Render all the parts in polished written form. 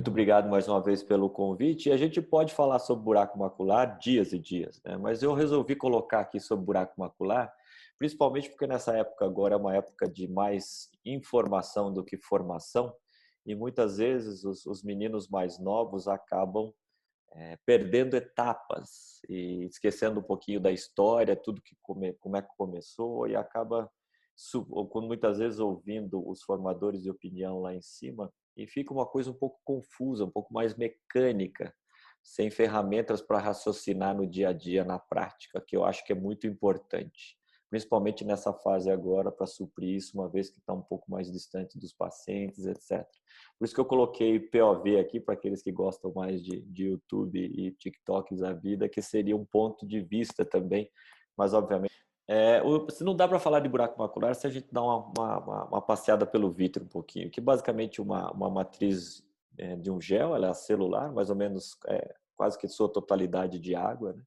Muito obrigado mais uma vez pelo convite. E a gente pode falar sobre buraco macular dias e dias, né? Mas eu resolvi colocar aqui sobre buraco macular, principalmente porque nessa época agora é uma época de mais informação do que formação, e muitas vezes os meninos mais novos acabam perdendo etapas e esquecendo um pouquinho da história, tudo que como é que começou, e acaba muitas vezes ouvindo os formadores de opinião lá em cima e fica uma coisa um pouco confusa, um pouco mais mecânica, sem ferramentas para raciocinar no dia a dia, na prática, que eu acho que é muito importante, principalmente nessa fase agora, para suprir isso, uma vez que está um pouco mais distante dos pacientes, etc. Por isso que eu coloquei POV aqui, para aqueles que gostam mais de YouTube e TikToks da vida, que seria um ponto de vista também, mas obviamente se não dá para falar de buraco macular se a gente dá uma passeada pelo vítreo um pouquinho, que basicamente uma matriz de um gel, ela é celular, mais ou menos quase que sua totalidade de água, né?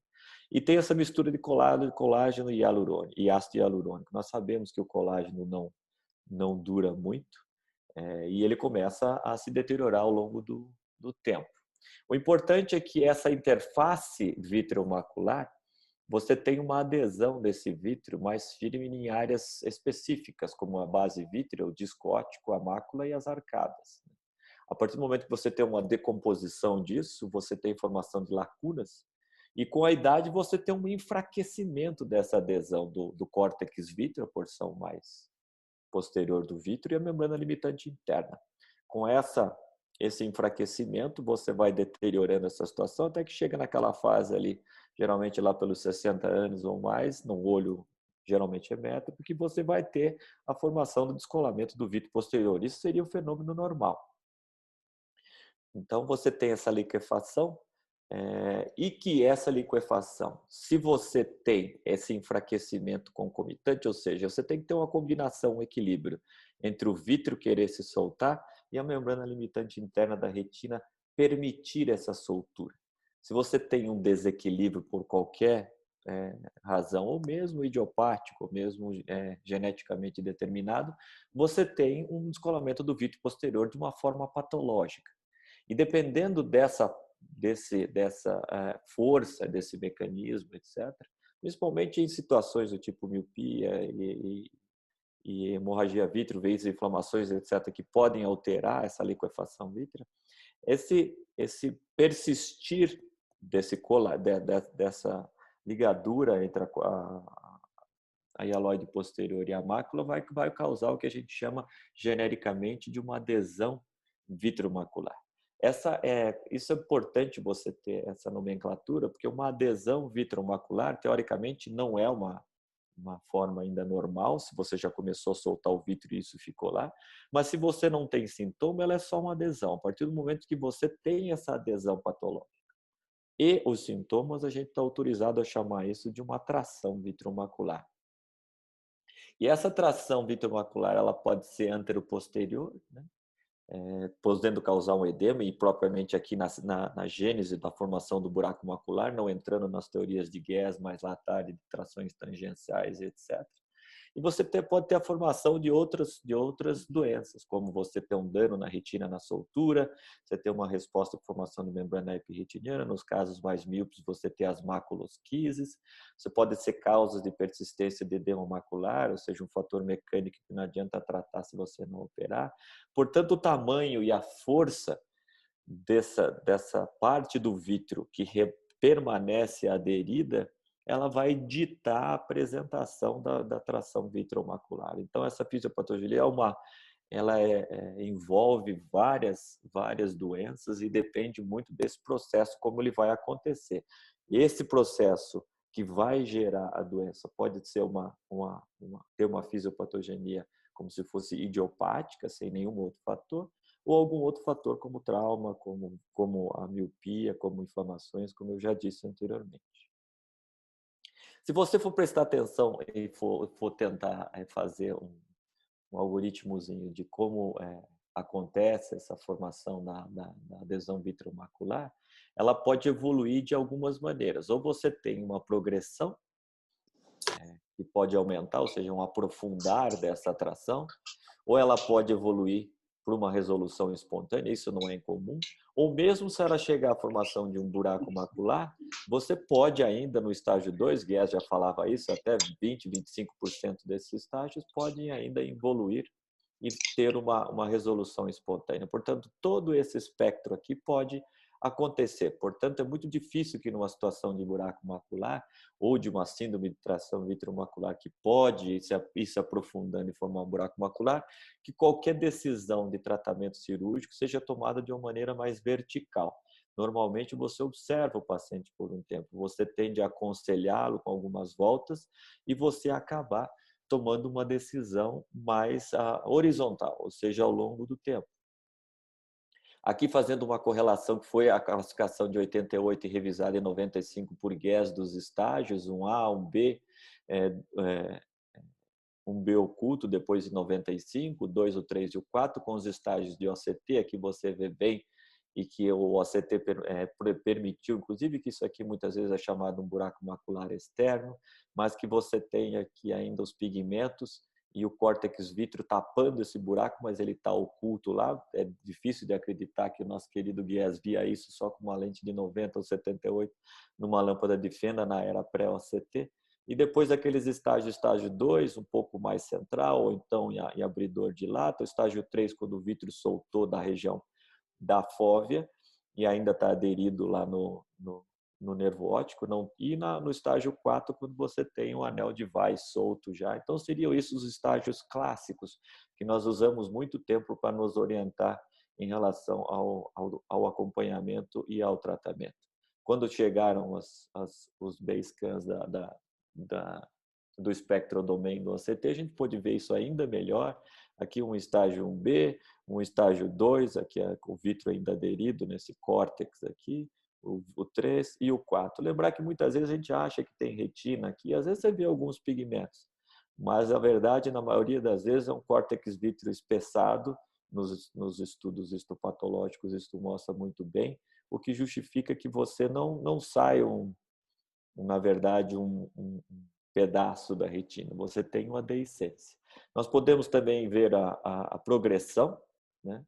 E tem essa mistura de colágeno e ácido hialurônico. Nós sabemos que o colágeno não dura muito, e ele começa a se deteriorar ao longo do tempo. O importante é que essa interface vitreomacular, você tem uma adesão desse vítreo mais firme em áreas específicas, como a base vítreo, o disco óptico, a mácula e as arcadas. A partir do momento que você tem uma decomposição disso, você tem formação de lacunas, e com a idade você tem um enfraquecimento dessa adesão do córtex vítreo, a porção mais posterior do vítreo, e a membrana limitante interna. Com esse enfraquecimento, você vai deteriorando essa situação até que chega naquela fase ali, geralmente lá pelos 60 anos ou mais, no olho geralmente é métrico, que você vai ter a formação do descolamento do vítreo posterior. Isso seria o fenômeno normal. Então, você tem essa liquefação, e que essa liquefação, se você tem esse enfraquecimento concomitante, ou seja, você tem que ter uma combinação, um equilíbrio entre o vítreo querer se soltar e a membrana limitante interna da retina permitir essa soltura. Se você tem um desequilíbrio por qualquer razão, ou mesmo idiopático, ou mesmo geneticamente determinado, você tem um descolamento do vítreo posterior de uma forma patológica. E dependendo dessa força, desse mecanismo, etc., principalmente em situações do tipo miopia e hemorragia vítreo, vezes inflamações, etc., que podem alterar essa liquefação vítrea, esse persistir dessa ligadura entre a hialoide posterior e a mácula vai causar o que a gente chama genericamente de uma adesão vitreomacular. Isso é importante você ter essa nomenclatura, porque uma adesão vitreomacular, teoricamente, não é uma forma ainda normal, se você já começou a soltar o vítreo e isso ficou lá, mas se você não tem sintoma, ela é só uma adesão. A partir do momento que você tem essa adesão patológica e os sintomas, a gente está autorizado a chamar isso de uma atração vitreomacular. E essa tração vitreomacular, ela pode ser anteroposterior, né? Podendo causar um edema, e propriamente aqui na gênese da formação do buraco macular, não entrando nas teorias de Guess, mais lá tarde, de trações tangenciais, etc. E você pode ter a formação de outras doenças, como você ter um dano na retina na soltura, você ter uma resposta por formação de membrana epirretiniana, nos casos mais míopes você ter as maculosquises, você pode ser causas de persistência de edema macular, ou seja, um fator mecânico que não adianta tratar se você não operar. Portanto, o tamanho e a força dessa parte do vítreo que permanece aderida, ela vai ditar a apresentação da tração vitreomacular. Então, essa fisiopatologia ela envolve várias doenças e depende muito desse processo, como ele vai acontecer. Esse processo que vai gerar a doença pode ser ter uma fisiopatogenia como se fosse idiopática, sem nenhum outro fator, ou algum outro fator como trauma, como a miopia, como inflamações, como eu já disse anteriormente. Se você for prestar atenção e for tentar fazer um algoritmozinho de como acontece essa formação da adesão vitreomacular, ela pode evoluir de algumas maneiras. Ou você tem uma progressão que pode aumentar, ou seja, um aprofundar dessa atração, ou ela pode evoluir por uma resolução espontânea, isso não é incomum, ou mesmo se ela chegar à formação de um buraco macular, você pode ainda no estágio 2, Guias já falava isso, até 20, 25% desses estágios podem ainda evoluir e ter uma resolução espontânea. Portanto, todo esse espectro aqui pode acontecer. Portanto, é muito difícil que numa situação de buraco macular ou de uma síndrome de tração vitromacular que pode ir se aprofundando e formar um buraco macular, que qualquer decisão de tratamento cirúrgico seja tomada de uma maneira mais vertical. Normalmente, você observa o paciente por um tempo, você tende a aconselhá-lo com algumas voltas e você acabar tomando uma decisão mais horizontal, ou seja, ao longo do tempo. Aqui fazendo uma correlação que foi a classificação de 88 e revisada em 95 por Guess dos estágios, um A, um B, é, é, um B oculto depois de 95, 2, o 3 e o 4, com os estágios de OCT, aqui você vê bem, e que o OCT permitiu, inclusive, que isso aqui muitas vezes é chamado um buraco macular externo, mas que você tenha aqui ainda os pigmentos e o córtex vítreo tapando esse buraco, mas ele está oculto lá. É difícil de acreditar que o nosso querido Guias via isso só com uma lente de 90 ou 78 numa lâmpada de fenda na era pré-OCT. E depois daqueles estágios, estágio 2, um pouco mais central, ou então em abridor de lata, o estágio 3, quando o vítreo soltou da região da fóvea e ainda está aderido lá no nervo óptico, não, e no estágio 4, quando você tem um anel de Weiss solto já. Então, seriam isso os estágios clássicos, que nós usamos muito tempo para nos orientar em relação ao acompanhamento e ao tratamento. Quando chegaram os base scans do espectrodomain do OCT, a gente pôde ver isso ainda melhor. Aqui um estágio 1B, um estágio 2, aqui é o vítreo ainda aderido nesse córtex aqui, o 3 e o 4. Lembrar que muitas vezes a gente acha que tem retina aqui, às vezes você vê alguns pigmentos, mas a verdade, na maioria das vezes, é um córtex vítreo espessado. Nos estudos histopatológicos isso mostra muito bem, o que justifica que você não sai, na verdade, um pedaço da retina, você tem uma deiscência. Nós podemos também ver a progressão, né?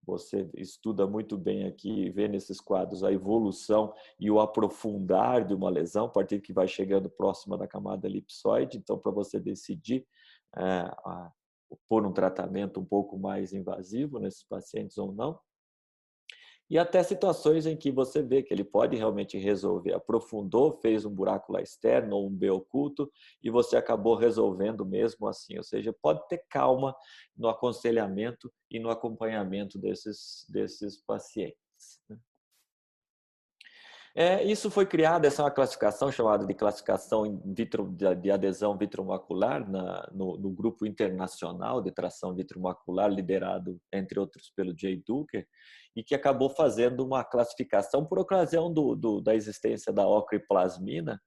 Você estuda muito bem aqui, vê nesses quadros a evolução e o aprofundar de uma lesão, a partir que vai chegando próxima da camada elipsoide. Então, para você decidir por um tratamento um pouco mais invasivo nesses pacientes ou não. E até situações em que você vê que ele pode realmente resolver. Aprofundou, fez um buraco lá externo ou um B oculto e você acabou resolvendo mesmo assim. Ou seja, pode ter calma no aconselhamento e no acompanhamento desses pacientes. Isso foi criado, essa é uma classificação chamada de classificação de adesão vitromacular no grupo internacional de tração vitromacular, liderado, entre outros, pelo Jay Duker, e que acabou fazendo uma classificação por ocasião da existência da ocreplasmina,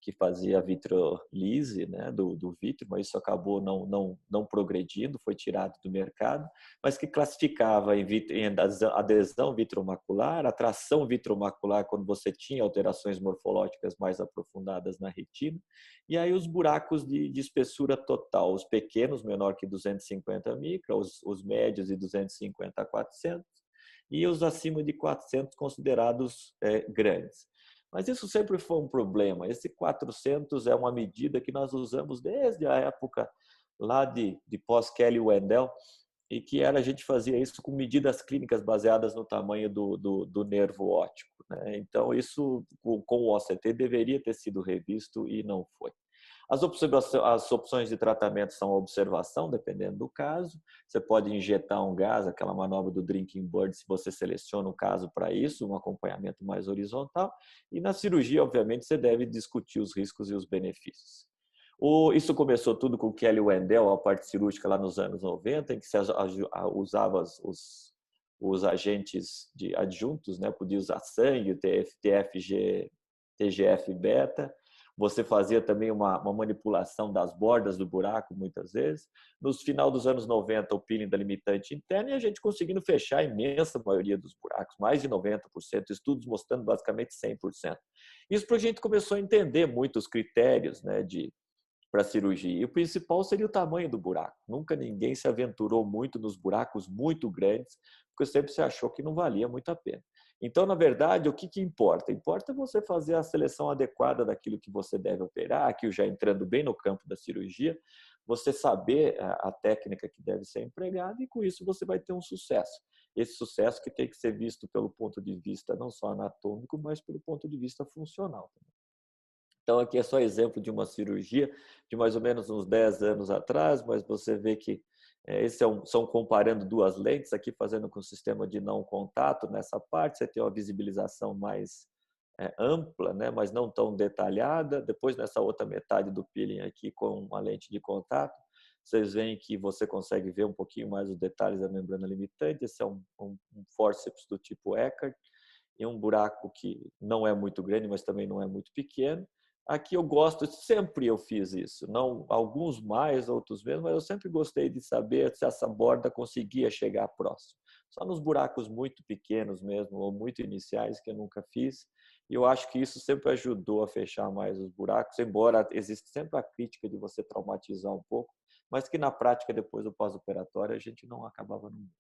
que fazia a vitrolise, né, do vítreo, mas isso acabou não progredindo, foi tirado do mercado, mas que classificava em adesão vitromacular, atração vitromacular quando você tinha alterações morfológicas mais aprofundadas na retina, e aí os buracos de espessura total, os pequenos, menor que 250 micra, os médios de 250 a 400, e os acima de 400 considerados grandes. Mas isso sempre foi um problema. Esse 400 é uma medida que nós usamos desde a época lá de pós-Kelly Wendell, e que a gente fazia isso com medidas clínicas baseadas no tamanho do nervo óptico, né? Então, isso com o OCT deveria ter sido revisto e não foi. As opções de tratamento são a observação, dependendo do caso. Você pode injetar um gás, aquela manobra do Drinking Bird, se você seleciona um caso para isso, um acompanhamento mais horizontal. E na cirurgia, obviamente, você deve discutir os riscos e os benefícios. Isso começou tudo com Kelly Wendell, a parte cirúrgica lá nos anos 90, em que se usava os agentes adjuntos, né? Podia usar sangue, o TGF-beta. Você fazia também uma manipulação das bordas do buraco, muitas vezes. No final dos anos 90, o peeling da limitante interna, e a gente conseguindo fechar a imensa maioria dos buracos, mais de 90%, estudos mostrando basicamente 100%. Isso porque a gente começou a entender muito os critérios, né, para a cirurgia. E o principal seria o tamanho do buraco. Nunca ninguém se aventurou muito nos buracos muito grandes, porque sempre se achou que não valia muito a pena. Então, na verdade, o que importa? Importa você fazer a seleção adequada daquilo que você deve operar, aqui já entrando bem no campo da cirurgia, você saber a técnica que deve ser empregada e com isso você vai ter um sucesso. Esse sucesso que tem que ser visto pelo ponto de vista não só anatômico, mas pelo ponto de vista funcional. Então, aqui é só exemplo de uma cirurgia de mais ou menos uns 10 anos atrás, mas você vê que são comparando duas lentes, aqui fazendo com o sistema de não contato nessa parte, você tem uma visibilização mais ampla, né, mas não tão detalhada. Depois, nessa outra metade do peeling aqui, com uma lente de contato, vocês veem que você consegue ver um pouquinho mais os detalhes da membrana limitante. Esse é um fórceps do tipo Eckert, e um buraco que não é muito grande, mas também não é muito pequeno. Aqui eu gosto, sempre eu fiz isso, não alguns mais, outros menos, mas eu sempre gostei de saber se essa borda conseguia chegar próximo. Só nos buracos muito pequenos mesmo, ou muito iniciais, que eu nunca fiz. E eu acho que isso sempre ajudou a fechar mais os buracos, embora exista sempre a crítica de você traumatizar um pouco, mas que na prática, depois do pós-operatório, a gente não acabava nunca.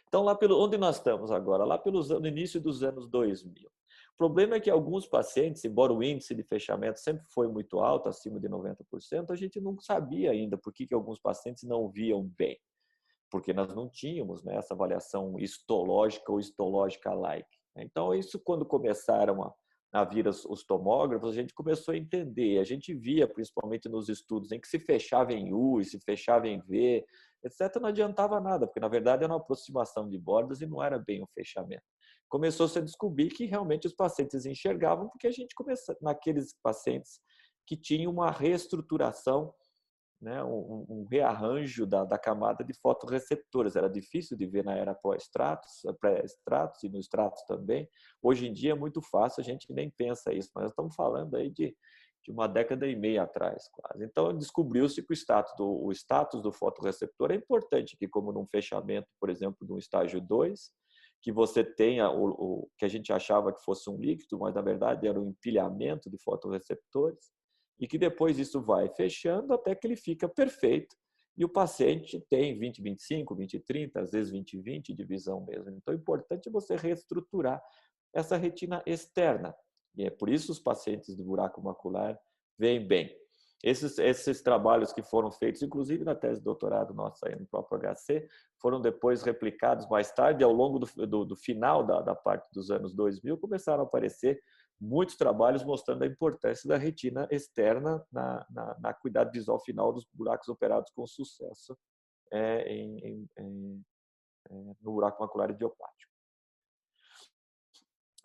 Então, onde nós estamos agora? Lá no início dos anos 2000. O problema é que alguns pacientes, embora o índice de fechamento sempre foi muito alto, acima de 90%, a gente não sabia ainda por que alguns pacientes não viam bem, porque nós não tínhamos, né, essa avaliação histológica ou histológica-like. Então, isso quando começaram a vir os tomógrafos, a gente começou a entender. A gente via, principalmente nos estudos, em que se fechava em U, se fechava em V, etc., não adiantava nada, porque, na verdade, era uma aproximação de bordas e não era bem um fechamento. Começou-se a descobrir que realmente os pacientes enxergavam, porque a gente começou naqueles pacientes que tinham uma reestruturação, né, rearranjo da camada de fotorreceptores. Era difícil de ver na era pré-estratos e no estratos também. Hoje em dia é muito fácil, a gente nem pensa isso, mas nós estamos falando aí de uma década e meia atrás, quase. Então, descobriu-se que o status do fotorreceptor é importante, que como num fechamento, por exemplo, de um estágio 2, que você tenha o que a gente achava que fosse um líquido, mas na verdade era um empilhamento de fotorreceptores, e que depois isso vai fechando até que ele fica perfeito e o paciente tem 20/25, 20/30, às vezes 20/20 de visão mesmo. Então, é importante você reestruturar essa retina externa. E é por isso os pacientes de buraco macular veem bem. Esses trabalhos que foram feitos, inclusive na tese de doutorado nossa aí no próprio HC, foram depois replicados mais tarde, ao longo do final da parte dos anos 2000, começaram a aparecer muitos trabalhos mostrando a importância da retina externa na cuidado visual final dos buracos operados com sucesso no buraco macular idiopático.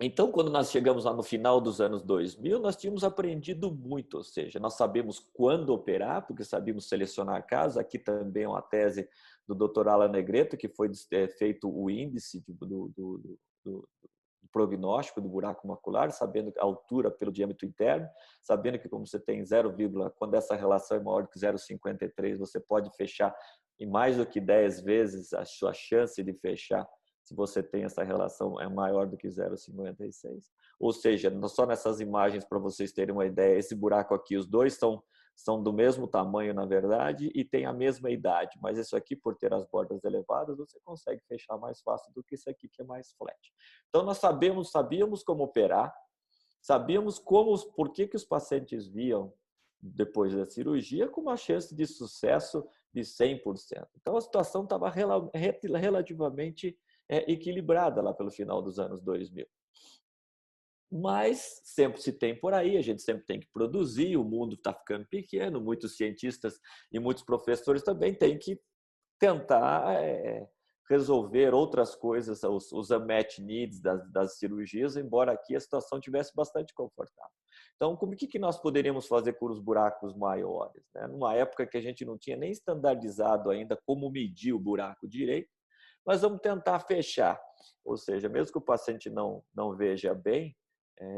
Então, quando nós chegamos lá no final dos anos 2000, nós tínhamos aprendido muito, ou seja, nós sabemos quando operar, porque sabíamos selecionar casos. Aqui também é uma tese do Dr. Alan Negretto, que foi feito o índice do prognóstico do buraco macular, sabendo a altura pelo diâmetro interno, sabendo que como você tem 0, quando essa relação é maior do que 0,53, você pode fechar em mais do que 10 vezes a sua chance de fechar se você tem essa relação é maior do que 0,56. Ou seja, só nessas imagens, para vocês terem uma ideia, esse buraco aqui, os dois são do mesmo tamanho, na verdade, e têm a mesma idade. Mas isso aqui, por ter as bordas elevadas, você consegue fechar mais fácil do que esse aqui, que é mais flat. Então, nós sabíamos como operar, sabíamos por que os pacientes viam depois da cirurgia com uma chance de sucesso de 100%. Então, a situação estava relativamente equilibrada lá pelo final dos anos 2000. Mas sempre se tem por aí, a gente sempre tem que produzir, o mundo está ficando pequeno, muitos cientistas e muitos professores também têm que tentar resolver outras coisas, os unmet needs das cirurgias, embora aqui a situação tivesse bastante confortável. Então, o que nós poderíamos fazer com os buracos maiores? Né? Numa época que a gente não tinha nem estandardizado ainda como medir o buraco direito, mas vamos tentar fechar. Ou seja, mesmo que o paciente não veja bem,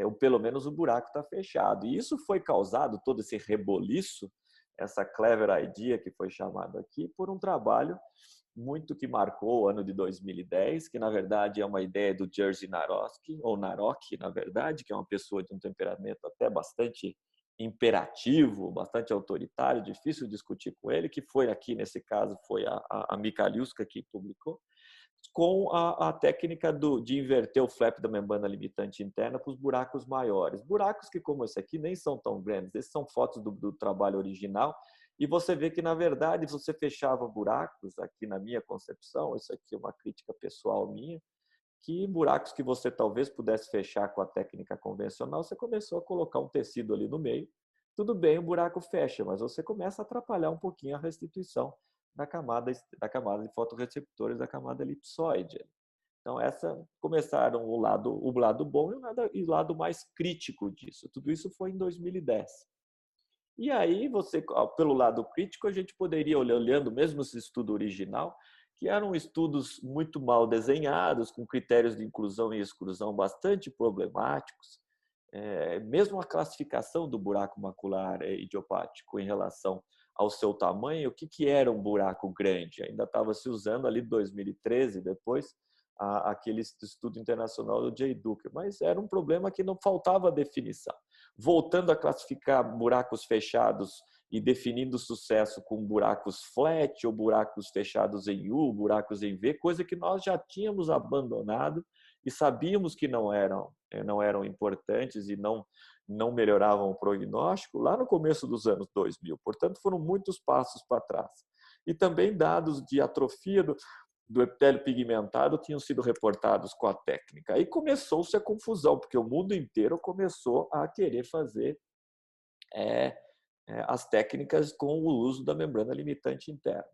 ou pelo menos o buraco está fechado. E isso foi causado, todo esse reboliço, essa clever idea que foi chamado aqui, por um trabalho muito que marcou o ano de 2010, que na verdade é uma ideia do Jerzy Narosky, ou Narok, na verdade, que é uma pessoa de um temperamento até bastante imperativo, bastante autoritário, difícil discutir com ele, que foi aqui, nesse caso, foi a Michaljuska que publicou, com a técnica de inverter o flap da membrana limitante interna para os buracos maiores. Buracos que, como esse aqui, nem são tão grandes. Esses são fotos do trabalho original. E você vê que, na verdade, você fechava buracos, aqui na minha concepção, isso aqui é uma crítica pessoal minha, que buracos que você talvez pudesse fechar com a técnica convencional, você começou a colocar um tecido ali no meio. Tudo bem, o buraco fecha, mas você começa a atrapalhar um pouquinho a restituição da camada de fotorreceptores da camada elipsoide. Então, essa começaram o lado bom e o lado mais crítico disso. Tudo isso foi em 2010. E aí, pelo lado crítico, a gente poderia, olhando mesmo esse estudo original, que eram estudos muito mal desenhados, com critérios de inclusão e exclusão bastante problemáticos. Mesmo a classificação do buraco macular idiopático em relação ao seu tamanho, o que era um buraco grande? Ainda estava se usando ali em 2013, depois, aquele estudo internacional do Jay Duker, mas era um problema que não faltava definição. Voltando a classificar buracos fechados e definindo sucesso com buracos flat ou buracos fechados em U, buracos em V, coisa que nós já tínhamos abandonado e sabíamos que não eram importantes e não melhoravam o prognóstico lá no começo dos anos 2000. Portanto, foram muitos passos para trás. E também dados de atrofia do epitélio pigmentado tinham sido reportados com a técnica. Aí começou-se a confusão, porque o mundo inteiro começou a querer fazer as técnicas com o uso da membrana limitante interna.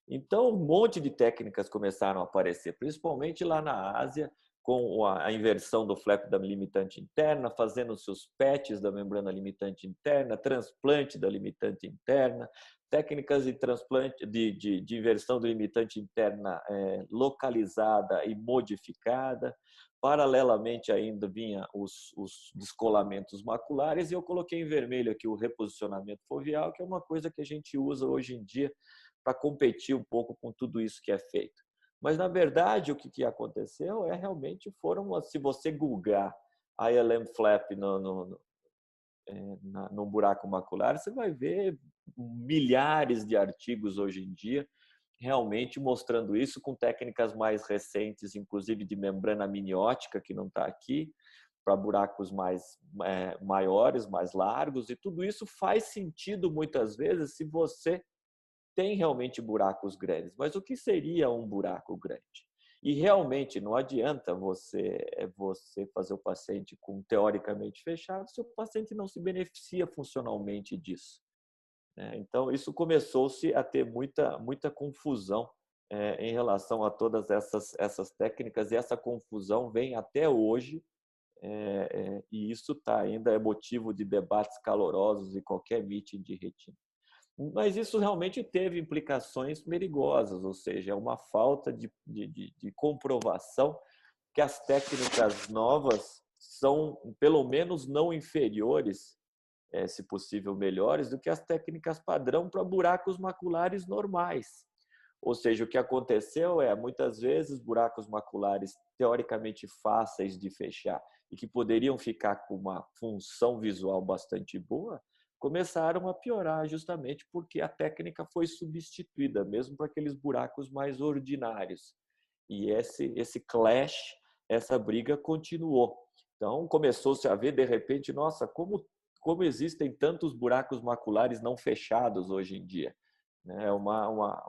Então, um monte de técnicas começaram a aparecer, principalmente lá na Ásia, com a inversão do flap da limitante interna, fazendo seus patches da membrana limitante interna, transplante da limitante interna, técnicas de transplante de inversão do limitante interna localizada e modificada. Paralelamente ainda vinha os descolamentos maculares e eu coloquei em vermelho aqui o reposicionamento foveal, que é uma coisa que a gente usa hoje em dia para competir um pouco com tudo isso que é feito. Mas, na verdade, o que aconteceu realmente se você googlar ILM flap no buraco macular, você vai ver milhares de artigos hoje em dia realmente mostrando isso com técnicas mais recentes, inclusive de membrana amniótica, que não está aqui, para buracos maiores, mais largos, e tudo isso faz sentido muitas vezes se você tem realmente buracos grandes. Mas o que seria um buraco grande? E realmente não adianta você fazer o paciente com teoricamente fechado se o paciente não se beneficia funcionalmente disso. Então, isso começou-se a ter muita confusão em relação a todas essas técnicas, e essa confusão vem até hoje, e isso ainda é motivo de debates calorosos em qualquer meeting de retina. Mas isso realmente teve implicações perigosas, ou seja, é uma falta de comprovação que as técnicas novas são, pelo menos, não inferiores, se possível, melhores do que as técnicas padrão para buracos maculares normais. Ou seja, o que aconteceu muitas vezes, buracos maculares teoricamente fáceis de fechar e que poderiam ficar com uma função visual bastante boa, começaram a piorar justamente porque a técnica foi substituída, mesmo para aqueles buracos mais ordinários. E esse clash, essa briga continuou. Então, começou-se a ver, de repente, nossa, como existem tantos buracos maculares não fechados hoje em dia. É uma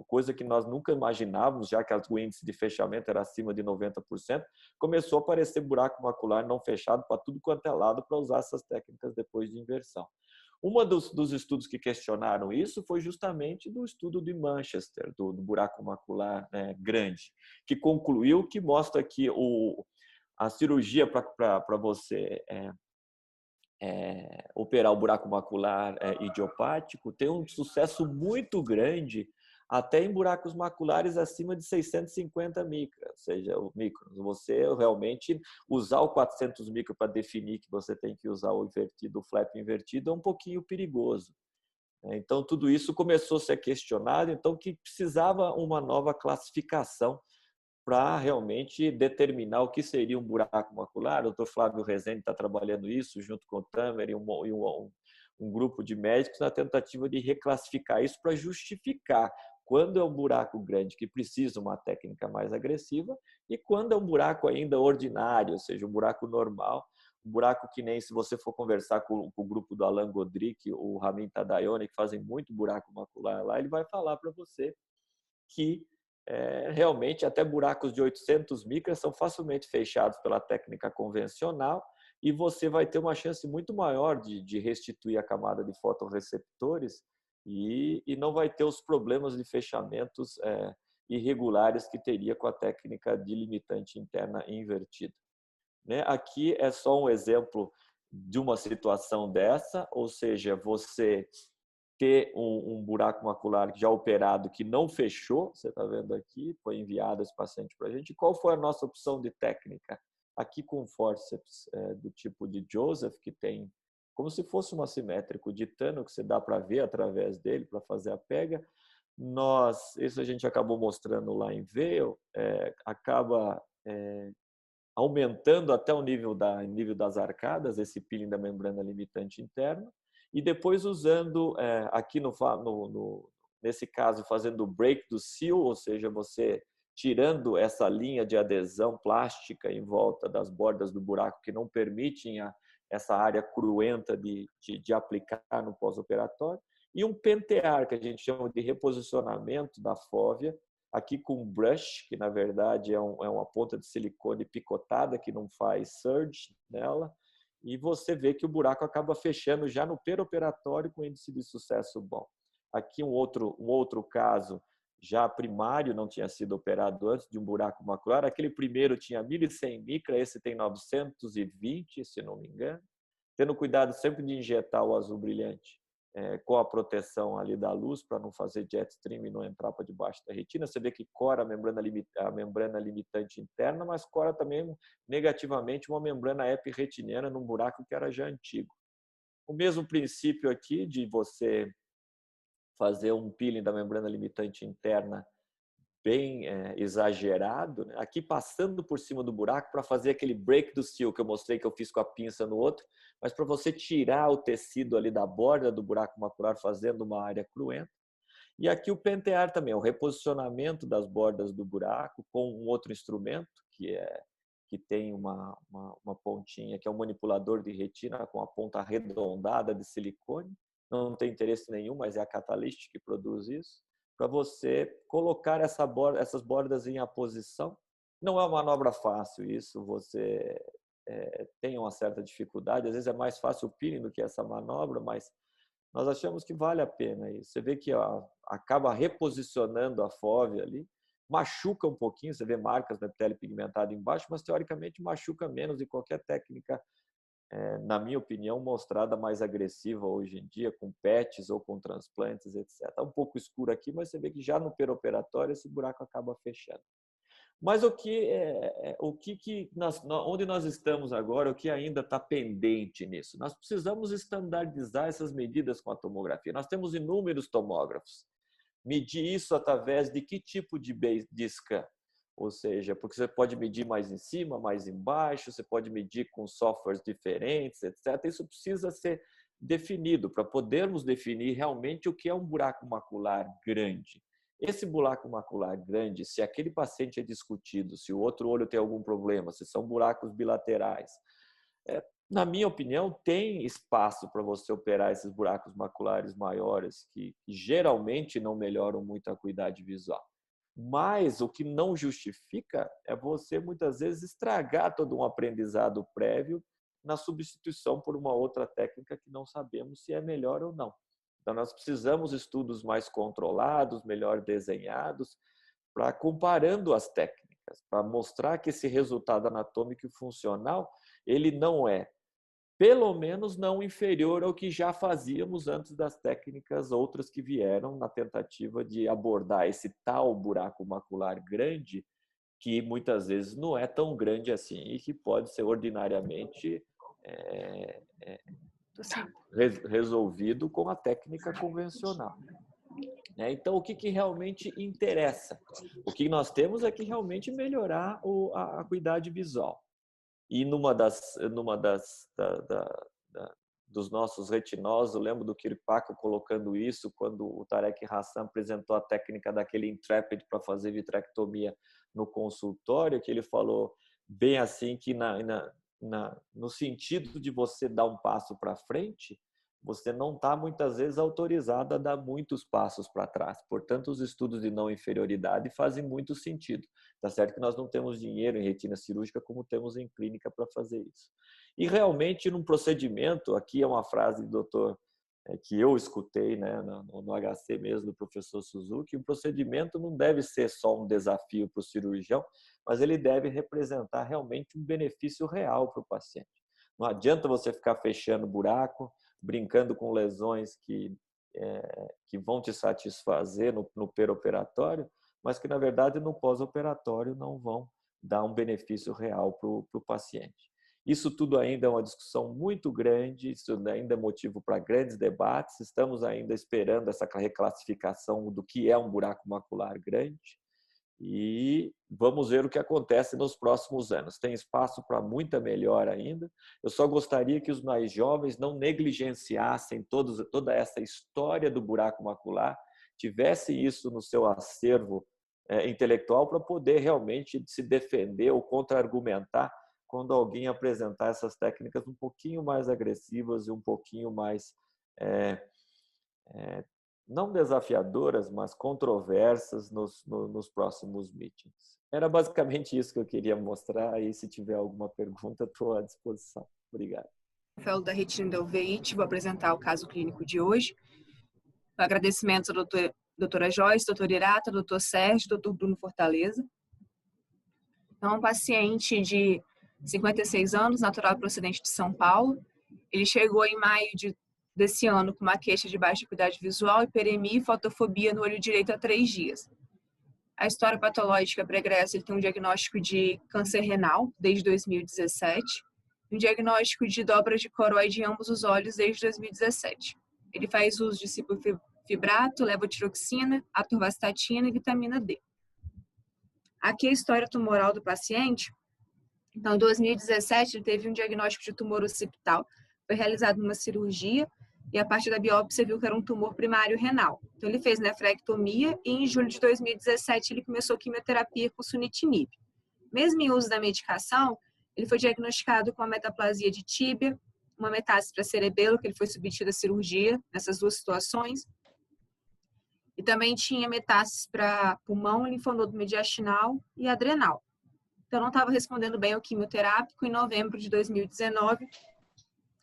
coisa que nós nunca imaginávamos, já que o índice de fechamento era acima de 90%, começou a aparecer buraco macular não fechado para tudo quanto é lado para usar essas técnicas depois de inversão. Um dos estudos que questionaram isso foi justamente do estudo de Manchester, do buraco macular grande, que concluiu, que mostra que a cirurgia para você operar o buraco macular idiopático tem um sucesso muito grande até em buracos maculares acima de 650 micras, ou seja, microns. Você realmente usar o 400 micros para definir que você tem que usar o invertido, o flap invertido, é um pouquinho perigoso. Então, tudo isso começou a ser questionado, então que precisava uma nova classificação para realmente determinar o que seria um buraco macular. O doutor Flávio Rezende está trabalhando isso junto com o Tamer e um grupo de médicos na tentativa de reclassificar isso para justificar quando é um buraco grande que precisa uma técnica mais agressiva e quando é um buraco ainda ordinário, ou seja, um buraco normal, um buraco que nem se você for conversar com o grupo do Alan Godric, o Ramin Tadayoni, que fazem muito buraco macular lá, ele vai falar para você que realmente até buracos de 800 micras são facilmente fechados pela técnica convencional e você vai ter uma chance muito maior de restituir a camada de fotorreceptores e não vai ter os problemas de fechamentos irregulares que teria com a técnica de limitante interna invertida. Né? Aqui é só um exemplo de uma situação dessa, ou seja, você ter um buraco macular já operado que não fechou, você está vendo aqui, foi enviado esse paciente para a gente. Qual foi a nossa opção de técnica? Aqui com fórceps do tipo de Joseph, que tem como se fosse um assimétrico de Tano, que você dá para ver através dele, para fazer a pega. Isso a gente acabou mostrando lá em Vail, acaba aumentando até o nível das arcadas, esse peeling da membrana limitante interna, e depois usando, aqui nesse caso, fazendo o break do seal, ou seja, você tirando essa linha de adesão plástica em volta das bordas do buraco que não permitem essa área cruenta de aplicar no pós-operatório, e um pentear, que a gente chama de reposicionamento da fóvea, aqui com um brush, que na verdade é uma ponta de silicone picotada, que não faz surge nela, e você vê que o buraco acaba fechando já no perioperatório com índice de sucesso bom. Aqui um outro caso, já primário, não tinha sido operado antes, de um buraco macular. Aquele primeiro tinha 1.100 micra, esse tem 920, se não me engano. Tendo cuidado sempre de injetar o azul brilhante com a proteção ali da luz, para não fazer jet stream e não entrar para debaixo da retina. Você vê que cora a membrana limitante interna, mas cora também negativamente uma membrana epirretiniana num buraco que era já antigo. O mesmo princípio aqui de você fazer um peeling da membrana limitante interna bem exagerado, né? Aqui passando por cima do buraco para fazer aquele break do seal que eu mostrei que eu fiz com a pinça no outro, mas para você tirar o tecido ali da borda do buraco macular fazendo uma área cruenta. E aqui o pentear também, o reposicionamento das bordas do buraco com um outro instrumento que tem uma pontinha, que é um manipulador de retina com a ponta arredondada de silicone. Não tem interesse nenhum, mas é a Catalyst que produz isso, para você colocar essas bordas em aposição. Não é uma manobra fácil isso, você tem uma certa dificuldade, às vezes é mais fácil o peeling do que essa manobra, mas nós achamos que vale a pena isso. Você vê que acaba reposicionando a fóvea ali, machuca um pouquinho, você vê marcas na pele pigmentada embaixo, mas teoricamente machuca menos de qualquer técnica, na minha opinião, mostrada mais agressiva hoje em dia, com PETs ou com transplantes, etc. Está um pouco escuro aqui, mas você vê que já no perioperatório esse buraco acaba fechando. Mas onde nós estamos agora, o que ainda está pendente nisso? Nós precisamos estandardizar essas medidas com a tomografia. Nós temos inúmeros tomógrafos. Medir isso através de que tipo de scan? Ou seja, porque você pode medir mais em cima, mais embaixo, você pode medir com softwares diferentes, etc. Isso precisa ser definido para podermos definir realmente o que é um buraco macular grande. Esse buraco macular grande, se aquele paciente é discutido, se o outro olho tem algum problema, se são buracos bilaterais, na minha opinião, tem espaço para você operar esses buracos maculares maiores, que geralmente não melhoram muito a acuidade visual. Mas o que não justifica é você, muitas vezes, estragar todo um aprendizado prévio na substituição por uma outra técnica que não sabemos se é melhor ou não. Então, nós precisamos de estudos mais controlados, melhor desenhados, para comparando as técnicas, para mostrar que esse resultado anatômico e funcional, ele não é, pelo menos não inferior ao que já fazíamos antes das técnicas outras que vieram na tentativa de abordar esse tal buraco macular grande, que muitas vezes não é tão grande assim e que pode ser ordinariamente resolvido com a técnica convencional. né? Então, o que realmente interessa? O que nós temos é que realmente melhorar a acuidade visual. E dos nossos retinós, eu lembro do Kirpaco colocando isso quando o Tarek Hassan apresentou a técnica daquele Intrepid para fazer vitrectomia no consultório, que ele falou bem assim que no sentido de você dar um passo para frente, você não está muitas vezes autorizado a dar muitos passos para trás. Portanto, os estudos de não inferioridade fazem muito sentido. Tá certo que nós não temos dinheiro em retina cirúrgica como temos em clínica para fazer isso. E realmente, num procedimento, aqui é uma frase do doutor que eu escutei, né, no HC mesmo, do professor Suzuki, o procedimento não deve ser só um desafio para o cirurgião, mas ele deve representar realmente um benefício real para o paciente. Não adianta você ficar fechando buraco, brincando com lesões que vão te satisfazer no perioperatório, mas que, na verdade, no pós-operatório não vão dar um benefício real para o paciente. Isso tudo ainda é uma discussão muito grande, isso ainda é motivo para grandes debates, estamos ainda esperando essa reclassificação do que é um buraco macular grande e vamos ver o que acontece nos próximos anos. Tem espaço para muita melhora ainda. Eu só gostaria que os mais jovens não negligenciassem toda essa história do buraco macular, tivessem isso no seu acervo intelectual para poder realmente se defender ou contra-argumentar quando alguém apresentar essas técnicas um pouquinho mais agressivas e um pouquinho mais não desafiadoras, mas controversas nos próximos meetings. Era basicamente isso que eu queria mostrar e se tiver alguma pergunta, estou à disposição. Obrigado. Rafael da Retina da UVIT, vou apresentar o caso clínico de hoje. Agradecimentos à doutora Joyce, doutor Irata, doutor Sérgio, doutor Bruno Fortaleza. Então, um paciente de 56 anos, natural procedente de São Paulo. Ele chegou em maio desse ano com uma queixa de baixa acuidade visual, hiperemia e fotofobia no olho direito há 3 dias. A história patológica pregressa, ele tem um diagnóstico de câncer renal desde 2017 e um diagnóstico de dobras de coroide em ambos os olhos desde 2017. Ele faz uso de ciprofibrato, levotiroxina, atorvastatina e vitamina D. Aqui a história tumoral do paciente. Então, em 2017, ele teve um diagnóstico de tumor occipital, foi realizada uma cirurgia e a partir da biópsia viu que era um tumor primário renal. Então, ele fez nefrectomia e em julho de 2017 ele começou quimioterapia com sunitinib. Mesmo em uso da medicação, ele foi diagnosticado com uma metaplasia de tíbia, uma metástase para cerebelo, que ele foi submetido à cirurgia nessas duas situações. E também tinha metástases para pulmão, linfonodo mediastinal e adrenal. Então, não estava respondendo bem ao quimioterápico. Em novembro de 2019,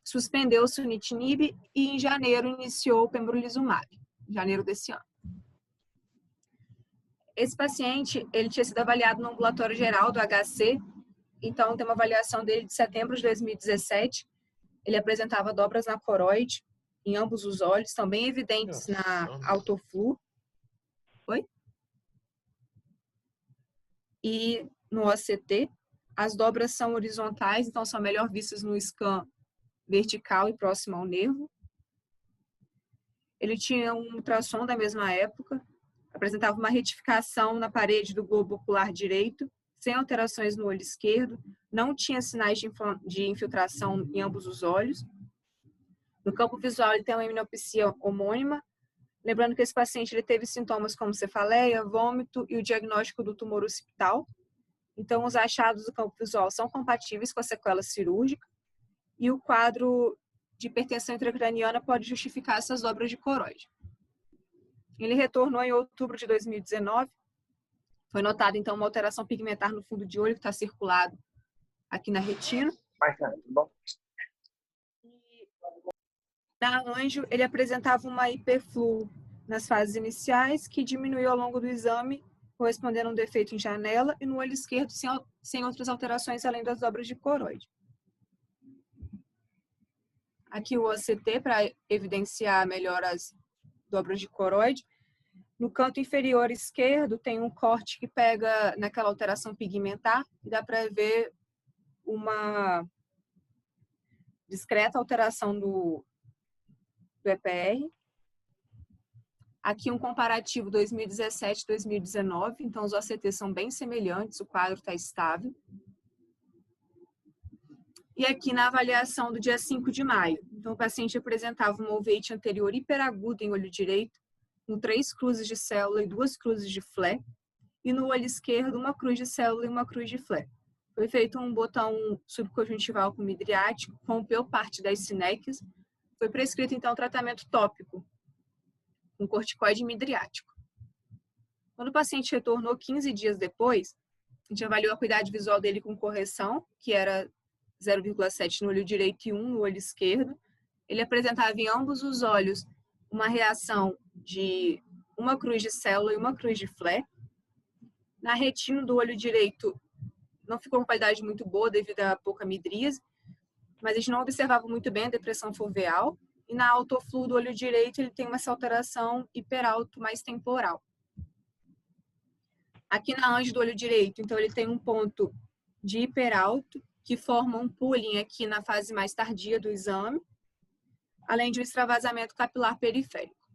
suspendeu o sunitinib e em janeiro iniciou o pembrolizumab, em janeiro desse ano. Esse paciente, ele tinha sido avaliado no ambulatório geral do HC, então tem uma avaliação dele de setembro de 2017. Ele apresentava dobras na coroide, em ambos os olhos, estão bem evidentes na autoflu. Oi? E no OCT, as dobras são horizontais, então são melhor vistas no scan vertical e próximo ao nervo. Ele tinha um ultrassom da mesma época, apresentava uma retificação na parede do globo ocular direito, sem alterações no olho esquerdo, não tinha sinais de infiltração em ambos os olhos. No campo visual, ele tem uma hemianopsia homônima, lembrando que esse paciente ele teve sintomas como cefaleia, vômito e o diagnóstico do tumor occipital. Então, os achados do campo visual são compatíveis com a sequela cirúrgica e o quadro de hipertensão intracraniana pode justificar essas dobras de coroide. Ele retornou em outubro de 2019. Foi notada, então, uma alteração pigmentar no fundo de olho que está circulado aqui na retina. Na anjo, ele apresentava uma hiperflu nas fases iniciais, que diminuiu ao longo do exame, correspondendo a um defeito em janela, e no olho esquerdo, sem outras alterações, além das dobras de coroide. Aqui o OCT, para evidenciar melhor as dobras de coroide. No canto inferior esquerdo, tem um corte que pega naquela alteração pigmentar, e dá para ver uma discreta alteração do EPR. Aqui um comparativo 2017-2019, então os OCTs são bem semelhantes, o quadro está estável. E aqui na avaliação do dia 5 de maio, então o paciente apresentava uma uveíte anterior hiperaguda em olho direito, com 3 cruzes de célula e 2 cruzes de flare, e no olho esquerdo uma cruz de célula e uma cruz de flare. Foi feito um botão subconjuntival com midriático, rompeu parte das sinéquias, foi prescrito então tratamento tópico, com corticoide midriático. Quando o paciente retornou 15 dias depois, a gente avaliou a acuidade visual dele com correção, que era 0,7 no olho direito e 1 no olho esquerdo. Ele apresentava em ambos os olhos uma reação de uma cruz de célula e uma cruz de flare. Na retina do olho direito não ficou com qualidade muito boa devido à pouca midríase, mas a gente não observava muito bem a depressão foveal. E na autofluo do olho direito ele tem essa alteração hiperalto mais temporal. Aqui na anjo do olho direito, então ele tem um ponto de hiperalto que forma um pooling aqui na fase mais tardia do exame, além de um extravasamento capilar periférico.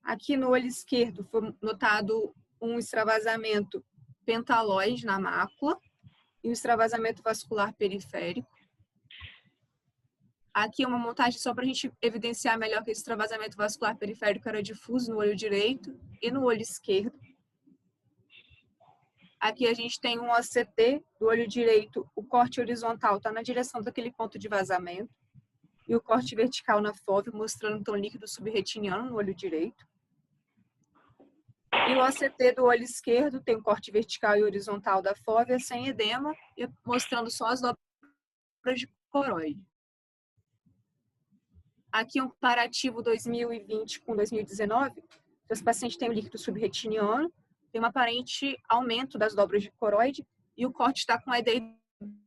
Aqui no olho esquerdo foi notado um extravasamento pentalóide na mácula e um extravasamento vascular periférico. Aqui é uma montagem só para a gente evidenciar melhor que esse extravasamento vascular periférico era difuso no olho direito e no olho esquerdo. Aqui a gente tem um OCT do olho direito, o corte horizontal está na direção daquele ponto de vazamento e o corte vertical na fóvea, mostrando então líquido subretiniano no olho direito. E o OCT do olho esquerdo tem um corte vertical e horizontal da fóvea sem edema, mostrando só as dobras de coroide. Aqui um comparativo 2020 com 2019. Esse paciente tem o líquido subretiniano, tem um aparente aumento das dobras de coroide e o corte está com a ideia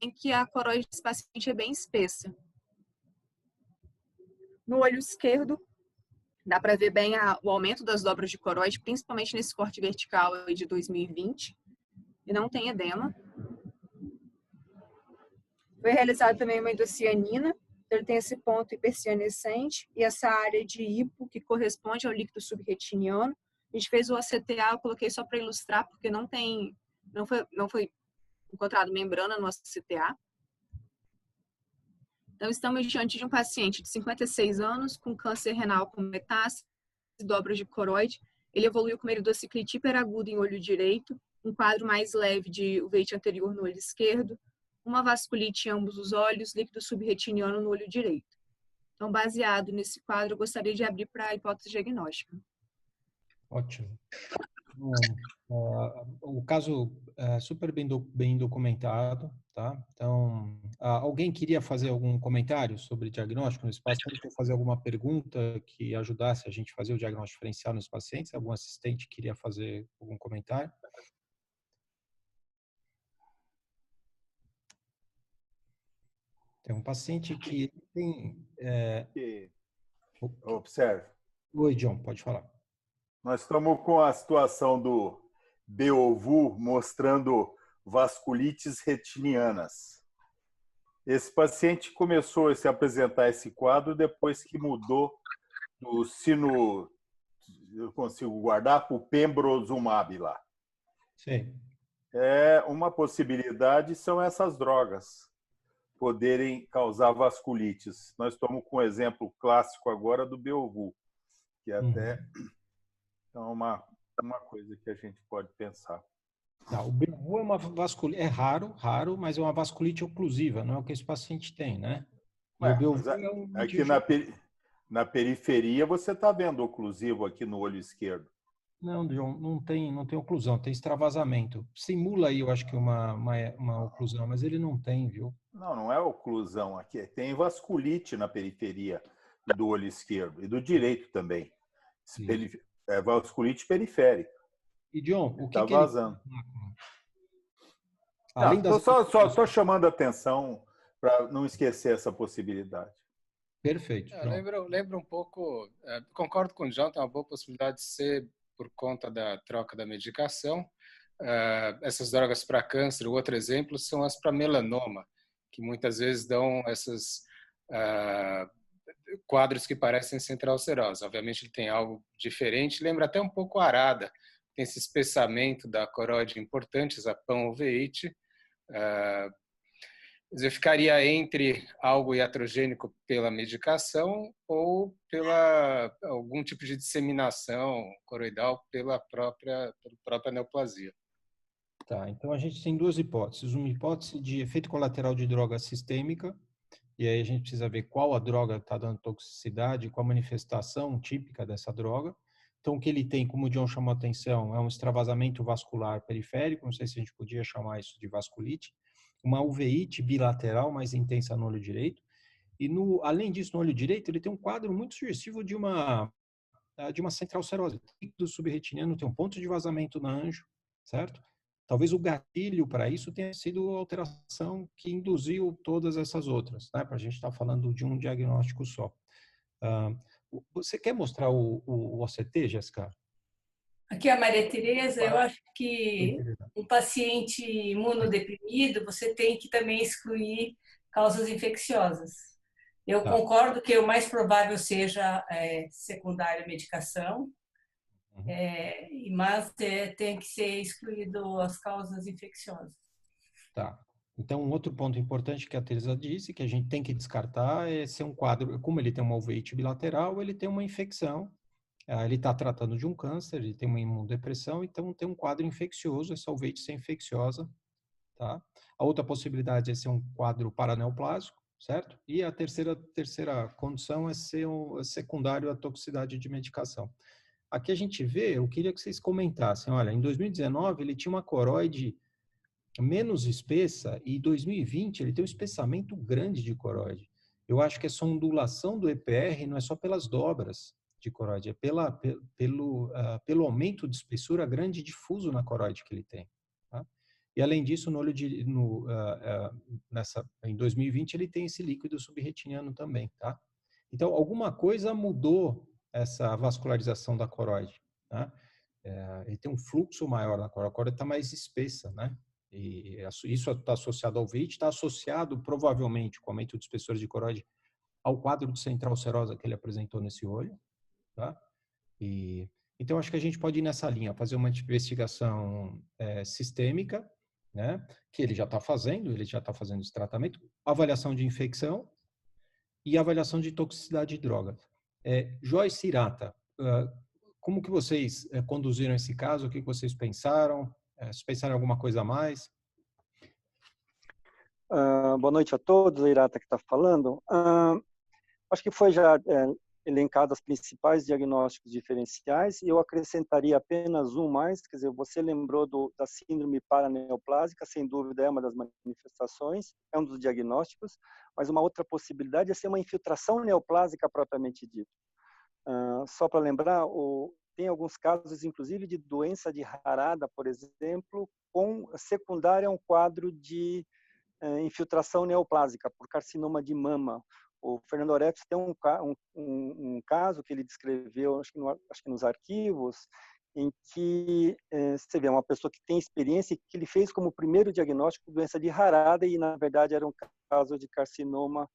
em que a coroide desse paciente é bem espessa. No olho esquerdo, dá para ver bem o aumento das dobras de coroide, principalmente nesse corte vertical de 2020, e não tem edema. Foi realizada também uma endocianina, ele tem esse ponto hipercianescente e essa área de hipo que corresponde ao líquido subretiniano. A gente fez o ACTA, eu coloquei só para ilustrar, porque não foi encontrado membrana no ACTA. Então, estamos diante de um paciente de 56 anos, com câncer renal com metástase, dobras de coroide. Ele evoluiu com meridociclite hiperaguda em olho direito, um quadro mais leve de uveíte anterior no olho esquerdo, uma vasculite em ambos os olhos, líquido subretiniano no olho direito. Então, baseado nesse quadro, eu gostaria de abrir para a hipótese diagnóstica. Ótimo. O caso é super bem documentado, tá? Então, alguém queria fazer algum comentário sobre diagnóstico nesse paciente ou fazer alguma pergunta que ajudasse a gente a fazer o diagnóstico diferencial nos pacientes? Algum assistente queria fazer algum comentário? Tem um paciente que tem... Observe. Oi, John, pode falar. Nós estamos com a situação do Beovu mostrando vasculites retinianas. Esse paciente começou a se apresentar esse quadro depois que mudou do sino, eu consigo guardar, para o pembrolizumab lá. Sim. Uma possibilidade são essas drogas poderem causar vasculites. Nós estamos com um exemplo clássico agora do Beovu, que até é uma coisa que a gente pode pensar. Não, o Beovu é uma vasculite, é raro, mas é uma vasculite oclusiva, não é o que esse paciente tem, né? E o Beovu é um... Aqui na periferia você está vendo oclusivo aqui no olho esquerdo. Não, John, não tem oclusão, tem extravasamento. Simula aí, eu acho que uma oclusão, mas ele não tem, viu? Não é oclusão aqui, tem vasculite na periferia do olho esquerdo e do direito também. É vasculite periférica. E, John, o que está vazando? Só chamando a atenção para não esquecer essa possibilidade. Perfeito. Lembra um pouco, concordo com o John, tem uma boa possibilidade de ser por conta da troca da medicação. Essas drogas para câncer, o outro exemplo, são as para melanoma, que muitas vezes dão quadros que parecem central-serosa. Obviamente, ele tem algo diferente, lembra até um pouco a arada, tem esse espessamento da coroide importante, a pan-uveíte. Eu ficaria entre algo iatrogênico pela medicação ou pela algum tipo de disseminação coroidal pela própria neoplasia. Tá, então a gente tem duas hipóteses. Uma hipótese de efeito colateral de droga sistêmica, e aí a gente precisa ver qual a droga está dando toxicidade, qual a manifestação típica dessa droga. Então, o que ele tem, como o John chamou a atenção, é um extravasamento vascular periférico, não sei se a gente podia chamar isso de vasculite, uma uveíte bilateral mais intensa no olho direito, e além disso, no olho direito, ele tem um quadro muito sugestivo de uma central serose. O líquido subretiniano tem um ponto de vazamento na anjo, certo? Talvez o gatilho para isso tenha sido a alteração que induziu todas essas outras, né? Para a gente estar falando de um diagnóstico só. Você quer mostrar o OCT, Jéssica? Aqui é a Maria Tereza. Eu acho que um paciente imunodeprimido, você tem que também excluir causas infecciosas. Eu concordo que o mais provável seja secundária à medicação, mas tem que ser excluído as causas infecciosas. Tá. Então, um outro ponto importante que a Teresa disse, que a gente tem que descartar, é ser um quadro, como ele tem uma uveíte bilateral, ele tem uma infecção, ele está tratando de um câncer, ele tem uma imunodepressão, então tem um quadro infeccioso, essa uveíte ser infecciosa, tá? A outra possibilidade é ser um quadro paraneoplásico, certo? E a terceira condição é ser secundário à toxicidade de medicação. Aqui a gente vê, eu queria que vocês comentassem, olha, em 2019 ele tinha uma coroide menos espessa e em 2020 ele tem um espessamento grande de coroide. Eu acho que essa ondulação do EPR não é só pelas dobras de coroide, é pelo aumento de espessura grande e difuso na coroide que ele tem. Tá? E além disso, em 2020 ele tem esse líquido subretiniano também. Tá? Então, alguma coisa mudou essa vascularização da coroide. Tá? Ele tem um fluxo maior na coroide, a coroide está mais espessa, né? E isso está associado ao VIT, está associado provavelmente com o aumento de espessura de coroide ao quadro de central serosa que ele apresentou nesse olho, tá? Então acho que a gente pode ir nessa linha, fazer uma investigação sistêmica, né? Que ele já está fazendo esse tratamento, avaliação de infecção e avaliação de toxicidade de drogas. Joyce Hirata, como que vocês conduziram esse caso? O que vocês pensaram? Se pensaram em alguma coisa a mais? Boa noite a todos, a Hirata que está falando. Acho que foi já elencado os principais diagnósticos diferenciais e eu acrescentaria apenas um mais, quer dizer, você lembrou da síndrome paraneoplásica, sem dúvida é uma das manifestações, é um dos diagnósticos, mas uma outra possibilidade é ser uma infiltração neoplásica propriamente dita. Só para lembrar, tem alguns casos, inclusive, de doença de Harada, por exemplo, com secundária a um quadro de infiltração neoplásica por carcinoma de mama. O Fernando Orefs tem um caso que ele descreveu, acho que nos arquivos, em que você vê uma pessoa que tem experiência e que ele fez como primeiro diagnóstico doença de Harada e, na verdade, era um caso de carcinoma,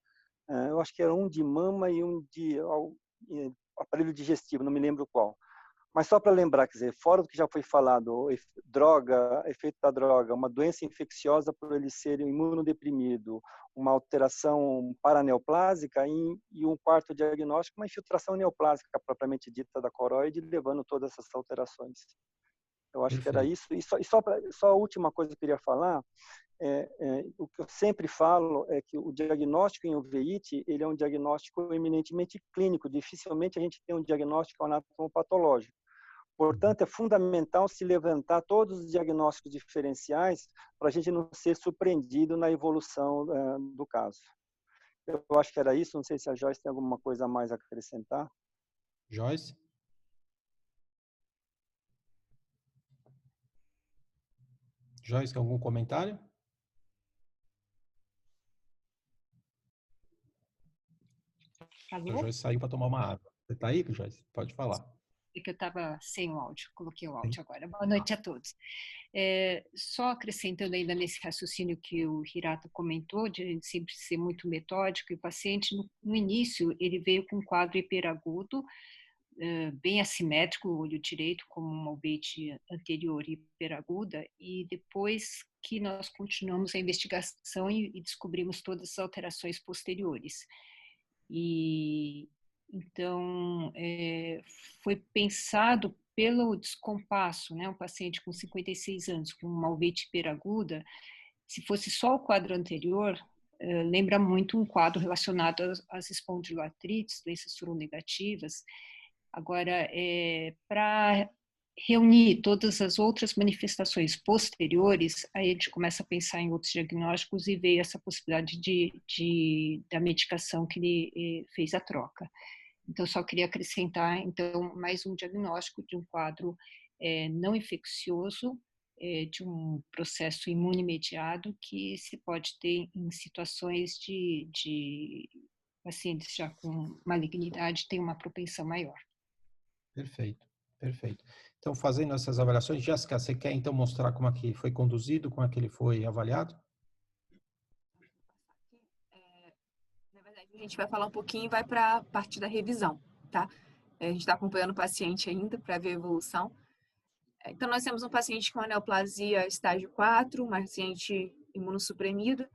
eu acho que era um de mama e um de aparelho digestivo, não me lembro qual. Mas só para lembrar, quer dizer, fora do que já foi falado, efeito da droga, uma doença infecciosa por ele ser imunodeprimido, uma alteração paraneoplásica e um quarto diagnóstico, uma infiltração neoplásica propriamente dita da coroide, levando todas essas alterações. Eu acho que era isso. E só a última coisa que eu queria falar, o que eu sempre falo é que o diagnóstico em uveíte, ele é um diagnóstico eminentemente clínico, dificilmente a gente tem um diagnóstico anatomopatológico. Portanto, é fundamental se levantar todos os diagnósticos diferenciais para a gente não ser surpreendido na evolução do caso. Eu acho que era isso, não sei se a Joyce tem alguma coisa a mais a acrescentar. Joyce? Joyce, algum comentário? A Joyce saiu para tomar uma água. Você está aí, Joyce? Pode falar. É que eu estava sem o áudio, coloquei o áudio agora. Boa noite a todos. Só acrescentando ainda nesse raciocínio que o Hirata comentou, de a gente sempre ser muito metódico, e o paciente, no início, ele veio com um quadro hiperagudo, bem assimétrico, o olho direito, como uma uveite anterior hiperaguda, e depois que nós continuamos a investigação e descobrimos todas as alterações posteriores. E então foi pensado pelo descompasso, né? Um paciente com 56 anos, com uma uveite hiperaguda, se fosse só o quadro anterior, lembra muito um quadro relacionado às espondiloartrites, doenças soronegativas. Agora, para reunir todas as outras manifestações posteriores, aí a gente começa a pensar em outros diagnósticos e veio essa possibilidade da medicação que ele fez a troca. Então, só queria acrescentar, então, mais um diagnóstico de um quadro não infeccioso, de um processo imune mediado que se pode ter em situações de pacientes já com malignidade, tem uma propensão maior. Perfeito, perfeito. Então, fazendo essas avaliações, Jéssica, você quer então mostrar como é que foi conduzido, como é que ele foi avaliado? Na verdade, a gente vai falar um pouquinho e vai para a parte da revisão, tá? A gente está acompanhando o paciente ainda para ver a evolução. Então, nós temos um paciente com neoplasia estágio 4, um paciente imunossuprimido.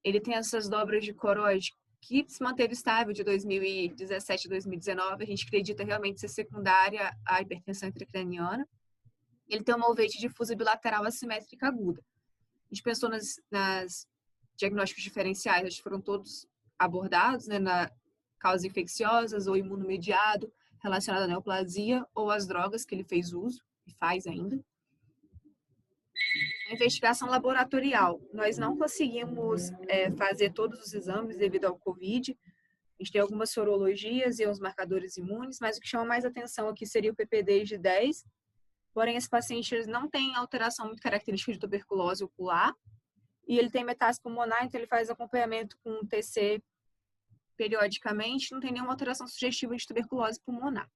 Ele tem essas dobras de coroide que se manteve estável de 2017 a 2019, a gente acredita realmente ser secundária à hipertensão intracraniana. Ele tem uma uveite difusa bilateral assimétrica aguda. A gente pensou nas diagnósticos diferenciais, eles foram todos abordados, né, na causas infecciosas ou imunomediado, relacionado à neoplasia ou às drogas que ele fez uso e faz ainda. A investigação laboratorial, nós não conseguimos fazer todos os exames devido ao COVID. A gente tem algumas sorologias e uns marcadores imunes, mas o que chama mais atenção aqui seria o PPD de 10. Porém, esse paciente não tem alteração muito característica de tuberculose ocular e ele tem metástase pulmonar, então ele faz acompanhamento com TC periodicamente, não tem nenhuma alteração sugestiva de tuberculose pulmonar.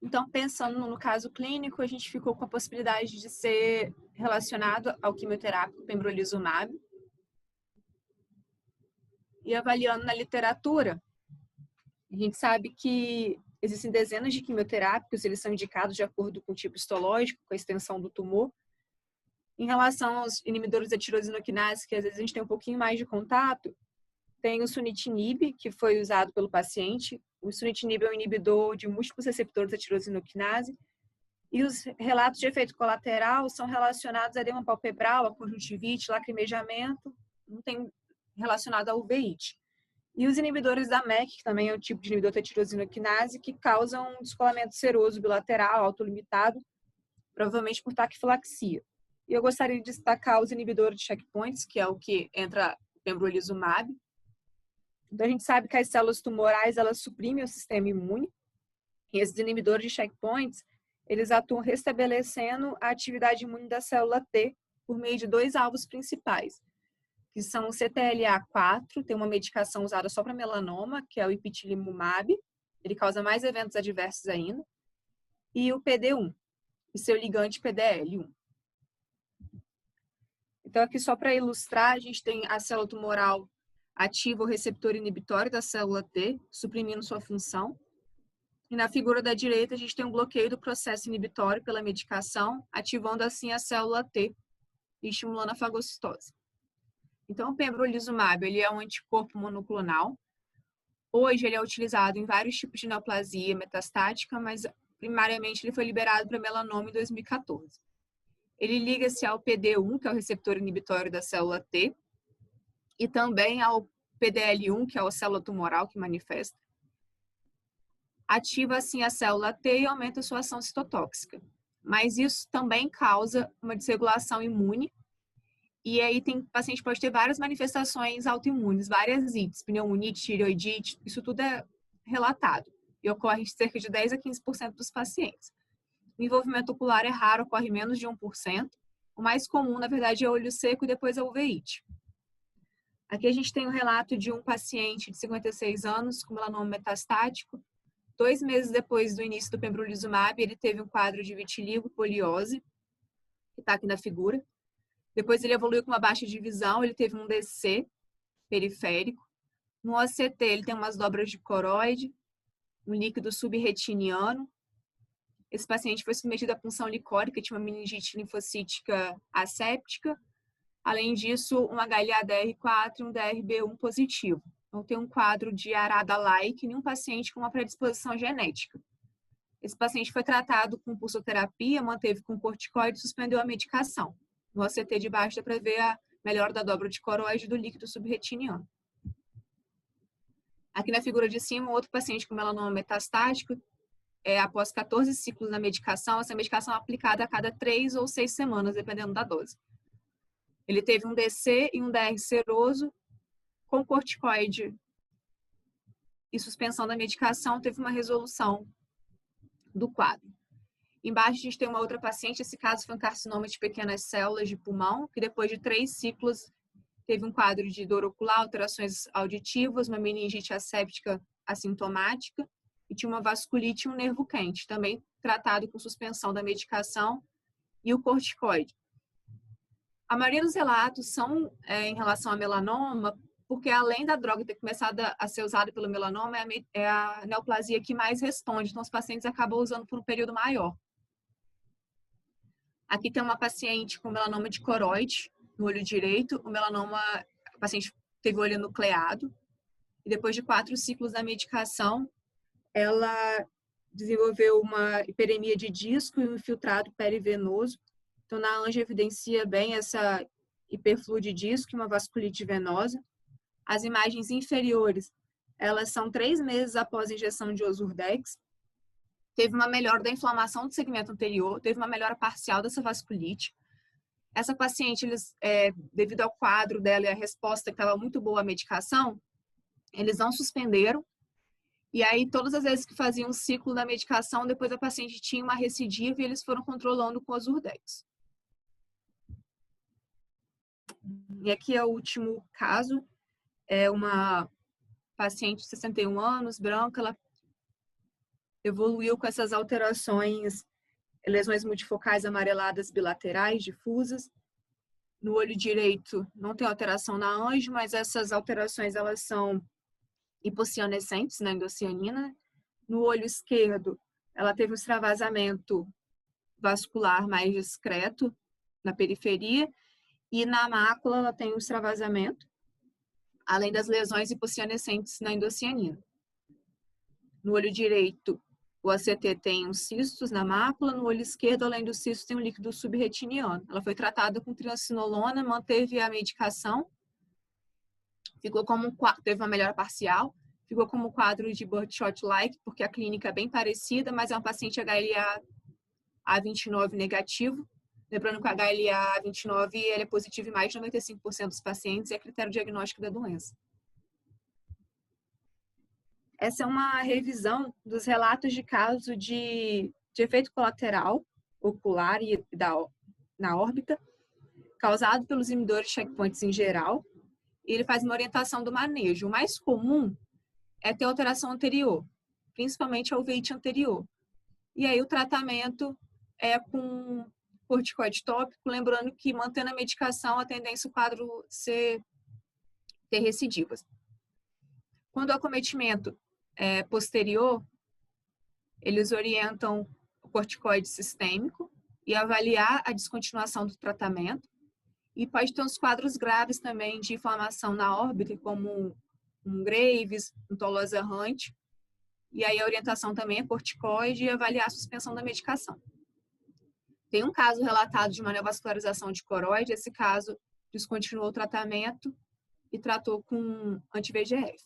Então, pensando no caso clínico, a gente ficou com a possibilidade de ser relacionado ao quimioterápico pembrolizumab. E avaliando na literatura, a gente sabe que existem dezenas de quimioterápicos, eles são indicados de acordo com o tipo histológico, com a extensão do tumor. Em relação aos inibidores da tirosina quinase, que às vezes a gente tem um pouquinho mais de contato, tem o sunitinib, que foi usado pelo paciente. O sunitinib é um inibidor de múltiplos receptores da tirosina quinase. E os relatos de efeito colateral são relacionados a edema palpebral, a conjuntivite, lacrimejamento, não tem relacionado à uveíte. E os inibidores da MEK, que também é um tipo de inibidor da tirosina quinase, que causam um descolamento seroso bilateral, autolimitado, provavelmente por taquifilaxia. E eu gostaria de destacar os inibidores de checkpoints, que é o que entra o pembrolizumab. Então, a gente sabe que as células tumorais, elas suprimem o sistema imune, e esses inibidores de checkpoints, eles atuam restabelecendo a atividade imune da célula T por meio de dois alvos principais, que são o CTLA4, tem uma medicação usada só para melanoma, que é o ipilimumab, ele causa mais eventos adversos ainda, e o PD1, e seu ligante PDL1. Então, aqui só para ilustrar, a gente tem a célula tumoral ativa o receptor inibitório da célula T, suprimindo sua função. E na figura da direita, a gente tem um bloqueio do processo inibitório pela medicação, ativando assim a célula T e estimulando a fagocitose. Então, o pembrolizumab, ele é um anticorpo monoclonal. Hoje, ele é utilizado em vários tipos de neoplasia metastática, mas primariamente ele foi liberado para melanoma em 2014. Ele liga-se ao PD1, que é o receptor inibitório da célula T, e também ao PDL1, que é a célula tumoral que manifesta. Ativa, assim, a célula T e aumenta a sua ação citotóxica. Mas isso também causa uma desregulação imune. E aí, o paciente pode ter várias manifestações autoimunes, várias ites, pneumonite, tireoidite, isso tudo é relatado. E ocorre em cerca de 10 a 15% dos pacientes. O envolvimento ocular é raro, ocorre menos de 1%. O mais comum, na verdade, é o olho seco e depois a uveíte. Aqui a gente tem um relato de um paciente de 56 anos com melanoma metastático, 2 meses depois do início do pembrolizumab, ele teve um quadro de vitiligo, poliose, que está aqui na figura. Depois ele evoluiu com uma baixa de visão, ele teve um DC periférico. No OCT, ele tem umas dobras de coroide, um líquido subretiniano. Esse paciente foi submetido à punção licórica, tinha uma meningite linfocítica asséptica. Além disso, um HLA-DR4 e um DRB1 positivo. Então, tem um quadro de ARADA-like em um paciente com uma predisposição genética. Esse paciente foi tratado com pulsoterapia, manteve com corticoide e suspendeu a medicação. No OCT de baixo dá para ver a melhora da dobra de coroide do líquido subretiniano. Aqui na figura de cima, outro paciente com melanoma metastático, após 14 ciclos na medicação, essa medicação é aplicada a cada 3 ou 6 semanas, dependendo da dose. Ele teve um DC e um DR seroso, com corticoide e suspensão da medicação, teve uma resolução do quadro. Embaixo a gente tem uma outra paciente, esse caso foi um carcinoma de pequenas células de pulmão, que depois de 3 ciclos teve um quadro de dor ocular, alterações auditivas, uma meningite asséptica assintomática e tinha uma vasculite e um nervo quente, também tratado com suspensão da medicação e o corticoide. A maioria dos relatos são em relação a melanoma, porque além da droga ter começado a ser usada pelo melanoma, é a neoplasia que mais responde, então os pacientes acabam usando por um período maior. Aqui tem uma paciente com melanoma de coroide no olho direito, a paciente teve o olho nucleado, e depois de 4 ciclos da medicação, ela desenvolveu uma hiperemia de disco e um infiltrado perivenoso. Então, na anjo evidencia bem essa hiperfluo de disco e uma vasculite venosa. As imagens inferiores, elas são 3 meses após a injeção de Ozurdex. Teve uma melhora da inflamação do segmento anterior, teve uma melhora parcial dessa vasculite. Essa paciente, devido ao quadro dela e a resposta que estava muito boa à medicação, eles não suspenderam. E aí, todas as vezes que faziam um ciclo da medicação, depois a paciente tinha uma recidiva e eles foram controlando com Ozurdex. E aqui é o último caso. É uma paciente de 61 anos, branca, ela evoluiu com essas alterações, lesões multifocais amareladas bilaterais difusas. No olho direito não tem alteração na anjo, mas essas alterações elas são hipocianescentes na endocianina. No olho esquerdo, ela teve um extravasamento vascular mais discreto na periferia e na mácula ela tem um extravasamento, além das lesões hipocianescentes na endocianina. No olho direito, o ACT tem uns cistos na mácula, no olho esquerdo, além dos cistos, tem um líquido subretiniano. Ela foi tratada com triancinolona, manteve a medicação, teve uma melhora parcial, ficou como quadro de Birdshot-like, porque a clínica é bem parecida, mas é um paciente HLA-A29 negativo. Lembrando que o HLA-A29 ele é positivo em mais de 95% dos pacientes e é critério diagnóstico da doença. Essa é uma revisão dos relatos de caso de efeito colateral ocular e na órbita, causado pelos inibidores de checkpoints em geral, e ele faz uma orientação do manejo. O mais comum é ter alteração anterior, principalmente a uveíte anterior. E aí o tratamento é com corticoide tópico, lembrando que mantendo a medicação, a tendência do quadro ter recidivas. Quando o acometimento é posterior, eles orientam o corticoide sistêmico e avaliar a descontinuação do tratamento. E pode ter uns quadros graves também de inflamação na órbita, como um Graves, um tolosa errante. E aí a orientação também é corticoide e avaliar a suspensão da medicação. Tem um caso relatado de uma neovascularização de coroide. Esse caso descontinuou o tratamento e tratou com anti-VEGF.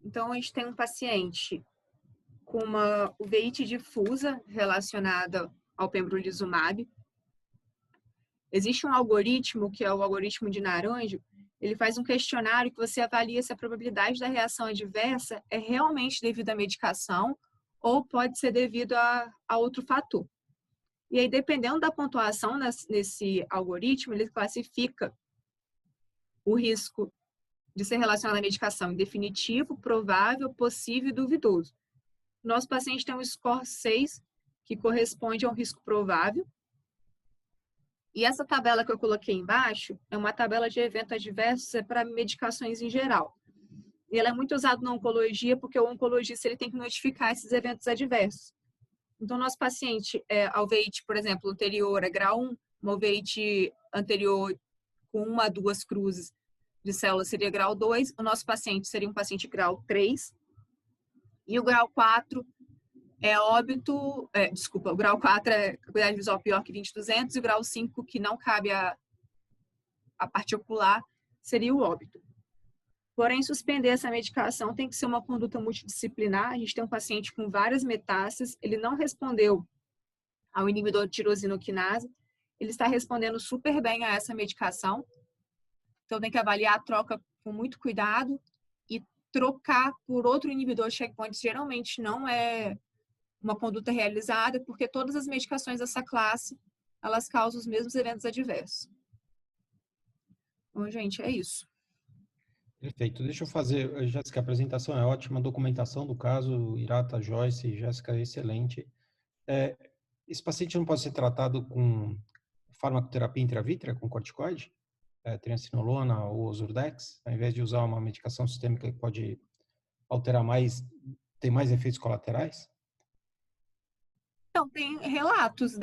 Então, a gente tem um paciente com uma uveíte difusa relacionada ao pembrolizumab. Existe um algoritmo, que é o algoritmo de Naranjo. Ele faz um questionário que você avalia se a probabilidade da reação adversa é realmente devido à medicação ou pode ser devido a outro fator. E aí, dependendo da pontuação nesse algoritmo, ele classifica o risco de ser relacionado à medicação em definitivo, provável, possível e duvidoso. Nosso paciente tem um score 6, que corresponde a um risco provável. E essa tabela que eu coloquei embaixo é uma tabela de eventos adversos para medicações em geral. E ela é muito usada na oncologia porque o oncologista ele tem que notificar esses eventos adversos. Então, nosso paciente, ao VEIT, por exemplo, anterior a grau 1, uma VEIT anterior com 1 a 2 cruzes de células seria grau 2, o nosso paciente seria um paciente grau 3, e o grau 4 é óbito, o grau 4 é acuidade visual pior que 20/200, e o grau 5, que não cabe a parte ocular, seria o óbito. Porém, suspender essa medicação tem que ser uma conduta multidisciplinar. A gente tem um paciente com várias metástases, ele não respondeu ao inibidor de tirosina quinase, ele está respondendo super bem a essa medicação, então tem que avaliar a troca com muito cuidado, e trocar por outro inibidor de checkpoint geralmente não é uma conduta realizada, porque todas as medicações dessa classe, elas causam os mesmos eventos adversos. Bom, gente, é isso. Perfeito. Deixa eu fazer, Jéssica, a apresentação é ótima, a documentação do caso, Hirata, Joyce, Jéssica, excelente. Esse paciente não pode ser tratado com farmacoterapia intravítrea, com corticoide, triancinolona ou Zurdex, ao invés de usar uma medicação sistêmica que pode alterar mais, ter mais efeitos colaterais? Então, tem relatos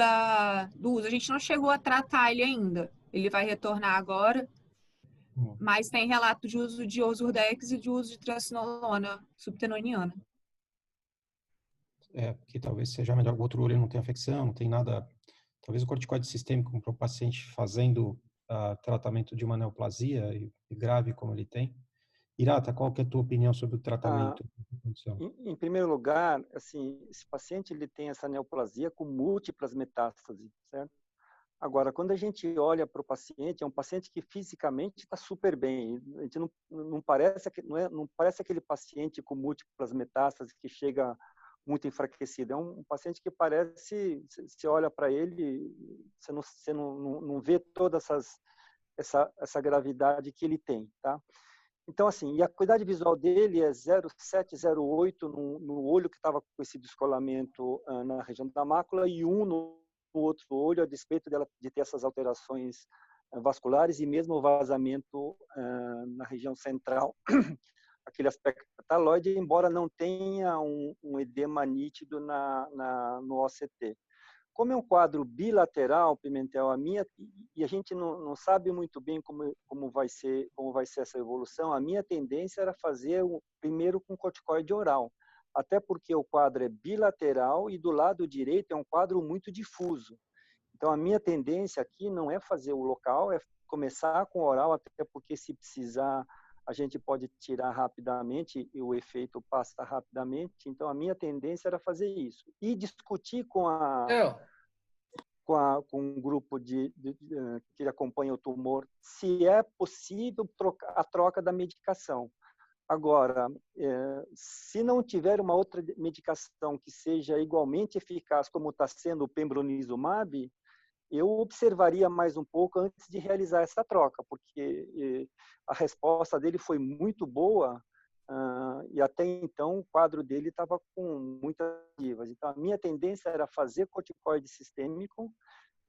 do uso. A gente não chegou a tratar ele ainda. Ele vai retornar agora, mas tem relato de uso de Ozurdex e de uso de triancinolona subtenoniana. Porque talvez seja melhor, o outro olho não tem afecção, não tem nada. Talvez o corticoide sistêmico para o paciente fazendo tratamento de uma neoplasia grave como ele tem. Hirata, qual que é a tua opinião sobre o tratamento? Em primeiro lugar, assim, esse paciente ele tem essa neoplasia com múltiplas metástases, certo? Agora, quando a gente olha para o paciente, é um paciente que fisicamente está super bem. A gente não parece aquele paciente com múltiplas metástases que chega muito enfraquecido. É um paciente que parece, você olha para ele, você não vê toda essa gravidade que ele tem, tá? Então, assim, e a acuidade visual dele é 0,7, 0,8 no olho que estava com esse descolamento na região da mácula, e 1 no outro olho, a despeito de ter essas alterações vasculares e mesmo o vazamento na região central, aquele aspecto taloide, embora não tenha um edema nítido no OCT. Como é um quadro bilateral, Pimentel, e a gente não sabe muito bem como vai ser essa evolução, a minha tendência era fazer primeiro com corticoide oral, até porque o quadro é bilateral e do lado direito é um quadro muito difuso. Então, a minha tendência aqui não é fazer o local, é começar com o oral, até porque se precisar a gente pode tirar rapidamente e o efeito passa rapidamente. Então, a minha tendência era fazer isso. E discutir com um grupo que acompanha o tumor se é possível a troca da medicação. Agora, se não tiver uma outra medicação que seja igualmente eficaz como está sendo o pembrolizumab, eu observaria mais um pouco antes de realizar essa troca, porque a resposta dele foi muito boa e até então o quadro dele estava com muitas divas. Então, a minha tendência era fazer corticoide sistêmico,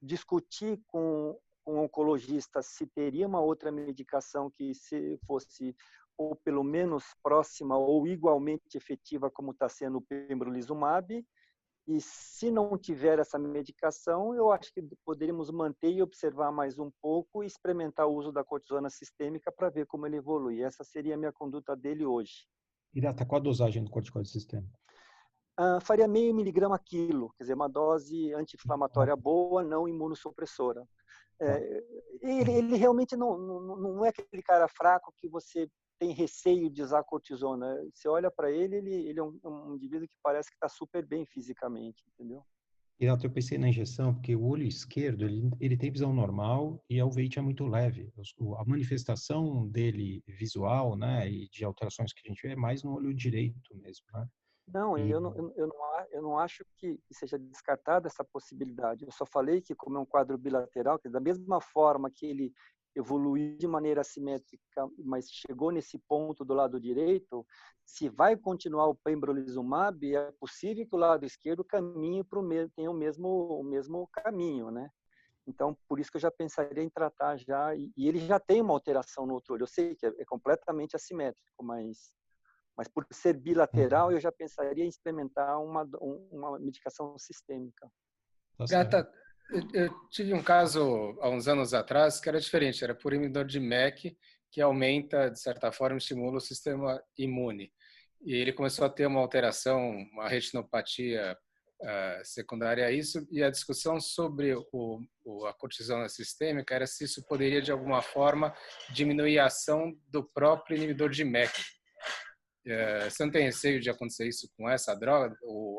discutir com o oncologista se teria uma outra medicação que se fosse ou pelo menos próxima ou igualmente efetiva como está sendo o pembrolizumab. E se não tiver essa medicação, eu acho que poderíamos manter e observar mais um pouco e experimentar o uso da cortisona sistêmica para ver como ele evolui. Essa seria a minha conduta dele hoje. Hirata, qual a dosagem do corticoide sistêmico? Faria 0,5 miligrama quilo, quer dizer, uma dose anti-inflamatória boa, não imunossupressora. Ele realmente não é aquele cara fraco que você tem receio de usar cortisona. Você olha para ele é um indivíduo que parece que está super bem fisicamente, entendeu? Hirata, eu pensei na injeção porque o olho esquerdo, ele tem visão normal e a uveitis é muito leve. A manifestação dele visual, né, e de alterações que a gente vê é mais no olho direito mesmo, né? Não, eu não acho que seja descartada essa possibilidade. Eu só falei que como é um quadro bilateral, que da mesma forma que ele evoluiu de maneira assimétrica, mas chegou nesse ponto do lado direito, se vai continuar o pembrolizumab, é possível que o lado esquerdo caminhe para tenha o mesmo caminho, né? Então, por isso que eu já pensaria em tratar já, e ele já tem uma alteração no outro olho. Eu sei que é completamente assimétrico, mas por ser bilateral, eu já pensaria em experimentar uma medicação sistêmica. Gata, eu tive um caso há uns anos atrás que era diferente, era por inibidor de MEK, que aumenta, de certa forma, estimula o sistema imune. E ele começou a ter uma alteração, uma retinopatia secundária a isso, e a discussão sobre a cortisona sistêmica era se isso poderia, de alguma forma, diminuir a ação do próprio inibidor de MEK. Você não tem receio de acontecer isso com essa droga?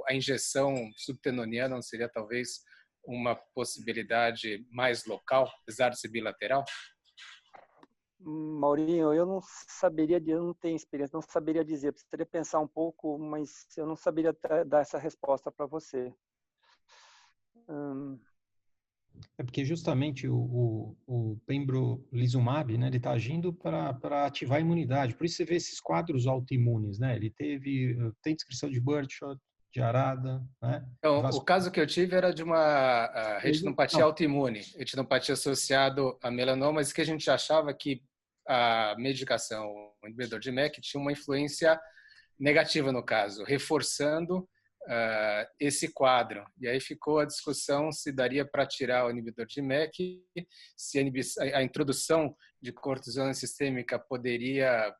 A injeção subtenoniana não seria talvez uma possibilidade mais local, apesar de ser bilateral? Maurinho, eu não saberia, eu não tenho experiência, não saberia dizer. Precisaria pensar um pouco, mas eu não saberia dar essa resposta para você. É porque justamente o pembrolizumab, né, ele está agindo para ativar a imunidade. Por isso você vê esses quadros autoimunes, né? Ele tem descrição de Birdshot, de Arada, né? Então, o caso que eu tive era de uma retinopatia autoimune, retinopatia associada a melanomas, que a gente achava que a medicação, o inibidor de MEK, tinha uma influência negativa no caso, reforçando esse quadro. E aí ficou a discussão se daria para tirar o inibidor de MEK, se a introdução de cortisona sistêmica poderia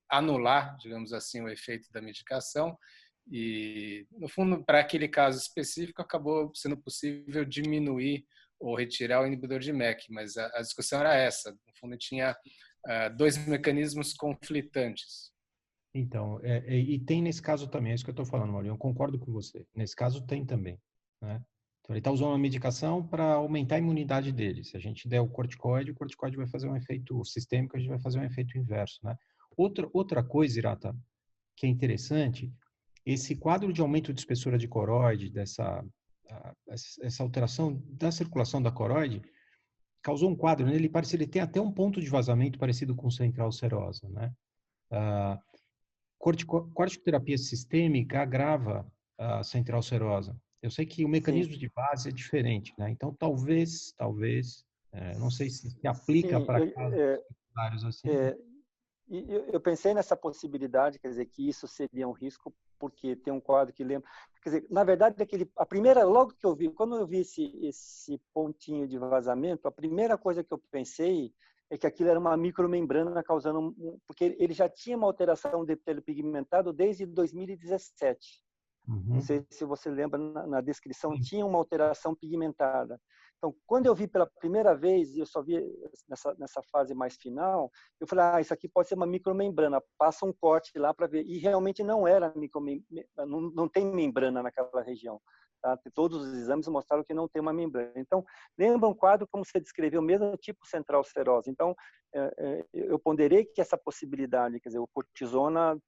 anular, digamos assim, o efeito da medicação. E, no fundo, para aquele caso específico, acabou sendo possível diminuir ou retirar o inibidor de MEK, mas a discussão era essa. No fundo, tinha dois mecanismos conflitantes. Então, e tem nesse caso também, é isso que eu estou falando, Maurinho, eu concordo com você. Nesse caso tem também, né? Então, ele está usando uma medicação para aumentar a imunidade dele. Se a gente der o corticoide vai fazer um efeito sistêmico, a gente vai fazer um efeito inverso, né? Outra coisa, Irata, que é interessante, esse quadro de aumento de espessura de coroide, essa alteração da circulação da coroide, causou um quadro, né? Ele tem até um ponto de vazamento parecido com central serosa, né? Corticoterapia sistêmica agrava a central serosa. Eu sei que o mecanismo de base é diferente, né? Então, talvez, não sei se aplica para casos assim. Eu pensei nessa possibilidade, quer dizer, que isso seria um risco, porque tem um quadro que lembra... Quer dizer, na verdade, logo que eu vi, quando eu vi esse pontinho de vazamento, a primeira coisa que eu pensei é que aquilo era uma micromembrana causando... Porque ele já tinha uma alteração de epitélio pigmentado desde 2017. Não sei se você lembra, na descrição tinha uma alteração pigmentada. Então, quando eu vi pela primeira vez, e eu só vi nessa fase mais final, eu falei, isso aqui pode ser uma micromembrana, passa um corte lá para ver. E realmente não era micromembrana, não tem membrana naquela região. Tá? Todos os exames mostraram que não tem uma membrana. Então, lembra um quadro como você descreveu, mesmo tipo central serosa. Então, eu ponderei que essa possibilidade, quer dizer, o cortisona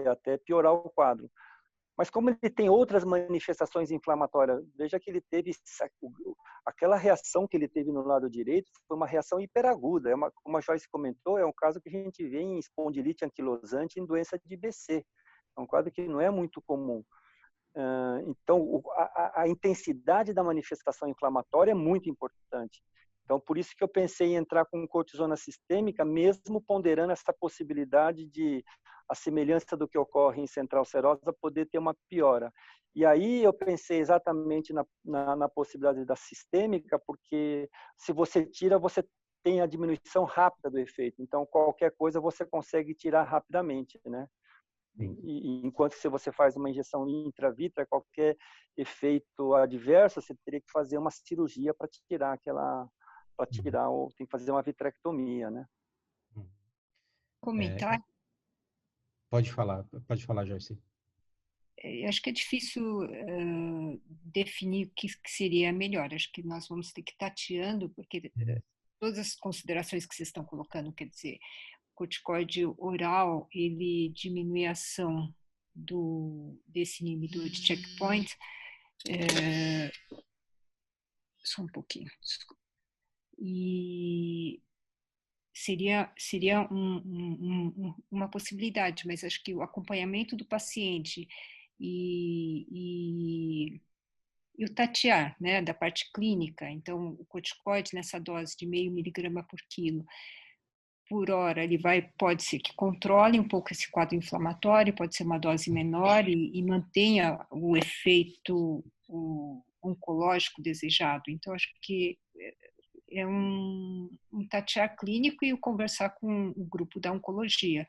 até piorar o quadro. Mas como ele tem outras manifestações inflamatórias, veja que ele teve aquela reação que ele teve no lado direito, foi uma reação hiperaguda. Como a Joyce comentou, é um caso que a gente vê em espondilite anquilosante em doença de IBC. É um quadro que não é muito comum. Então, a intensidade da manifestação inflamatória é muito importante. Então, por isso que eu pensei em entrar com cortisona sistêmica, mesmo ponderando essa possibilidade de a semelhança do que ocorre em central serosa poder ter uma piora. E aí eu pensei exatamente na possibilidade da sistêmica, porque se você tira, você tem a diminuição rápida do efeito. Então, qualquer coisa você consegue tirar rapidamente, né? Enquanto se você faz uma injeção intravítrea, qualquer efeito adverso, você teria que fazer uma cirurgia para tirar ou tem que fazer uma vitrectomia, né? Comentar? Pode falar, Joyce. Eu acho que é difícil definir o que seria melhor. Acho que nós vamos ter que ir tateando, porque todas as considerações que vocês estão colocando, quer dizer, o corticoide oral, ele diminui a ação desse inibidor de checkpoint. Só um pouquinho, desculpa. E seria uma possibilidade, mas acho que o acompanhamento do paciente e o tatear, né, da parte clínica, então o corticoide nessa dose de 0,5 miligrama por quilo por hora, ele pode ser que controle um pouco esse quadro inflamatório, pode ser uma dose menor e mantenha o efeito oncológico desejado. Então, acho que é um tatear clínico e o conversar com o grupo da oncologia.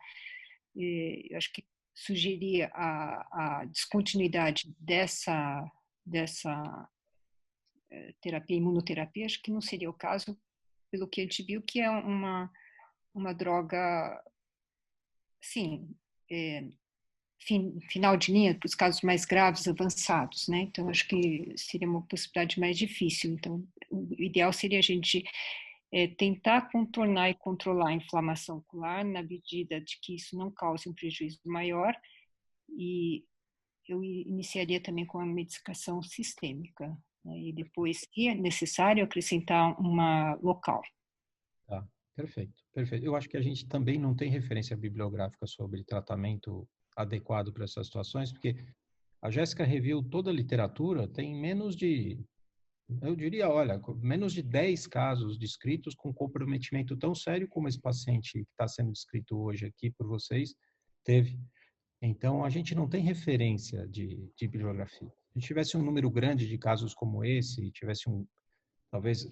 Eu acho que sugerir a descontinuidade dessa terapia, imunoterapia, acho que não seria o caso, pelo que a gente viu, que é uma droga, sim, final de linha para os casos mais graves, avançados, né? Então, acho que seria uma possibilidade mais difícil. Então, o ideal seria a gente tentar contornar e controlar a inflamação ocular na medida de que isso não cause um prejuízo maior, e eu iniciaria também com a medicação sistêmica, né? E depois, se é necessário, acrescentar uma local. Tá, perfeito, perfeito. Eu acho que a gente também não tem referência bibliográfica sobre tratamento adequado para essas situações, porque a Jéssica reviu toda a literatura, tem menos de, eu diria, olha, menos de 10 casos descritos com comprometimento tão sério como esse paciente que está sendo descrito hoje aqui por vocês teve. Então, a gente não tem referência de bibliografia. Se a gente tivesse um número grande de casos como esse, tivesse talvez,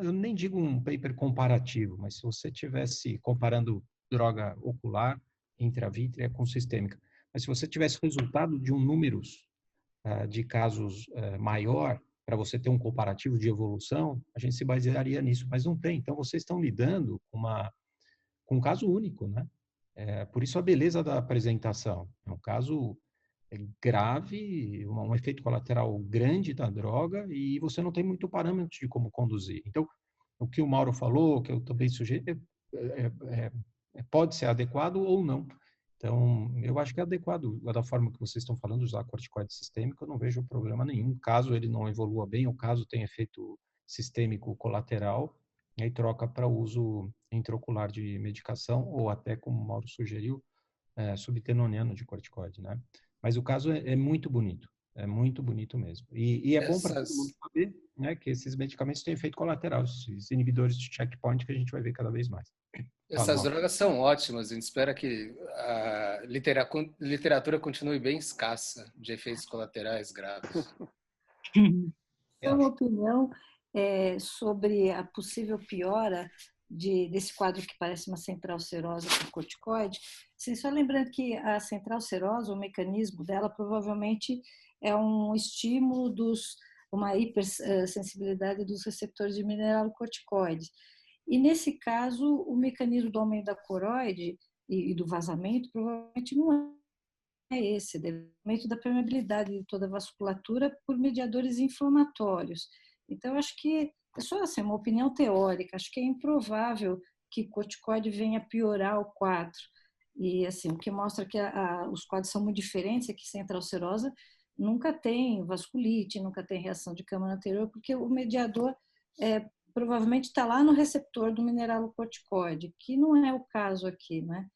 eu nem digo um paper comparativo, mas se você tivesse comparando droga ocular intravítrea com sistêmica, mas se você tivesse resultado de um número de casos maior, para você ter um comparativo de evolução, a gente se basearia nisso, mas não tem. Então, vocês estão lidando com um caso único, né? Por isso a beleza da apresentação. É um caso grave, um efeito colateral grande da droga, e você não tem muito parâmetro de como conduzir. Então, o que o Mauro falou, que eu também sugeri, pode ser adequado ou não. Então, eu acho que é adequado, da forma que vocês estão falando, usar corticoide sistêmico, eu não vejo problema nenhum. Caso ele não evolua bem, ou caso tenha efeito sistêmico colateral, aí troca para uso intraocular de medicação, ou até, como o Mauro sugeriu, subtenoniano de corticoide, né? Mas o caso é muito bonito mesmo. E é bom para todo mundo saber, né, que esses medicamentos têm efeito colateral, esses inibidores de checkpoint que a gente vai ver cada vez mais. Essas drogas são ótimas, a gente espera que a literatura continue bem escassa de efeitos colaterais graves. Sua opinião sobre a possível piora desse quadro que parece uma central serosa com corticoide? Sim, só lembrando que a central serosa, o mecanismo dela provavelmente é um estímulo uma hipersensibilidade dos receptores de mineralocorticoides. E nesse caso, o mecanismo do aumento da coroide e do vazamento provavelmente não é esse, é o aumento da permeabilidade de toda a vasculatura por mediadores inflamatórios. Então, acho que é só assim, uma opinião teórica, acho que é improvável que corticoide venha piorar o quadro. E assim, o que mostra que os quadros são muito diferentes é que central serosa nunca tem vasculite, nunca tem reação de câmara anterior, porque o mediador provavelmente está lá no receptor do mineralocorticoide, que não é o caso aqui, né?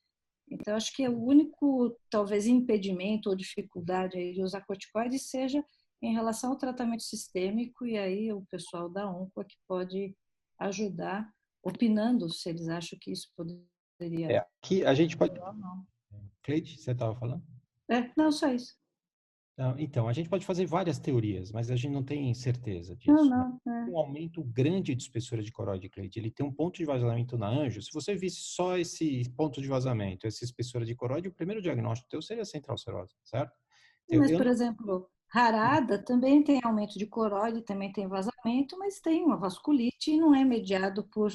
Então, acho que o único, talvez, impedimento ou dificuldade aí de usar corticoide seja em relação ao tratamento sistêmico, e aí o pessoal da onco é que pode ajudar, opinando se eles acham que isso poderia... Aqui a gente pode... Cleide, você estava falando? Não, só isso. Então, a gente pode fazer várias teorias, mas a gente não tem certeza disso. Não. Um aumento grande de espessura de coroide, Cleide, ele tem um ponto de vazamento na anjo. Se você visse só esse ponto de vazamento, essa espessura de coroide, o primeiro diagnóstico teu seria central serosa, certo? Mas, por exemplo, rarada também tem aumento de coroide, também tem vazamento, mas tem uma vasculite e não é mediado por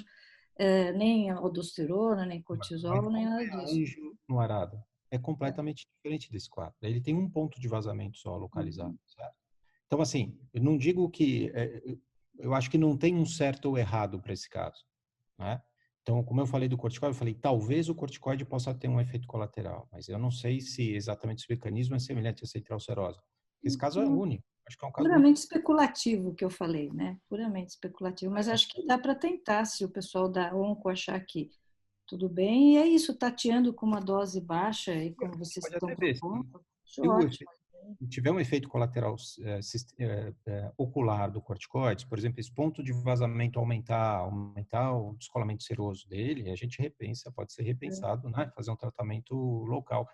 nem aldosterona, nem cortisol, nem nada disso. Anjo no arado é completamente diferente desse quadro. Ele tem um ponto de vazamento só localizado, certo? Então, assim, eu não digo que... eu acho que não tem um certo ou errado para esse caso, né? Então, como eu falei do corticoide, eu falei, talvez o corticoide possa ter um efeito colateral, mas eu não sei se exatamente esse mecanismo é semelhante à central serosa. Esse caso é único. Acho que é um caso puramente especulativo o que eu falei, né? Puramente especulativo. Mas acho que dá para tentar, se o pessoal da ONCO achar que tudo bem. E é isso, tateando com uma dose baixa, e como vocês pode estão até ver. propondo, acho Se ótimo. tiver um efeito colateral ocular do corticoide, por exemplo, esse ponto de vazamento aumentar o descolamento seroso dele, a gente repensa, pode ser repensado, né? Fazer um tratamento local.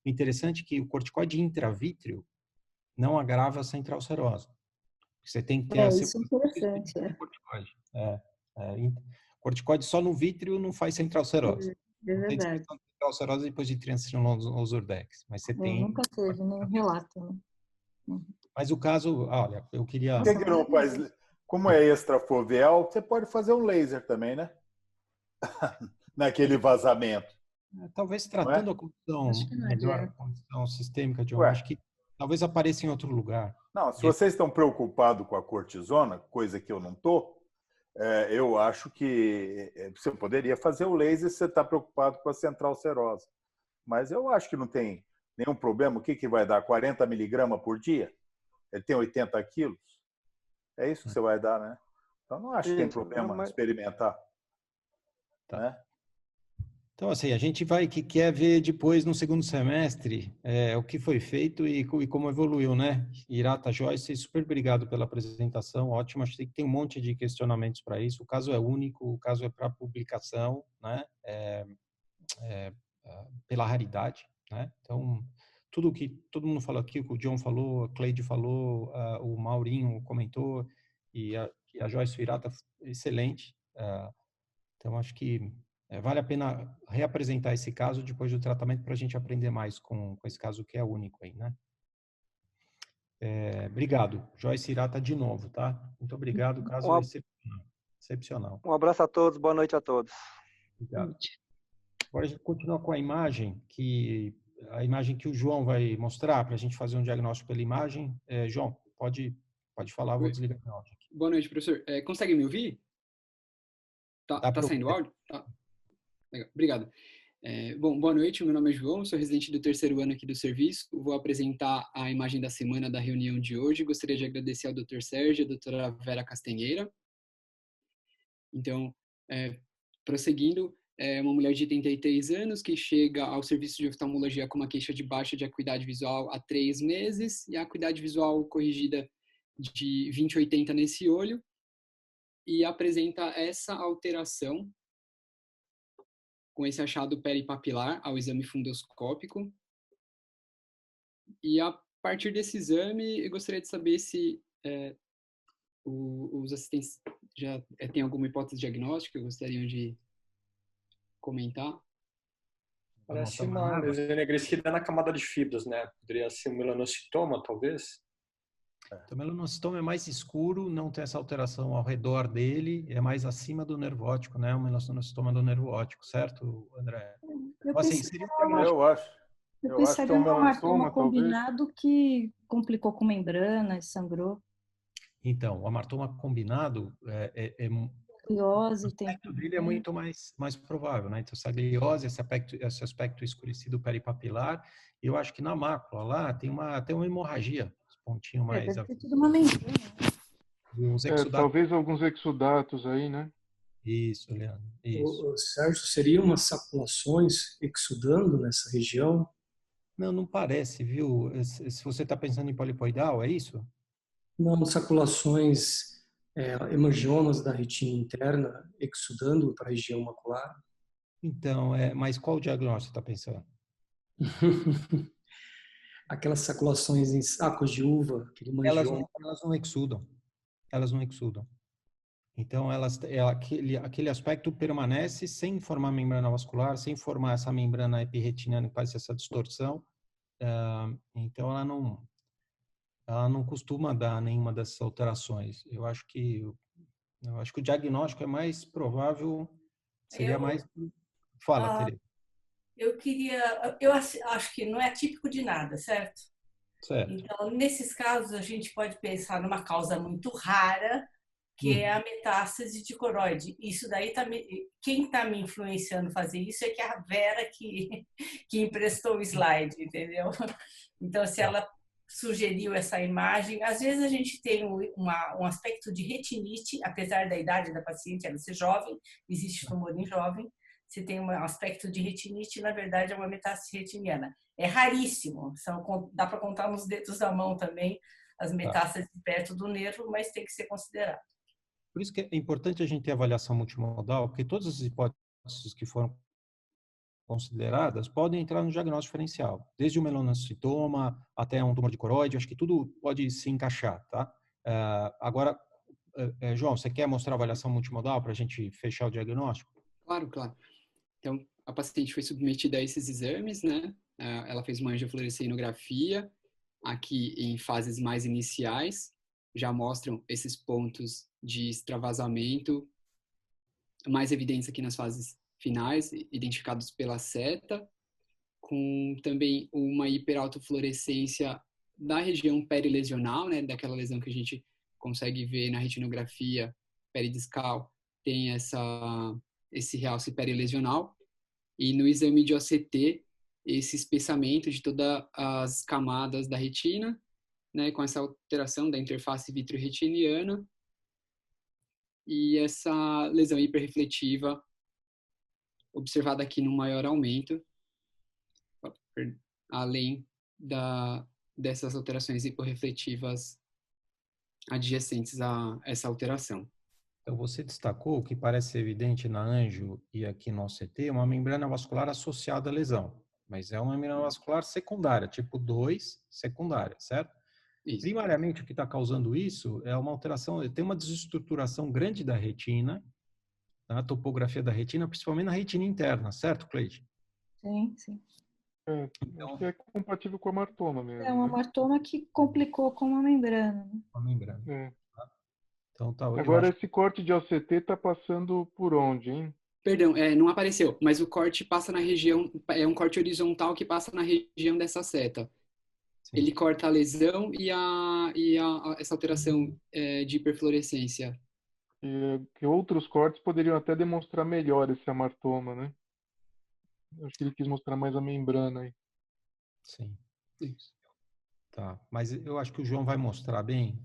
O interessante é que o corticoide intravítreo não agrava a centralcerose. Você tem que ter Isso é interessante. corticoide. Corticoide só no vítreo não faz centralcerose. É Não tem verdade. descrição de centralcerose depois de triamcinolona Urdex, mas você tem... Nunca teve nenhum relato. Né? Mas o caso, olha, eu queria... Por que não faz? Como é extrafoveal, você pode fazer um laser também, né? Naquele vazamento. Talvez tratando a condição melhor, a condição sistêmica, John, acho que talvez apareça em outro lugar. Não, se vocês estão preocupados com a cortisona, coisa que eu não estou, eu acho que você poderia fazer o laser se você está preocupado com a central serosa. Mas eu acho que não tem nenhum problema. O que vai dar? 40 miligramas por dia? Ele tem 80 quilos? É isso que você vai dar, né? Então, não acho que tem problema experimentar. Tá. Né? Então, assim, a gente quer ver depois, no segundo semestre, o que foi feito e como evoluiu, né? Hirata, Joyce, super obrigado pela apresentação, ótimo. Acho que tem um monte de questionamentos para isso. O caso é único, o caso é para publicação, né? Pela raridade, né? Então, tudo que todo mundo falou aqui, o que o John falou, a Cleide falou, o Maurinho comentou, e a Joyce Hirata, excelente. Então, acho que vale a pena reapresentar esse caso depois do tratamento para a gente aprender mais com esse caso que é único aí, né? Obrigado. Joyce Hirata de novo, tá? Muito obrigado, o caso é excepcional. Um abraço a todos, boa noite a todos. Obrigado. Agora a gente continua com a imagem que o João vai mostrar para a gente fazer um diagnóstico pela imagem. João, pode falar, vou desligar o áudio aqui. Boa noite, professor. Consegue me ouvir? Tá saindo áudio? Tá. Legal. Obrigado. Bom, boa noite, meu nome é João, sou residente do 3º ano aqui do serviço. Vou apresentar a imagem da semana da reunião de hoje. Gostaria de agradecer ao Dr. Sérgio e à doutora Vera Castanheira. Então, prosseguindo, uma mulher de 83 anos que chega ao serviço de oftalmologia com uma queixa de baixa de acuidade visual há 3 meses e a acuidade visual corrigida de 20/80 nesse olho e apresenta essa alteração com esse achado peripapilar ao exame fundoscópico. E a partir desse exame, eu gostaria de saber se os assistentes já têm alguma hipótese diagnóstica que gostariam de comentar. Parece uma lesão enegrecida na camada de fibras, né? Poderia ser um melanocitoma, talvez? Então, o melanocitoma é mais escuro, não tem essa alteração ao redor dele, é mais acima do nervo óptico, né? O melanocitoma do nervo óptico, certo, André? Eu acho. Eu pensaria no amartoma combinado que complicou com membrana e sangrou. Então, o amartoma combinado gliose, o aspecto dele é muito mais provável, né? Então, essa gliose, esse aspecto escurecido peripapilar, eu acho que na mácula lá tem uma hemorragia, pontinho mais... Deve ter tido uma membrana. Talvez alguns exudatos aí, né? Isso, Leandro. Isso. Sérgio, seriam umas sapulações exudando nessa região? Não parece, viu? Se você está pensando em polipoidal, é isso? Não, saculações hemangiomas da retina interna exudando para a região macular. Então, mas qual diagnóstico você está pensando? Aquelas saculações em sacos de uva, aquele hemangioma. Elas não exudam. Elas não exudam. Então, aquele aspecto permanece sem formar a membrana vascular, sem formar essa membrana epirretiniana que faz essa distorção. Então, ela não costuma dar nenhuma dessas alterações. Eu acho que o diagnóstico é mais provável, seria mais... Fala, Tereza. Eu acho que não é típico de nada, certo? Certo. Então, nesses casos, a gente pode pensar numa causa muito rara, que é a metástase de coroide. Isso daí quem está me influenciando a fazer isso é que a Vera que emprestou o slide, entendeu? Então, se sugeriu essa imagem. Às vezes a gente tem um aspecto de retinite, apesar da idade da paciente ela ser jovem, existe tumor em jovem, você tem um aspecto de retinite, na verdade é uma metástase retiniana. É raríssimo, dá para contar nos dedos da mão também as metástases perto do nervo, mas tem que ser considerado. Por isso que é importante a gente ter avaliação multimodal, porque todas as hipóteses que foram consideradas podem entrar no diagnóstico diferencial, desde o melanocitoma até um tumor de coroide, acho que tudo pode se encaixar, tá? Agora, João, você quer mostrar a avaliação multimodal para a gente fechar o diagnóstico? Claro, claro. Então, a paciente foi submetida a esses exames, né? Ela fez uma angiofluorescenografia, aqui em fases mais iniciais, já mostram esses pontos de extravasamento mais evidentes aqui nas fases finais, identificados pela seta, com também uma hiperautofluorescência da região perilesional, né, daquela lesão que a gente consegue ver na retinografia peridiscal, tem esse realce perilesional, e no exame de OCT, esse espessamento de todas as camadas da retina, né, com essa alteração da interface vitreoretiniana, e essa lesão hiperrefletiva observada aqui no maior aumento, além dessas alterações hiporrefletivas adjacentes a essa alteração. Então, você destacou o que parece evidente na angio e aqui no OCT, uma membrana vascular associada à lesão, mas é uma membrana vascular secundária, tipo 2, secundária, certo? Isso. Primariamente, o que está causando isso é uma alteração, tem uma desestruturação grande da retina, na topografia da retina, principalmente na retina interna, certo, Cleide? Sim, sim. Acho que é compatível com a amartoma mesmo. É uma amartoma que complicou com uma membrana. Né? Uma membrana. Então, tá, agora, esse corte de OCT está passando por onde, hein? Perdão, não apareceu, mas o corte passa na região, é um corte horizontal que passa na região dessa seta. Sim. Ele corta a lesão e essa alteração de hiperfluorescência. Que outros cortes poderiam até demonstrar melhor esse amartoma, né? Acho que ele quis mostrar mais a membrana aí. Sim. Isso. Tá, mas eu acho que o João vai mostrar bem,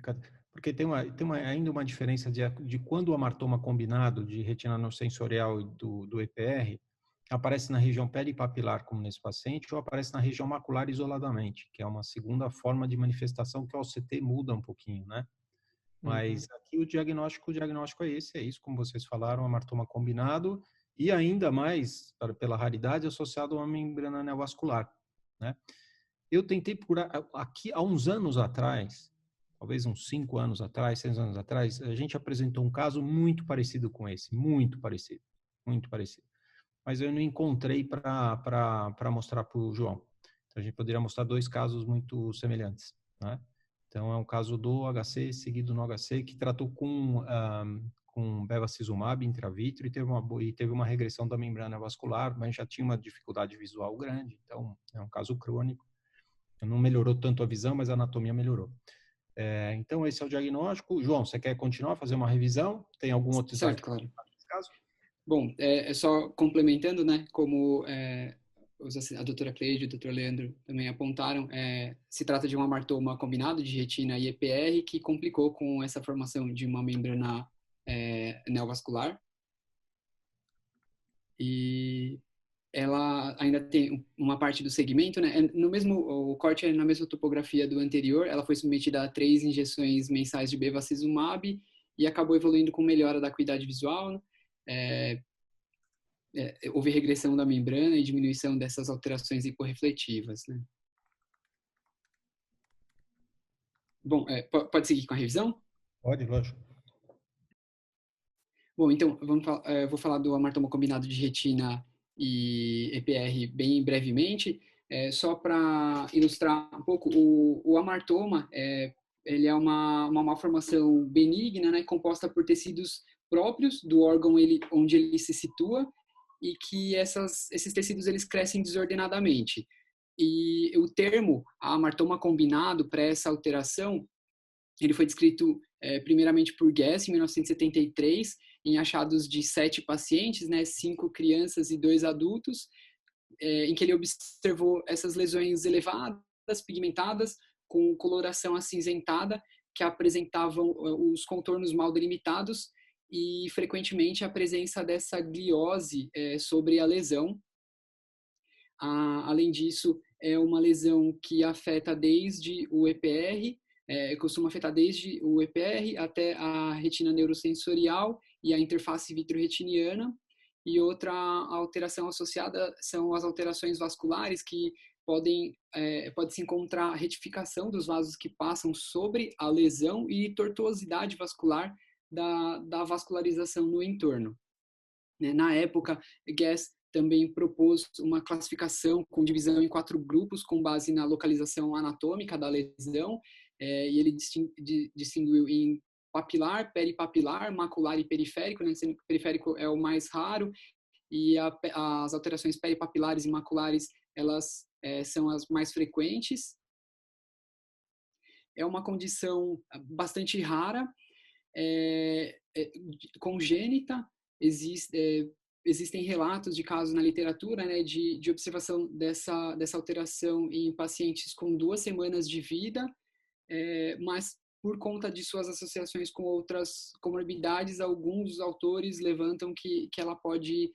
porque tem ainda uma diferença de quando o amartoma combinado de retina não sensorial e do EPR aparece na região peripapilar, como nesse paciente, ou aparece na região macular isoladamente, que é uma segunda forma de manifestação que o OCT muda um pouquinho, né? Mas aqui o diagnóstico é isso, como vocês falaram, amartoma combinado e ainda mais, pela raridade, associado a uma membrana neovascular, né? Eu tentei procurar, aqui há uns anos atrás, talvez uns 5 anos atrás, 6 anos atrás, a gente apresentou um caso muito parecido com esse, muito parecido. Mas eu não encontrei para mostrar para o João. Então a gente poderia mostrar 2 casos muito semelhantes, né? Então, é um caso do HC, seguido no HC, que tratou com bevacizumab intravítrio e teve uma regressão da membrana vascular, mas já tinha uma dificuldade visual grande, então é um caso crônico. Não melhorou tanto a visão, mas a anatomia melhorou. Então, esse é o diagnóstico. João, você quer continuar a fazer uma revisão? Tem algum outro certo, claro. Nesse caso? Bom, só complementando, né, como a doutora Cleide e o doutor Leandro também apontaram, se trata de um amartoma combinado de retina e EPR que complicou com essa formação de uma membrana neovascular. E ela ainda tem uma parte do segmento, né? O corte é na mesma topografia do anterior, ela foi submetida a 3 injeções mensais de bevacizumab e acabou evoluindo com melhora da acuidade visual, houve regressão da membrana e diminuição dessas alterações hiporrefletivas, né? Bom, pode seguir com a revisão? Pode, lógico. Bom, então, vou falar do amartoma combinado de retina e EPR bem brevemente, só para ilustrar um pouco. O amartoma, ele é uma malformação benigna, né, composta por tecidos próprios do órgão onde ele se situa, e que esses tecidos eles crescem desordenadamente. E o termo amartoma combinado para essa alteração, ele foi descrito primeiramente por Guess em 1973, em achados de 7 pacientes, né, 5 crianças e 2 adultos, em que ele observou essas lesões elevadas, pigmentadas, com coloração acinzentada, que apresentavam os contornos mal delimitados e, frequentemente, a presença dessa gliose sobre a lesão. Além disso, é uma lesão que afeta desde o EPR, costuma afetar desde o EPR até a retina neurosensorial e a interface vitro-retiniana. E outra alteração associada são as alterações vasculares, que pode-se encontrar a retificação dos vasos que passam sobre a lesão e tortuosidade vascular da vascularização no entorno. Na época, Guess também propôs uma classificação com divisão em 4 grupos com base na localização anatômica da lesão, e ele distinguiu em papilar, peripapilar, macular e periférico, né? Sendo que o periférico é o mais raro, e as alterações peripapilares e maculares, elas são as mais frequentes. É uma condição bastante rara, congênita. Existem relatos de casos na literatura, né, de observação dessa alteração em pacientes com 2 semanas de vida, mas por conta de suas associações com outras comorbidades, alguns autores levantam que ela pode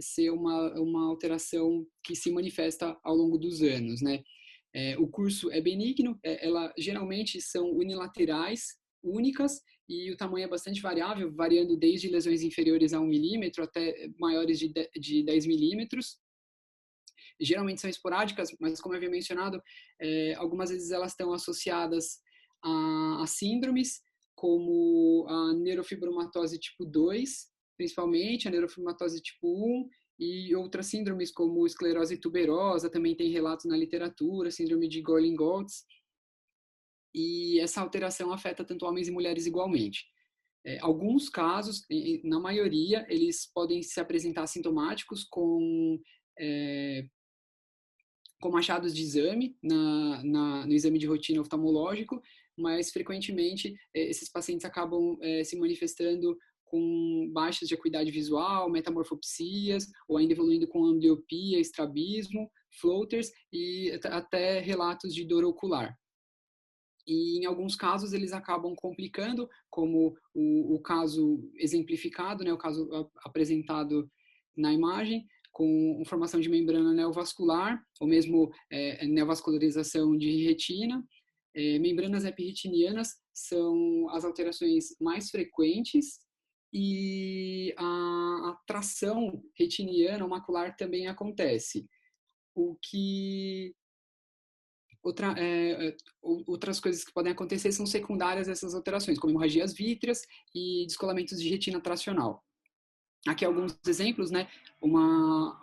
ser uma alteração que se manifesta ao longo dos anos, né? O curso é benigno, ela geralmente são unilaterais, únicas, e o tamanho é bastante variável, variando desde lesões inferiores a 1 milímetro até maiores de 10 milímetros. Geralmente são esporádicas, mas, como eu havia mencionado, algumas vezes elas estão associadas a síndromes, como a neurofibromatose tipo 2, principalmente, a neurofibromatose tipo 1, e outras síndromes como esclerose tuberosa, também tem relatos na literatura, síndrome de Gorlin-Goltz. E essa alteração afeta tanto homens e mulheres igualmente. Alguns casos, na maioria, eles podem se apresentar assintomáticos com achados de exame no exame de rotina oftalmológico, mas frequentemente esses pacientes acabam se manifestando com baixas de acuidade visual, metamorfopsias, ou ainda evoluindo com ambliopia, estrabismo, floaters e até relatos de dor ocular. E em alguns casos eles acabam complicando, como o caso exemplificado, né, o caso apresentado na imagem, com formação de membrana neovascular, ou mesmo neovascularização de retina. Membranas epirretinianas são as alterações mais frequentes, e a tração retiniana ou macular também acontece. Outras coisas que podem acontecer são secundárias a essas alterações, como hemorragias vítreas e descolamentos de retina tracional. Aqui alguns exemplos, né? Uma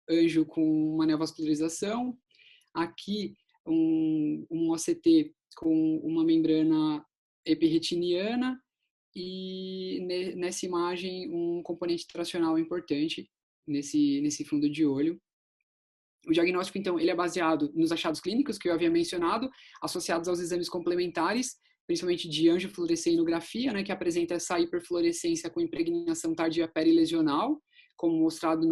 anjo com uma neovascularização. Aqui um OCT com uma membrana epirretiniana, e nessa imagem um componente tracional importante nesse fundo de olho. O diagnóstico, então, ele é baseado nos achados clínicos que eu havia mencionado, associados aos exames complementares, principalmente de angiofluoresceinografia, né, que apresenta essa hiperfluorescência com impregnação tardia perilesional, como mostrado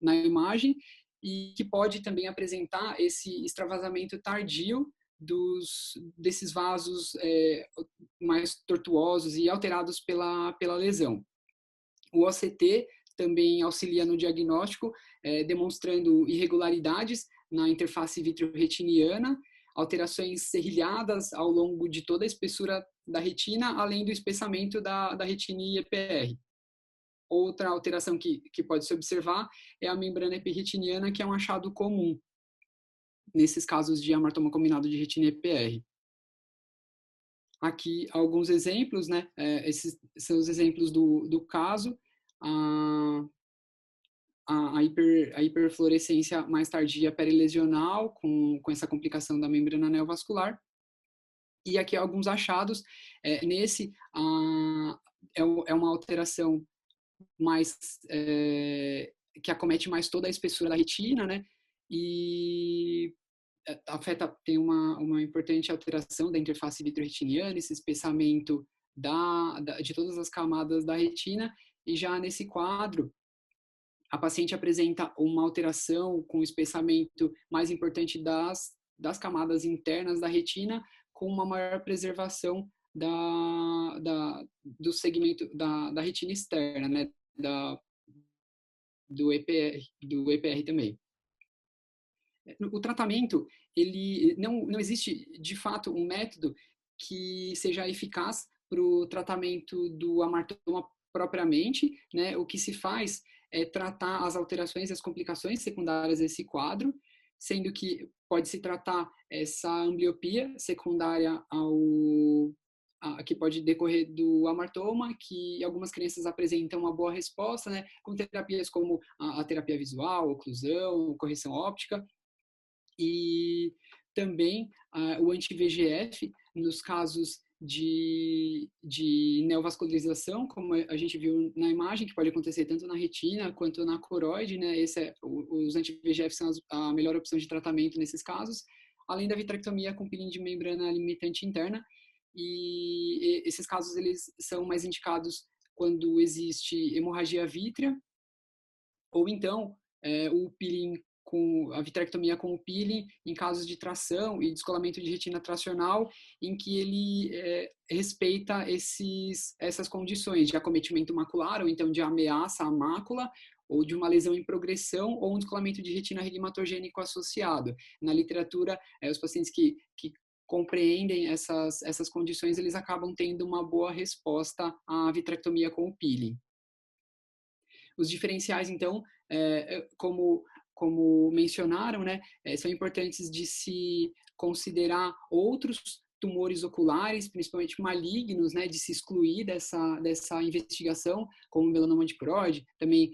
na imagem, e que pode também apresentar esse extravasamento tardio desses vasos mais tortuosos e alterados pela lesão. O OCT também auxilia no diagnóstico, demonstrando irregularidades na interface vitro-retiniana, alterações serrilhadas ao longo de toda a espessura da retina, além do espessamento da retina e EPR. Outra alteração que pode se observar é a membrana epirretiniana, que é um achado comum nesses casos de hamartoma combinado de retina e EPR. Aqui alguns exemplos, né? Esses são os exemplos do caso. A hiperfluorescência mais tardia perilesional, com essa complicação da membrana neovascular. E aqui alguns achados. Nesse, é uma alteração mais que acomete mais toda a espessura da retina, né? E tem uma importante alteração da interface vitro-retiniana, esse espessamento de todas as camadas da retina. E já nesse quadro, a paciente apresenta uma alteração com o espessamento mais importante das camadas internas da retina, com uma maior preservação do segmento da retina externa, né? Do EPR também. O tratamento, ele não existe, de fato, um método que seja eficaz para o tratamento do amartoma propriamente, né? O que se faz é tratar as alterações e as complicações secundárias desse quadro, sendo que pode-se tratar essa ambliopia secundária que pode decorrer do amartoma, que algumas crianças apresentam uma boa resposta, né? Com terapias como a terapia visual, oclusão, correção óptica, e também o anti-VEGF, nos casos de neovascularização, como a gente viu na imagem, que pode acontecer tanto na retina quanto na coroide, né? Os anti-VEGF são a melhor opção de tratamento nesses casos, além da vitrectomia com peeling de membrana limitante interna, e esses casos eles são mais indicados quando existe hemorragia vítrea, ou então o peeling com a vitrectomia com o peeling em casos de tração e descolamento de retina tracional, em que ele respeita essas condições de acometimento macular, ou então de ameaça à mácula, ou de uma lesão em progressão, ou um descolamento de retina regmatogênico associado. Na literatura, os pacientes que compreendem essas condições, eles acabam tendo uma boa resposta à vitrectomia com o peeling. Os diferenciais, então, como mencionaram, né, são importantes de se considerar outros tumores oculares, principalmente malignos, né, de se excluir dessa investigação, como o melanoma de coroide, também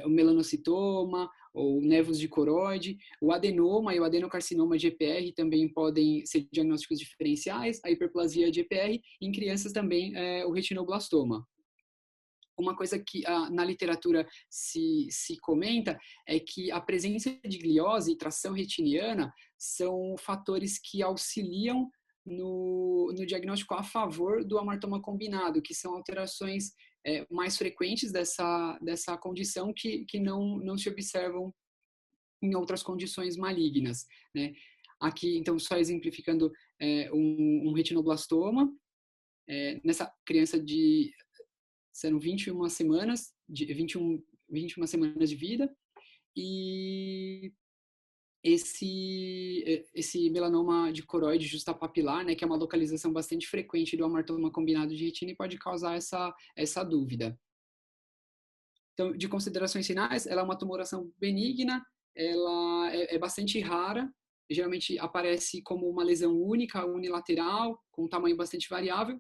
o melanocitoma, ou nevos de coroide, o adenoma e o adenocarcinoma de EPR também podem ser diagnósticos diferenciais, a hiperplasia de EPR, em crianças também o retinoblastoma. Uma coisa que na literatura se comenta é que a presença de gliose e tração retiniana são fatores que auxiliam no diagnóstico a favor do amartoma combinado, que são alterações mais frequentes dessa condição que não se observam em outras condições malignas, né? Aqui, então, só exemplificando um retinoblastoma, nessa criança serão 21 semanas de vida, e esse melanoma de coroide justapapilar, né, que é uma localização bastante frequente do amartoma combinado de retina e pode causar essa dúvida. Então, de considerações finais, ela é uma tumoração benigna, ela é bastante rara, geralmente aparece como uma lesão única, unilateral, com um tamanho bastante variável,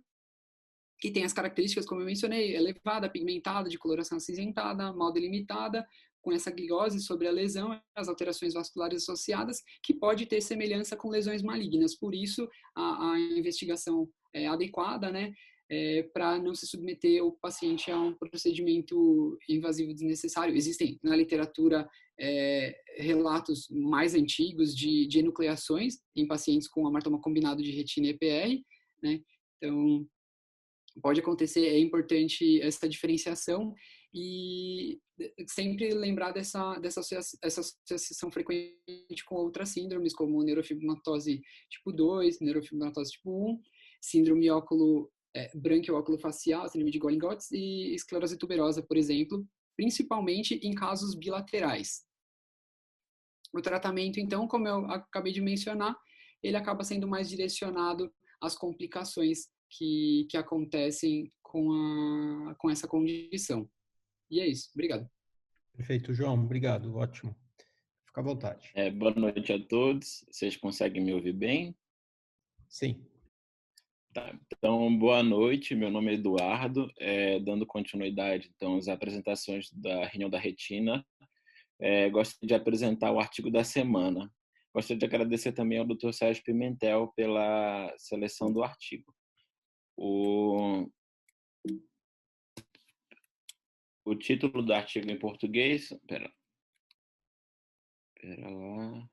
que tem as características, como eu mencionei, elevada, pigmentada, de coloração acinzentada, mal delimitada, com essa gliose sobre a lesão, as alterações vasculares associadas, que pode ter semelhança com lesões malignas. Por isso, a investigação é adequada, né, para não se submeter o paciente a um procedimento invasivo desnecessário. Existem na literatura relatos mais antigos de enucleações em pacientes com amartoma combinado de retina e EPR, né? Então, pode acontecer, é importante essa diferenciação e sempre lembrar dessa associação frequente com outras síndromes, como neurofibromatose tipo 2, neurofibromatose tipo 1, síndrome branquio-óculo-facial, síndrome de Golgi-Gotts e esclerose tuberosa, por exemplo, principalmente em casos bilaterais. O tratamento, então, como eu acabei de mencionar, ele acaba sendo mais direcionado às complicações que acontecem com essa condição. E é isso. Obrigado. Perfeito, João. Obrigado. Ótimo. Fica à vontade. Boa noite a todos. Vocês conseguem me ouvir bem? Sim. Tá. Então, boa noite. Meu nome é Eduardo. Dando continuidade, então, às apresentações da reunião da retina, gosto de apresentar o artigo da semana. Gostaria de agradecer também ao Dr. Sérgio Pimentel pela seleção do artigo. O título do artigo em português... Pera lá...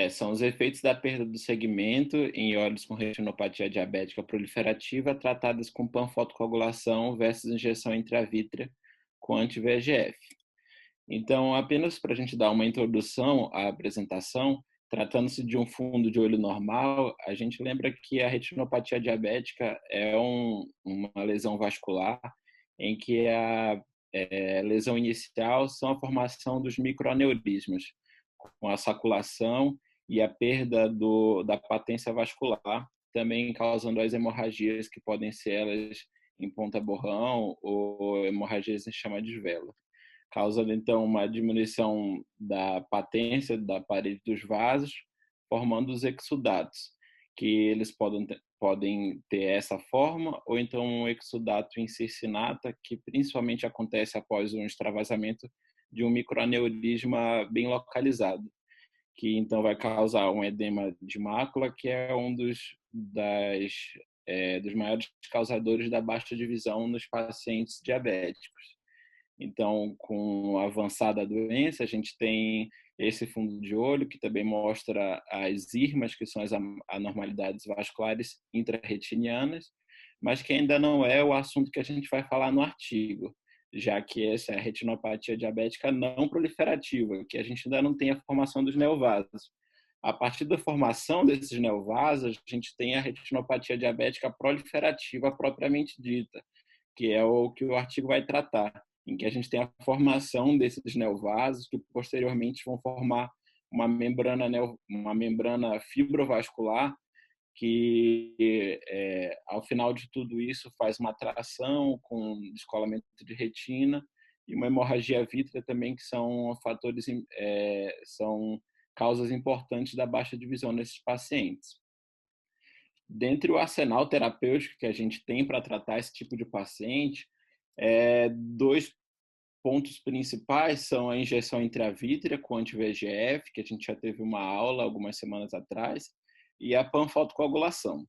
são os efeitos da perda do segmento em olhos com retinopatia diabética proliferativa tratadas com panfotocoagulação versus injeção intravítrea com anti-VEGF. Então, apenas para a gente dar uma introdução à apresentação, tratando-se de um fundo de olho normal, a gente lembra que a retinopatia diabética é uma lesão vascular em que a lesão inicial são a formação dos microaneurismas, com a saculação e a perda da patência vascular, também causando as hemorragias, que podem ser elas em ponta-borrão ou hemorragias em chama de vela, causando então uma diminuição da patência da parede dos vasos, formando os exudatos, que eles podem ter essa forma, ou então um exudato em circinata, que principalmente acontece após um extravasamento de um microaneurisma bem localizado, que então vai causar um edema de mácula, que é um dos maiores causadores da baixa de visão nos pacientes diabéticos. Então, com a avançada doença, a gente tem esse fundo de olho, que também mostra as irmas, que são as anormalidades vasculares intrarretinianas, mas que ainda não é o assunto que a gente vai falar no artigo, já que essa é a retinopatia diabética não proliferativa, que a gente ainda não tem a formação dos neovasos. A partir da formação desses neovasos, a gente tem a retinopatia diabética proliferativa propriamente dita, que é o que o artigo vai tratar, em que a gente tem a formação desses neovasos, que posteriormente vão formar uma membrana fibrovascular, que ao final de tudo isso faz uma atração com descolamento de retina e uma hemorragia vítrea também, que são fatores, são causas importantes da baixa de visão nesses pacientes. Dentre o arsenal terapêutico que a gente tem para tratar esse tipo de paciente, dois pontos principais são a injeção intravítrea com anti-VEGF, que a gente já teve uma aula algumas semanas atrás, e a panfotocoagulação.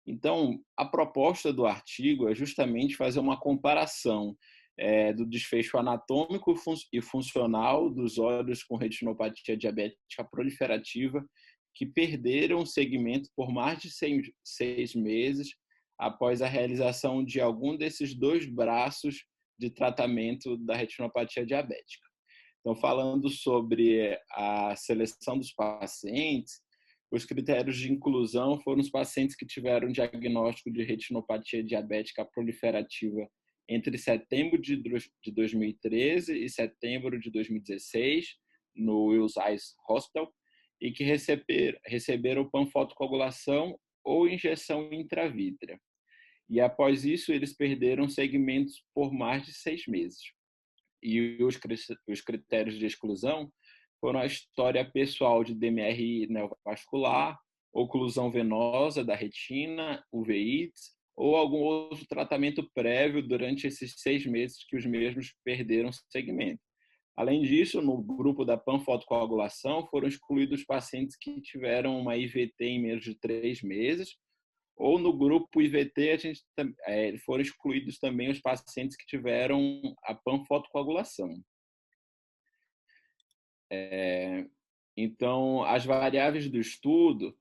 Então, a proposta do artigo é justamente fazer uma comparação do desfecho anatômico e funcional dos olhos com retinopatia diabética proliferativa que perderam o segmento por mais de 6 meses após a realização de algum desses 2 braços de tratamento da retinopatia diabética. Então, falando sobre a seleção dos pacientes, os critérios de inclusão foram os pacientes que tiveram diagnóstico de retinopatia diabética proliferativa entre setembro de 2013 e setembro de 2016, no Wills Eye Hospital, e que receberam panfotocoagulação ou injeção intravítrea. E após isso, eles perderam segmentos por mais de 6 meses. E os critérios de exclusão foram a história pessoal de DMRI neovascular, oclusão venosa da retina, uveites, ou algum outro tratamento prévio durante esses 6 meses que os mesmos perderam segmento. Além disso, no grupo da panfotocoagulação, foram excluídos pacientes que tiveram uma IVT em menos de 3 meses, ou no grupo IVT, foram excluídos também os pacientes que tiveram a panfotocoagulação. Então, as variáveis do estudo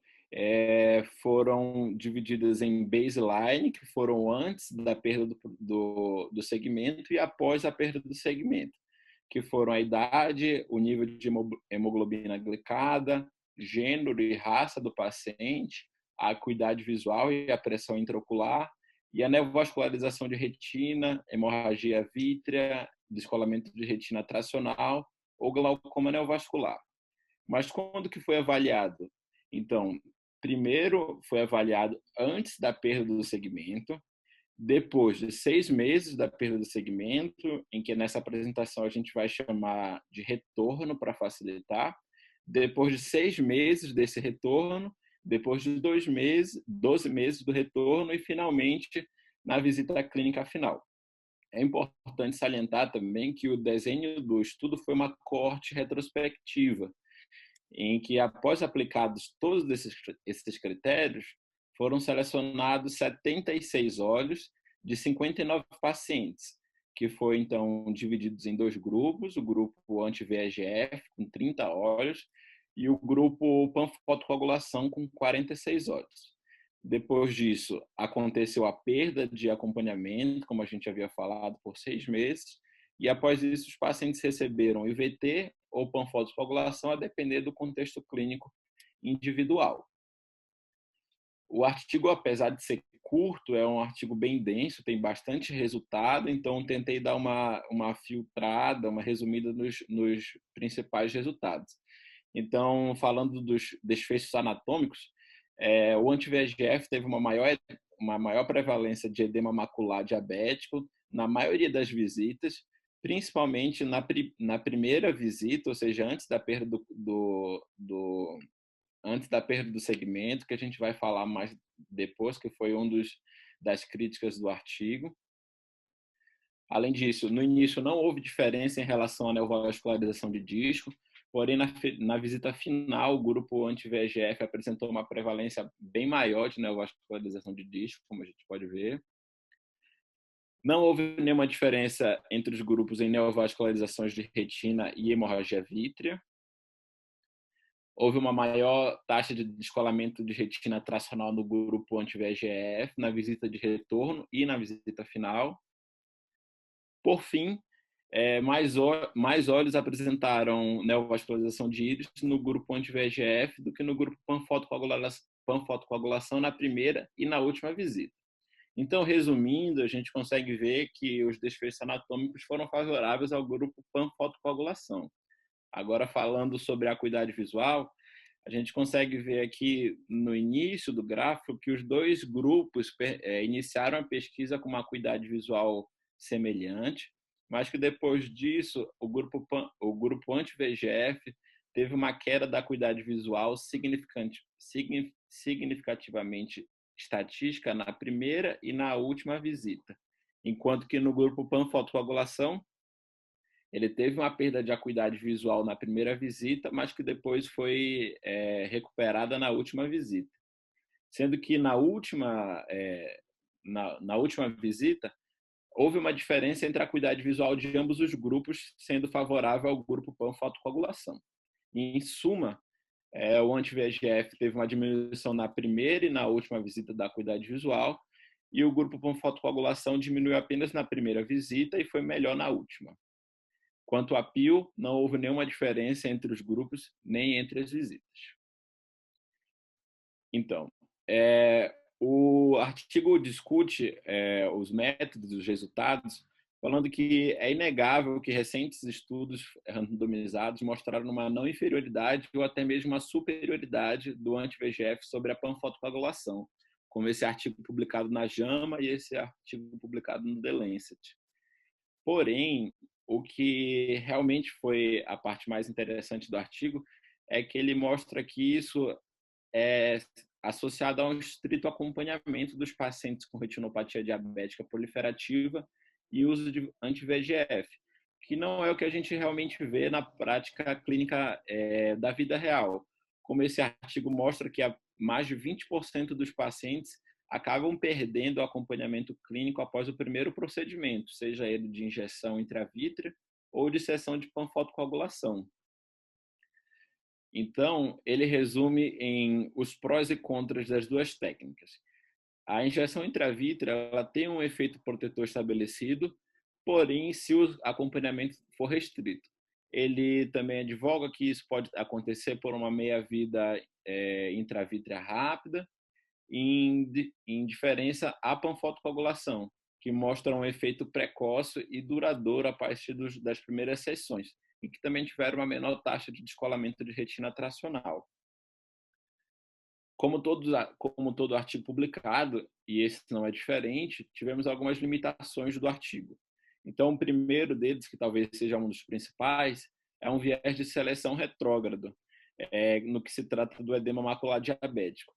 foram divididas em baseline, que foram antes da perda do segmento e após a perda do segmento, que foram a idade, o nível de hemoglobina glicada, gênero e raça do paciente, a acuidade visual e a pressão intraocular, e a neovascularização de retina, hemorragia vítrea, descolamento de retina tracional ou glaucoma neovascular. Mas quando que foi avaliado? Então, primeiro foi avaliado antes da perda do segmento, depois de 6 meses da perda do segmento, em que nessa apresentação a gente vai chamar de retorno para facilitar, depois de 6 meses desse retorno, depois de 12 meses do retorno e, finalmente, na visita clínica final. É importante salientar também que o desenho do estudo foi uma coorte retrospectiva, em que, após aplicados todos esses critérios, foram selecionados 76 olhos de 59 pacientes, que foi, então, divididos em 2 grupos, o grupo anti-VEGF, com 30 olhos, e o grupo panfotocoagulação, com 46 olhos. Depois disso, aconteceu a perda de acompanhamento, como a gente havia falado, por 6 meses, e após isso os pacientes receberam IVT ou panfotocoagulação, a depender do contexto clínico individual. O artigo, apesar de ser curto, é um artigo bem denso, tem bastante resultado, então tentei dar uma filtrada, uma resumida nos principais resultados. Então, falando dos desfechos anatômicos, o anti-VEGF teve uma maior prevalência de edema macular diabético na maioria das visitas, principalmente na primeira visita, ou seja, antes da perda antes da perda do segmento, que a gente vai falar mais depois, que foi das críticas do artigo. Além disso, no início não houve diferença em relação à neovascularização de disco, porém na visita final o grupo anti-VEGF apresentou uma prevalência bem maior de neovascularização de disco, como a gente pode ver. Não houve nenhuma diferença entre os grupos em neovascularizações de retina e hemorragia vítrea. Houve uma maior taxa de descolamento de retina tracional no grupo anti-VEGF na visita de retorno e na visita final. Por fim, mais olhos apresentaram neovascularização de íris no grupo anti-VEGF do que no grupo panfotocoagulação na primeira e na última visita. Então, resumindo, a gente consegue ver que os desfechos anatômicos foram favoráveis ao grupo panfotocoagulação. Agora, falando sobre a acuidade visual, a gente consegue ver aqui no início do gráfico que os dois grupos iniciaram a pesquisa com uma acuidade visual semelhante, mas que depois disso o grupo anti-VEGF teve uma queda da acuidade visual significativamente estatística na primeira e na última visita, enquanto que no grupo panfotocoagulação ele teve uma perda de acuidade visual na primeira visita, mas que depois foi recuperada na última visita. Sendo que na última visita, houve uma diferença entre a acuidade visual de ambos os grupos, sendo favorável ao grupo panfotocoagulação. Em suma, o anti-VEGF teve uma diminuição na primeira e na última visita da acuidade visual, e o grupo panfotocoagulação diminuiu apenas na primeira visita e foi melhor na última. Quanto à PIL, não houve nenhuma diferença entre os grupos, nem entre as visitas. Então, o artigo discute os métodos, os resultados, falando que é inegável que recentes estudos randomizados mostraram uma não inferioridade ou até mesmo uma superioridade do anti-VEGF sobre a panfotocoagulação, como esse artigo publicado na JAMA e esse artigo publicado no The Lancet. Porém, o que realmente foi a parte mais interessante do artigo é que ele mostra que isso é associado a um estrito acompanhamento dos pacientes com retinopatia diabética proliferativa e uso de anti-VEGF, que não é o que a gente realmente vê na prática clínica da vida real. Como esse artigo mostra que mais de 20% dos pacientes acabam perdendo o acompanhamento clínico após o primeiro procedimento, seja ele de injeção intravítrea ou de sessão de panfotocoagulação. Então, ele resume em os prós e contras das duas técnicas. A injeção intravítrea ela tem um efeito protetor estabelecido, porém, se o acompanhamento for restrito. Ele também advoga que isso pode acontecer por uma meia-vida intravítrea rápida, em diferença à panfotocoagulação, que mostra um efeito precoce e duradouro a partir das primeiras sessões, e que também tiveram uma menor taxa de descolamento de retina tracional. Como todo artigo publicado, e esse não é diferente, tivemos algumas limitações do artigo. Então, o primeiro deles, que talvez seja um dos principais, é um viés de seleção retrógrado, no que se trata do edema macular diabético.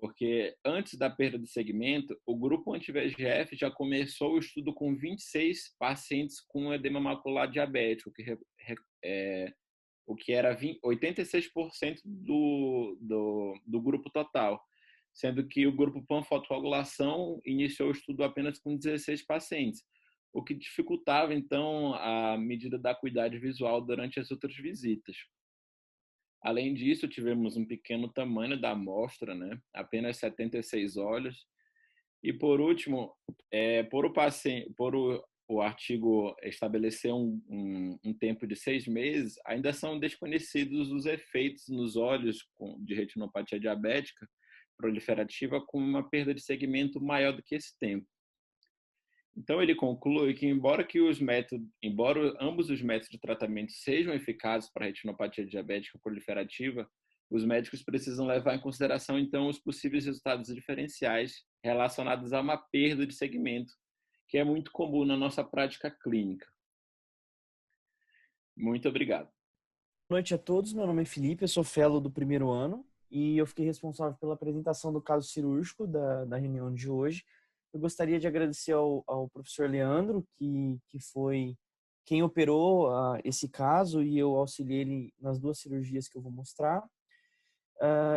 Porque antes da perda de segmento, o grupo anti-VEGF já começou o estudo com 26 pacientes com edema macular diabético, o que era 86% do grupo total, sendo que o grupo panfotocoagulação iniciou o estudo apenas com 16 pacientes, o que dificultava, então, a medida da acuidade visual durante as outras visitas. Além disso, tivemos um pequeno tamanho da amostra, né? Apenas 76 olhos. E, por último, por o artigo estabeleceu um tempo de 6 meses, ainda são desconhecidos os efeitos nos olhos de retinopatia diabética proliferativa com uma perda de segmento maior do que esse tempo. Então, ele conclui que, embora ambos os métodos de tratamento sejam eficazes para a retinopatia diabética proliferativa, os médicos precisam levar em consideração, então, os possíveis resultados diferenciais relacionados a uma perda de segmento, que é muito comum na nossa prática clínica. Muito obrigado. Boa noite a todos, meu nome é Felipe, eu sou fellow do primeiro ano e eu fiquei responsável pela apresentação do caso cirúrgico da reunião de hoje. Eu gostaria de agradecer ao professor Leandro, que foi quem operou esse caso e eu auxiliei ele nas 2 cirurgias que eu vou mostrar.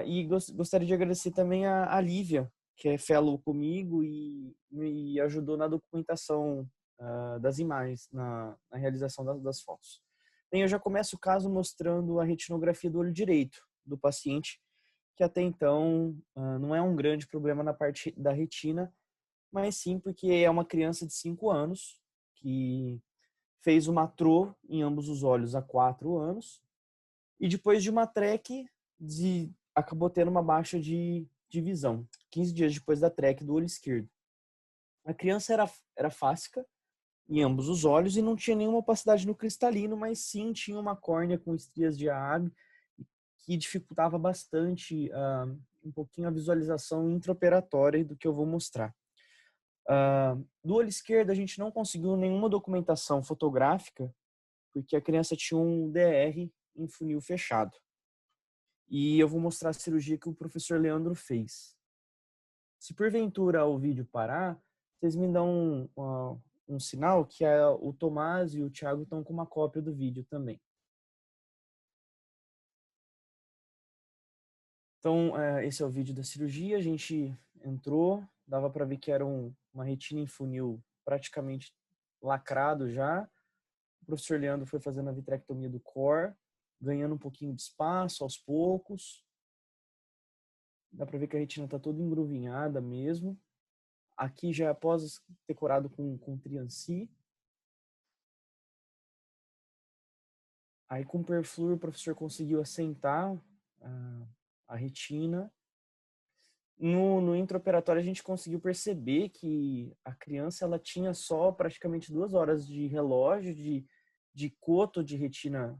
E gostaria de agradecer também a Lívia, que é fellow comigo e me ajudou na documentação das imagens, na realização das fotos. Bem, eu já começo o caso mostrando a retinografia do olho direito do paciente, que até então não é um grande problema na parte da retina, mas sim porque é uma criança de 5 anos que fez uma TRO em ambos os olhos há 4 anos e depois de uma TREC acabou tendo uma baixa de visão, 15 dias depois da TREC do olho esquerdo. A criança era fáscica em ambos os olhos e não tinha nenhuma opacidade no cristalino, mas sim tinha uma córnea com estrias de Aab que dificultava bastante um pouquinho a visualização intraoperatória do que eu vou mostrar. Do olho esquerdo, a gente não conseguiu nenhuma documentação fotográfica, porque a criança tinha um DR em funil fechado. E eu vou mostrar a cirurgia que o professor Leandro fez. Se porventura o vídeo parar, vocês me dão um sinal que o Tomás e o Thiago estão com uma cópia do vídeo também. Então, esse é o vídeo da cirurgia. A gente entrou, dava para ver que era uma retina em funil praticamente lacrado já. O professor Leandro foi fazendo a vitrectomia do core, ganhando um pouquinho de espaço aos poucos. Dá para ver que a retina está toda engruvinhada mesmo. Aqui já após ter curado com Trianci. Aí com o Perflur o professor conseguiu assentar a retina. No intraoperatório a gente conseguiu perceber que a criança ela tinha só praticamente 2 horas de relógio, de coto de retina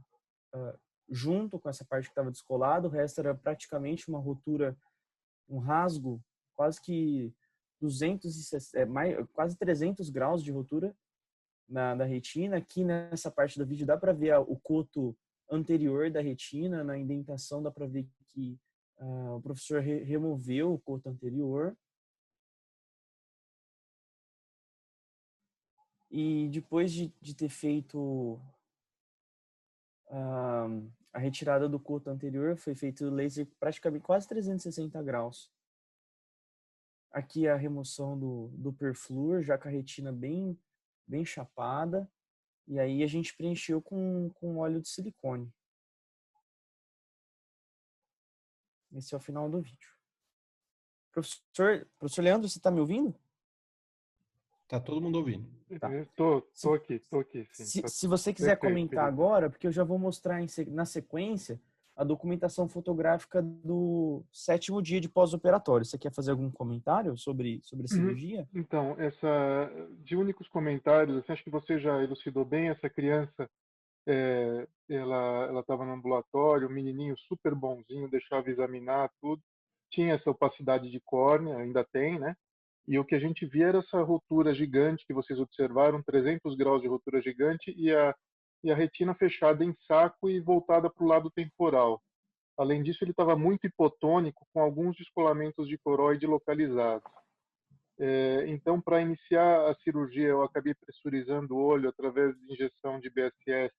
junto com essa parte que estava descolada. O resto era praticamente uma rotura, um rasgo, quase que quase 300 graus de rotura na retina. Aqui nessa parte do vídeo dá para ver o coto anterior da retina, na indentação dá para ver que o professor removeu o coto anterior. E depois de ter feito a retirada do coto anterior, foi feito o laser praticamente quase 360 graus. Aqui a remoção do Perflur, já com a retina bem chapada. E aí a gente preencheu com óleo de silicone. Esse é o final do vídeo. Professor Leandro, você está me ouvindo? Tá todo mundo ouvindo. Tá. Tô aqui, sim. Se você quiser comentar agora, porque eu já vou mostrar na sequência a documentação fotográfica do 7º dia de pós-operatório. Você quer fazer algum comentário sobre a cirurgia? Então, de únicos comentários, acho que você já elucidou bem. Essa criança, ela estava no ambulatório, um menininho super bonzinho, deixava examinar tudo. Tinha essa opacidade de córnea, ainda tem, né? E o que a gente via era essa rotura gigante que vocês observaram, 300 graus de rotura gigante e a retina fechada em saco e voltada para o lado temporal. Além disso, ele estava muito hipotônico, com alguns descolamentos de coroide localizados. Então, para iniciar a cirurgia, eu acabei pressurizando o olho através de injeção de BSS.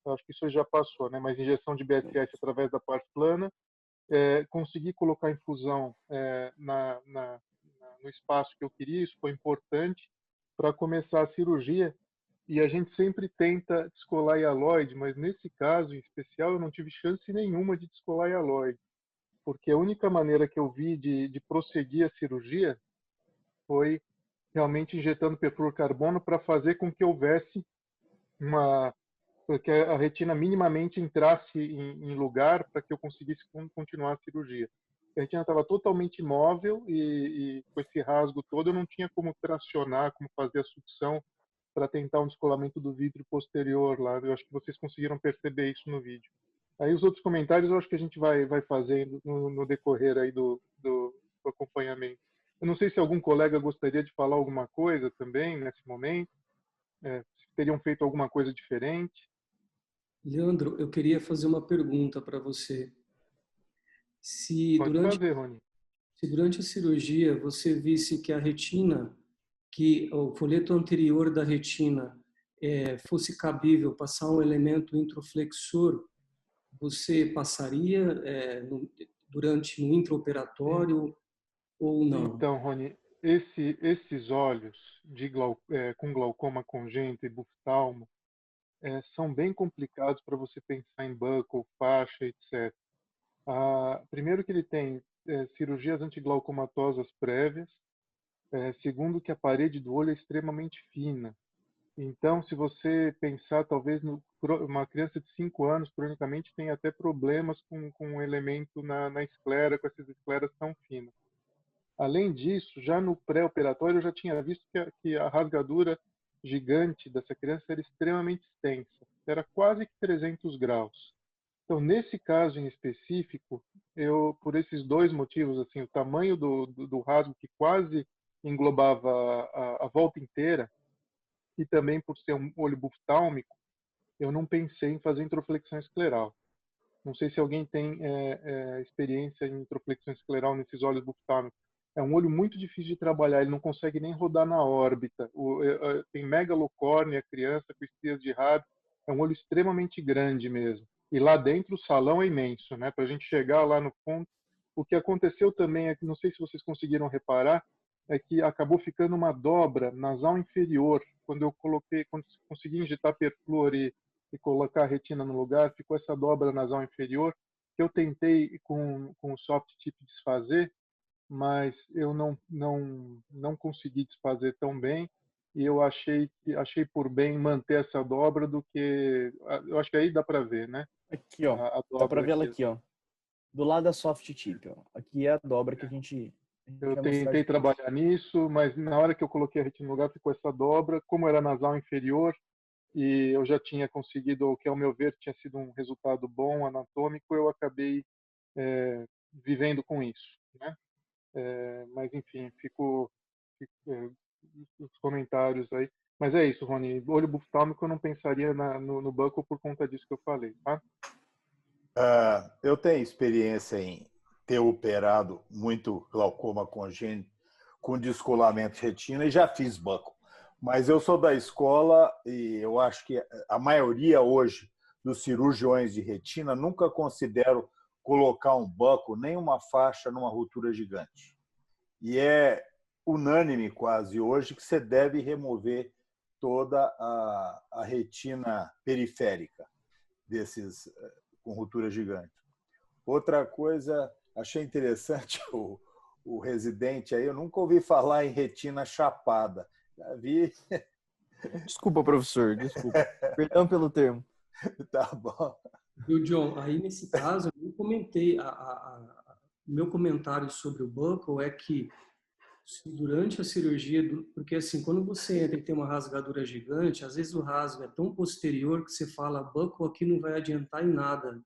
Eu acho que isso já passou, né? Mas injeção de BSS através da parte plana. Consegui colocar infusão no espaço que eu queria, isso foi importante para começar a cirurgia. E a gente sempre tenta descolar hialoide, mas nesse caso em especial eu não tive chance nenhuma de descolar hialoide, porque a única maneira que eu vi de prosseguir a cirurgia foi realmente injetando perfluorocarbono para fazer com que houvesse que a retina minimamente entrasse em lugar para que eu conseguisse continuar a cirurgia. A retina estava totalmente imóvel e com esse rasgo todo eu não tinha como tracionar, como fazer a sucção para tentar um descolamento do vidro posterior lá. Eu acho que vocês conseguiram perceber isso no vídeo. Aí os outros comentários eu acho que a gente vai fazendo no decorrer aí do acompanhamento. Eu não sei se algum colega gostaria de falar alguma coisa também nesse momento, se teriam feito alguma coisa diferente. Leandro, eu queria fazer uma pergunta para você. Pode fazer, Rony. Se durante a cirurgia você visse que a retina, que o folheto anterior da retina fosse cabível passar um elemento introflexor, você passaria durante no intraoperatório ou não? Então, Rony, esses olhos com glaucoma congênito e buftalmo são bem complicados para você pensar em buckle, faixa, etc. Primeiro que ele tem cirurgias antiglaucomatosas prévias. Segundo que a parede do olho é extremamente fina. Então, se você pensar, talvez, uma criança de 5 anos, cronicamente, tem até problemas com um elemento na esclera, com essas escleras tão finas. Além disso, já no pré-operatório, eu já tinha visto que a rasgadura gigante dessa criança era extremamente extensa. Era quase que 300 graus. Então, nesse caso em específico, por esses dois motivos, assim, o tamanho do rasgo que quase englobava a volta inteira, e também por ser um olho buftálmico, eu não pensei em fazer introflexão escleral. Não sei se alguém tem experiência em introflexão escleral nesses olhos buftálmicos. É um olho muito difícil de trabalhar, ele não consegue nem rodar na órbita. Tem megalocórnea, criança com estrias de rádio, é um olho extremamente grande mesmo. E lá dentro o salão é imenso, né? Para a gente chegar lá no fundo. O que aconteceu também é que, não sei se vocês conseguiram reparar, é que acabou ficando uma dobra nasal inferior. Quando consegui injetar perfluor e colocar a retina no lugar, ficou essa dobra nasal inferior, que eu tentei com o soft tip desfazer, mas eu não consegui desfazer tão bem, e eu achei por bem manter essa dobra do que... Eu acho que aí dá para ver, né? Aqui, ó. Dá para ver ela aqui, ó. Do lado da soft tip, ó. Aqui é a dobra que a gente eu tentei trabalhar nisso, mas na hora que eu coloquei a retina no lugar ficou essa dobra. Como era nasal inferior e eu já tinha conseguido, o que ao meu ver tinha sido um resultado bom anatômico, eu acabei vivendo com isso, né? Mas enfim, fico os comentários aí. Mas é isso, Rony. Olho buftálmico eu não pensaria no buckle por conta disso que eu falei, tá? Eu tenho experiência em ter operado muito glaucoma congênito com descolamento de retina e já fiz buckle. Mas eu sou da escola e eu acho que a maioria hoje dos cirurgiões de retina nunca consideram colocar um buckle, nem uma faixa numa ruptura gigante. E é unânime quase hoje que você deve remover toda a retina periférica desses com ruptura gigante. Outra coisa, achei interessante o residente aí, eu nunca ouvi falar em retina chapada. Já vi. Desculpa, professor, desculpa. Perdão pelo termo. Tá bom. Viu, John? Aí, nesse caso, eu comentei, meu comentário sobre o buckle é que durante a cirurgia, porque assim, quando você entra e tem uma rasgadura gigante, às vezes o rasgo é tão posterior que você fala, buckle aqui não vai adiantar em nada.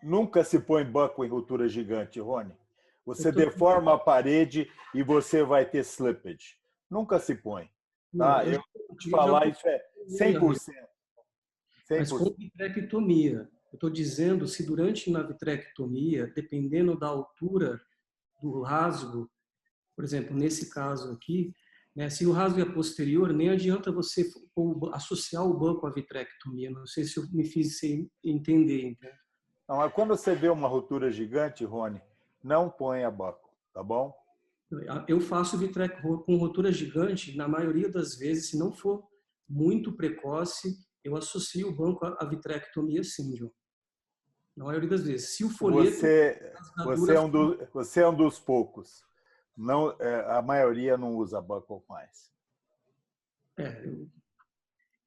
Nunca se põe buckle em ruptura gigante, Rony. Você deforma a parede e você vai ter slippage. Nunca se põe. Tá? Eu vou te falar, isso é 100%. Mas com vitrectomia. Eu estou dizendo, se durante uma vitrectomia, dependendo da altura do rasgo, por exemplo, nesse caso aqui, né, se o rasgo é posterior, nem adianta você associar o buckle à vitrectomia. Não sei se eu me fiz entender. Então. Não, mas quando você vê uma ruptura gigante, Rony, não ponha buckle, tá bom? Eu faço vitrectomia com ruptura gigante, na maioria das vezes, se não for muito precoce, eu associo o buckle à vitrectomia sim, John. Na maioria das vezes. Se o folheto... Você é um dos poucos. Não, a maioria não usa buckle mais.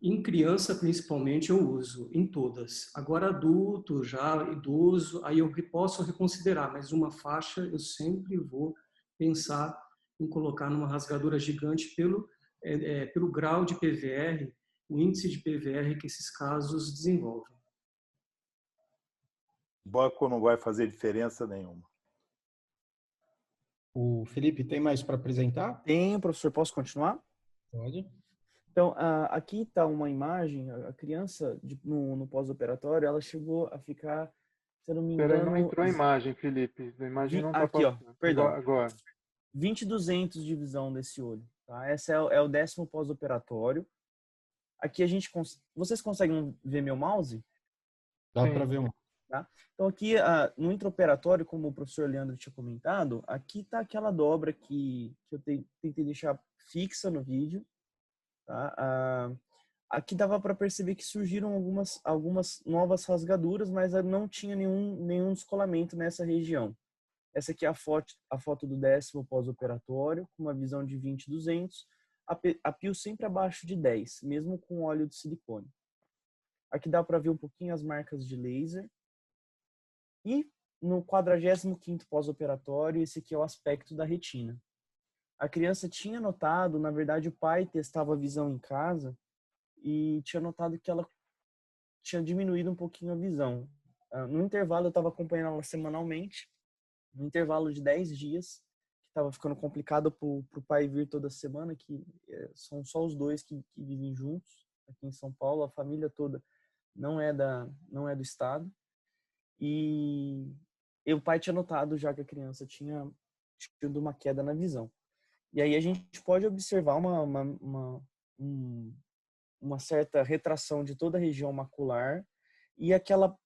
Em criança, principalmente, eu uso em todas. Agora, adulto, já idoso, aí eu posso reconsiderar, mas uma faixa eu sempre vou pensar em colocar numa rasgadura gigante pelo grau de PVR, o índice de PVR que esses casos desenvolvem. Bloco não vai fazer diferença nenhuma. O Felipe, tem mais para apresentar? Tem, professor, posso continuar? Pode. Então, aqui está uma imagem, a criança no pós-operatório, ela chegou a ficar, se eu não me engano... Peraí, não entrou a imagem, Felipe. A imagem não está passando. Aqui, ó, perdão. Agora. 20/200 de visão desse olho. Tá? Esse é o 10º pós-operatório. Aqui vocês conseguem ver meu mouse? Dá para ver um. Tá? Então aqui no intraoperatório, como o professor Leandro tinha comentado, aqui está aquela dobra que eu tentei deixar fixa no vídeo. Tá? Aqui dava para perceber que surgiram algumas novas rasgaduras, mas não tinha nenhum descolamento nessa região. Essa aqui é a foto do 10º pós-operatório, com uma visão de 20/200, a pio sempre abaixo de 10, mesmo com óleo de silicone. Aqui dá para ver um pouquinho as marcas de laser. E no 45º pós-operatório, esse aqui é o aspecto da retina. A criança tinha notado, na verdade o pai testava a visão em casa e tinha notado que ela tinha diminuído um pouquinho a visão. No intervalo, eu estava acompanhando ela semanalmente, no intervalo de 10 dias, que estava ficando complicado para o pai vir toda semana, que são só os dois que vivem juntos aqui em São Paulo, a família toda não é do estado. E o pai tinha notado já que a criança tinha tido uma queda na visão. E aí a gente pode observar uma certa retração de toda a região macular e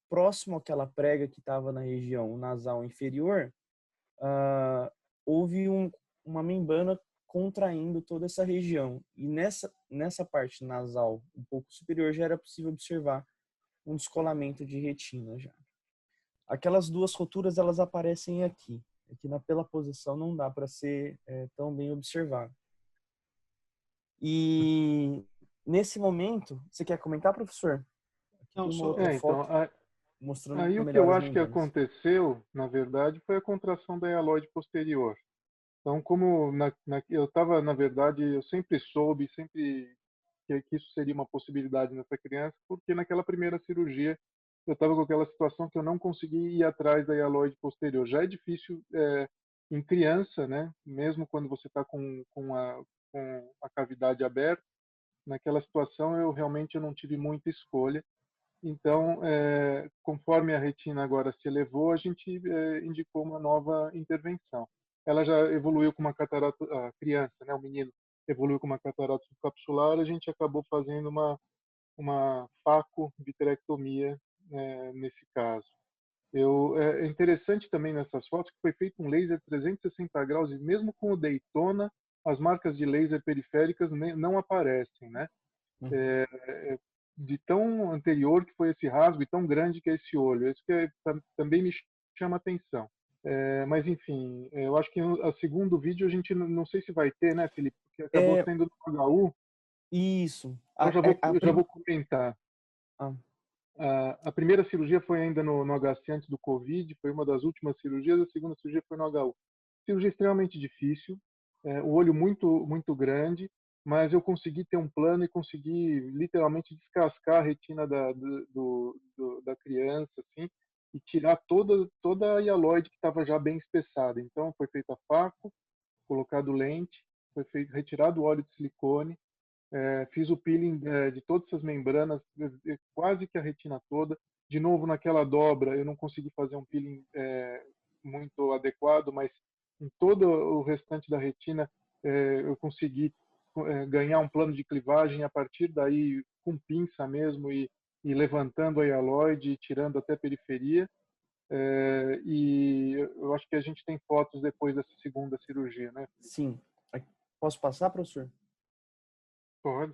próximo àquela prega que estava na região nasal inferior, houve uma membrana contraindo toda essa região. E nessa parte nasal um pouco superior já era possível observar um descolamento de retina já. Aquelas duas roturas, elas aparecem aqui. Aqui pela posição não dá para ser tão bem observado. E nesse momento, você quer comentar, professor? Não, uma outra foto mostrando aí o que eu acho que aconteceu, na verdade, foi a contração da hialoide posterior. Então, como eu estava, na verdade, eu sempre soube, que isso seria uma possibilidade nessa criança, porque naquela primeira cirurgia eu estava com aquela situação que eu não consegui ir atrás da hialoide posterior. Já é difícil em criança, né? Mesmo quando você está com a cavidade aberta, naquela situação eu realmente não tive muita escolha. Então, conforme a retina agora se elevou, a gente indicou uma nova intervenção. Ela já evoluiu com uma catarata, a criança, né? O menino evoluiu com uma catarata subcapsular, a gente acabou fazendo uma facovitrectomia nesse caso. É interessante também nessas fotos que foi feito um laser 360 graus e mesmo com o Daytona, as marcas de laser periféricas não aparecem, né? De tão anterior que foi esse rasgo e tão grande que é esse olho. Isso que também me chama atenção. Mas, enfim, eu acho que o segundo vídeo a gente não sei se vai ter, né, Felipe? Porque acabou sendo no HU. Isso. Eu já vou comentar. A primeira cirurgia foi ainda no HC antes do Covid, foi uma das últimas cirurgias, a segunda cirurgia foi no HU. Cirurgia extremamente difícil, o olho muito, muito grande, mas eu consegui ter um plano e consegui literalmente descascar a retina da criança, assim, e tirar toda a hialoide que estava já bem espessada. Então, foi feita faco, colocado lente, retirado o óleo de silicone, fiz o peeling de todas essas membranas, quase que a retina toda. De novo, naquela dobra, eu não consegui fazer um peeling muito adequado, mas em todo o restante da retina, eu consegui ganhar um plano de clivagem a partir daí, com pinça mesmo, e levantando a hialoide, tirando até a periferia. E eu acho que a gente tem fotos depois dessa segunda cirurgia, né? Sim. Posso passar, professor? Pode.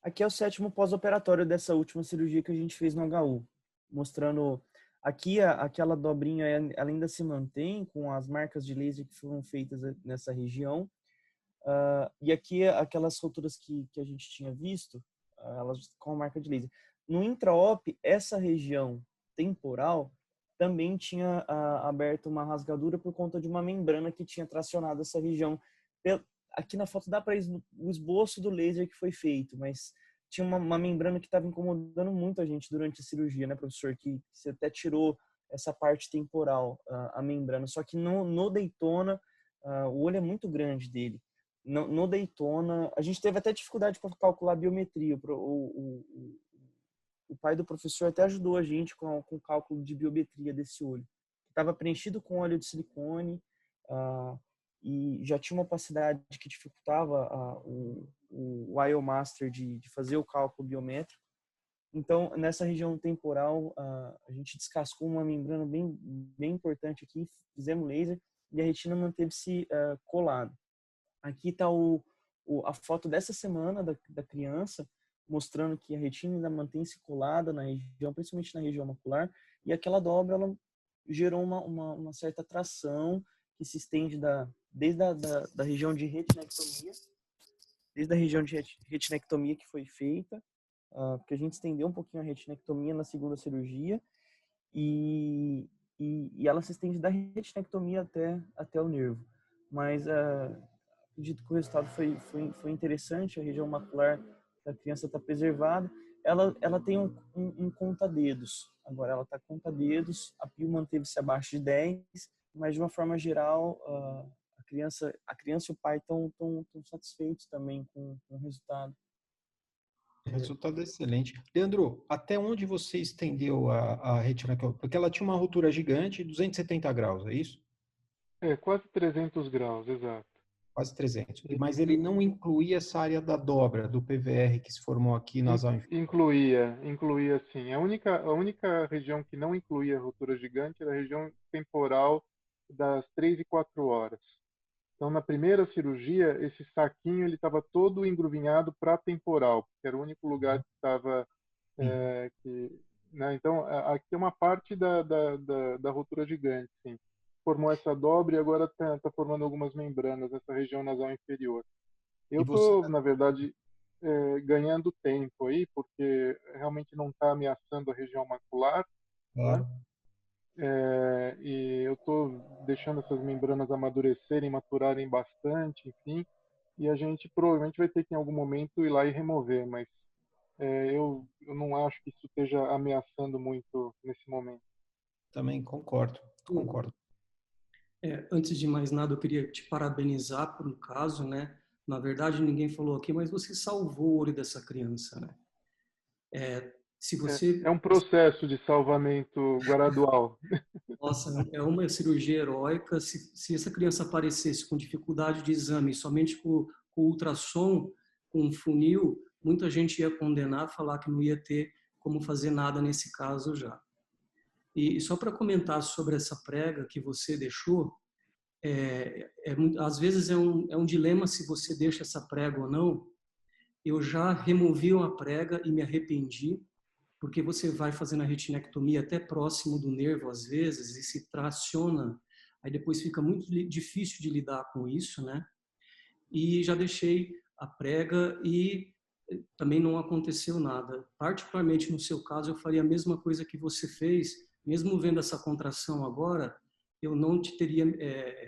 Aqui é o 7º pós-operatório dessa última cirurgia que a gente fez no HU, mostrando aqui aquela dobrinha, ela ainda se mantém com as marcas de laser que foram feitas nessa região. E aqui, aquelas roturas que a gente tinha visto, elas com a marca de laser. No intraop, essa região temporal também tinha aberto uma rasgadura por conta de uma membrana que tinha tracionado essa região. Aqui na foto dá para o esboço do laser que foi feito, mas tinha uma membrana que estava incomodando muito a gente durante a cirurgia, né, professor? Que você até tirou essa parte temporal, a membrana. Só que no Daytona, o olho é muito grande dele. No Daytona, a gente teve até dificuldade para calcular a biometria. O pai do professor até ajudou a gente com o cálculo de biometria desse olho. Estava preenchido com óleo de silicone e já tinha uma opacidade que dificultava o IOMaster de fazer o cálculo biométrico. Então, nessa região temporal, a gente descascou uma membrana bem importante aqui, fizemos laser e a retina manteve-se colada. Aqui está a foto dessa semana da criança, mostrando que a retina ainda mantém-se colada na região, principalmente na região macular, e aquela dobra ela gerou uma certa tração que se estende desde da região de retinectomia, desde a região de retinectomia que foi feita, porque a gente estendeu um pouquinho a retinectomia na segunda cirurgia, e ela se estende da retinectomia até o nervo. Mas acredito que o resultado foi interessante, a região macular da criança está preservada. Ela tem um conta-dedos. Agora ela está conta-dedos, a PIO manteve-se abaixo de 10, mas de uma forma geral, a criança e o pai estão satisfeitos também com o resultado. O resultado é excelente. Leandro, até onde você estendeu a retina? Porque ela tinha uma rotura gigante, 270 graus, é isso? Quase 300 graus, exato. Quase 300. Mas ele não incluía essa área da dobra, do PVR que se formou aqui nasal inferior. Incluía sim. A única região que não incluía rotura gigante era a região temporal das 3 e 4 horas. Então, na primeira cirurgia, esse saquinho ele estava todo engruvinhado para temporal, porque era o único lugar que estava... né? Então, aqui é uma parte da rotura gigante, sim. Formou essa dobra e agora está formando algumas membranas nessa região nasal inferior. Eu estou, na verdade, ganhando tempo aí, porque realmente não está ameaçando a região macular. Claro. Né? E eu estou deixando essas membranas amadurecerem, maturarem bastante, enfim, e a gente provavelmente vai ter que em algum momento ir lá e remover, mas eu não acho que isso esteja ameaçando muito nesse momento. Também concordo. Antes de mais nada, eu queria te parabenizar por um caso, né? Na verdade, ninguém falou aqui, mas você salvou o olho dessa criança, né? Se você... É um processo de salvamento gradual. Nossa, é uma cirurgia heróica. Se essa criança aparecesse com dificuldade de exame, somente com ultrassom, com funil, muita gente ia condenar, falar que não ia ter como fazer nada nesse caso já. E só para comentar sobre essa prega que você deixou, às vezes é um dilema se você deixa essa prega ou não. Eu já removi uma prega e me arrependi, porque você vai fazendo a retinectomia até próximo do nervo, às vezes, e se traciona, aí depois fica muito difícil de lidar com isso, né? E já deixei a prega e também não aconteceu nada. Particularmente no seu caso, eu faria a mesma coisa que você fez, mesmo vendo essa contração agora, eu não te teria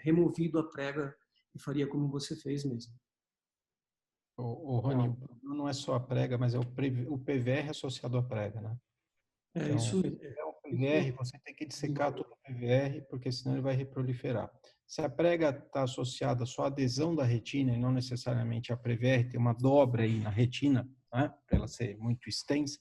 removido a prega e faria como você fez mesmo. Rony, o problema não é só a prega, mas é o PVR associado à prega, né? Então, isso mesmo. O PVR, você tem que dissecar todo o PVR, porque senão ele vai reproliferar. Se a prega está associada só à adesão da retina e não necessariamente à PVR, tem uma dobra aí na retina, né, para ela ser muito extensa,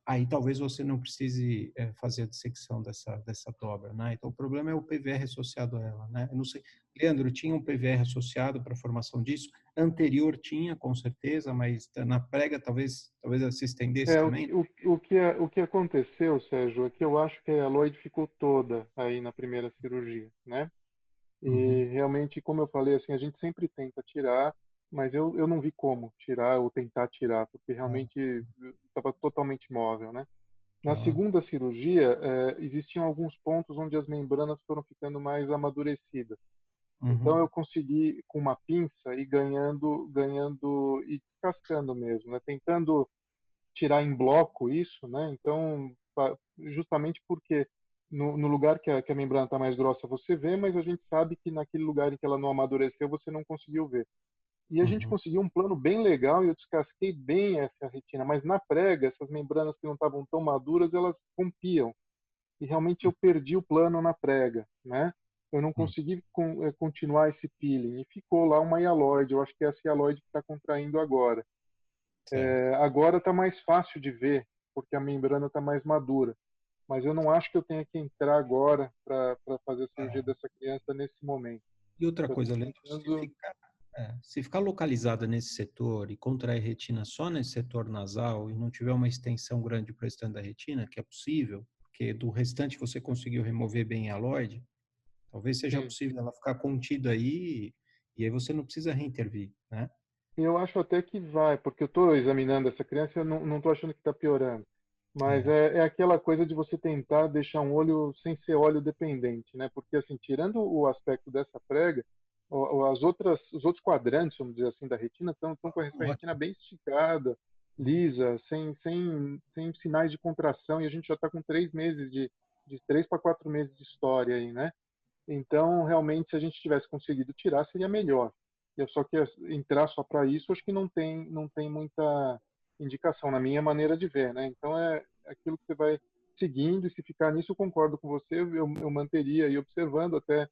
aí talvez você não precise fazer a dissecção dessa dobra, né? Então o problema é o PVR associado a ela, né? Eu não sei, Leandro, tinha um PVR associado para a formação disso? Anterior tinha, com certeza, mas na prega talvez ela se estendesse também? O que aconteceu, Sérgio, é que eu acho que a aloide ficou toda aí na primeira cirurgia, né? E realmente, como eu falei, assim, a gente sempre tenta tirar, mas eu não vi como tirar ou tentar tirar, porque realmente estava totalmente móvel, né? Na segunda cirurgia, existiam alguns pontos onde as membranas foram ficando mais amadurecidas. Então eu consegui com uma pinça ir ganhando e descascando mesmo, né? Tentando tirar em bloco isso, né? Então justamente porque no lugar que a membrana está mais grossa você vê, mas a gente sabe que naquele lugar em que ela não amadureceu você não conseguiu ver. E a gente conseguiu um plano bem legal e eu descasquei bem essa retina, mas na prega essas membranas que não estavam tão maduras elas rompiam e realmente eu perdi o plano na prega, né? Eu não consegui continuar esse peeling e ficou lá uma hialoide. Eu acho que é essa hialoide que está contraindo agora. Agora está mais fácil de ver porque a membrana está mais madura. Mas eu não acho que eu tenha que entrar agora para fazer a cirurgia dessa criança nesse momento. E outra coisa, Leandro, se ficar localizada nesse setor e contrair retina só nesse setor nasal e não tiver uma extensão grande para o restante da retina, que é possível, porque do restante você conseguiu remover bem a hialoide, talvez seja possível ela ficar contida aí e aí você não precisa reintervir, né? Eu acho até que vai, porque eu estou examinando essa criança e eu não estou achando que está piorando. Mas é aquela coisa de você tentar deixar um olho sem ser óleo dependente, né? Porque, assim, tirando o aspecto dessa prega, os outros quadrantes, vamos dizer assim, da retina estão com a retina bem esticada, lisa, sem sinais de contração, e a gente já está com 3 meses de 3 para 4 meses de história aí, né? Então, realmente, se a gente tivesse conseguido tirar, seria melhor. Eu só que entrar só para isso, acho que não tem muita indicação na minha maneira de ver, né? Então é aquilo que você vai seguindo e se ficar nisso eu concordo com você, eu manteria aí observando até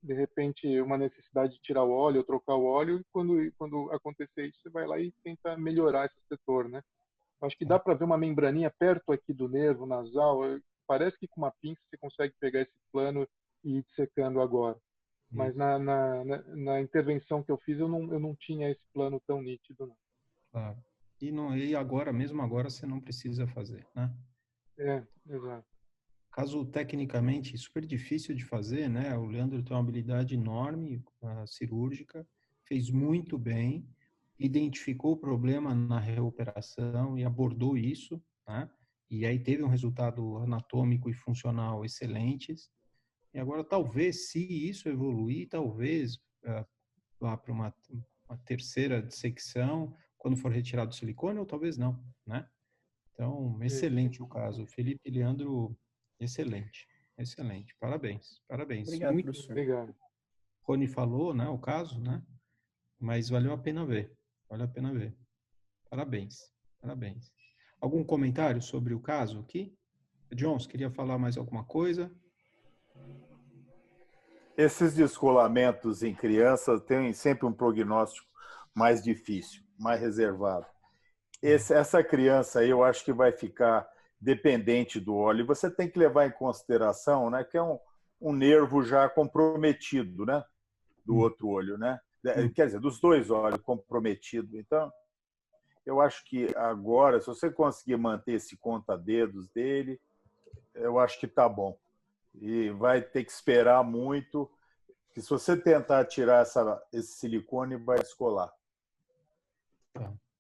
de repente uma necessidade de tirar o óleo ou trocar o óleo e quando acontecer isso você vai lá e tenta melhorar esse setor, né? Acho que dá para ver uma membraninha perto aqui do nervo nasal, parece que com uma pinça você consegue pegar esse plano e ir secando agora. Mas na intervenção que eu fiz eu não tinha esse plano tão nítido, não. Claro. E agora, mesmo agora, você não precisa fazer, né? Exato. Caso tecnicamente super difícil de fazer, né? O Leandro tem uma habilidade enorme cirúrgica, fez muito bem, identificou o problema na reoperação e abordou isso, né? E aí teve um resultado anatômico e funcional excelentes. E agora, talvez, se isso evoluir, talvez vá para uma terceira dissecção, quando for retirado o silicone, ou talvez não, né? Então, excelente o caso. Felipe e Leandro, excelente. Parabéns. Obrigado, Muito professor. Obrigado. Rony falou, né, o caso, né? Mas valeu a pena ver. Parabéns. Algum comentário sobre o caso aqui? Jones, queria falar mais alguma coisa? Esses descolamentos em crianças têm sempre um prognóstico mais difícil, mais reservado. Essa criança aí eu acho que vai ficar dependente do óleo. E você tem que levar em consideração, né, que é um nervo já comprometido, né, do outro olho, né? Quer dizer, dos dois olhos comprometidos. Então, eu acho que agora, se você conseguir manter esse conta-dedos dele, eu acho que tá bom. E vai ter que esperar muito, que se você tentar tirar esse silicone, vai descolar.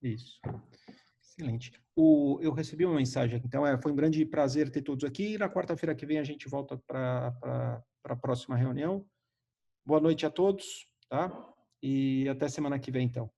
Isso. Excelente. Eu recebi uma mensagem aqui, então foi um grande prazer ter todos aqui. Na quarta-feira que vem a gente volta para a próxima reunião. Boa noite a todos, tá? E até semana que vem, então.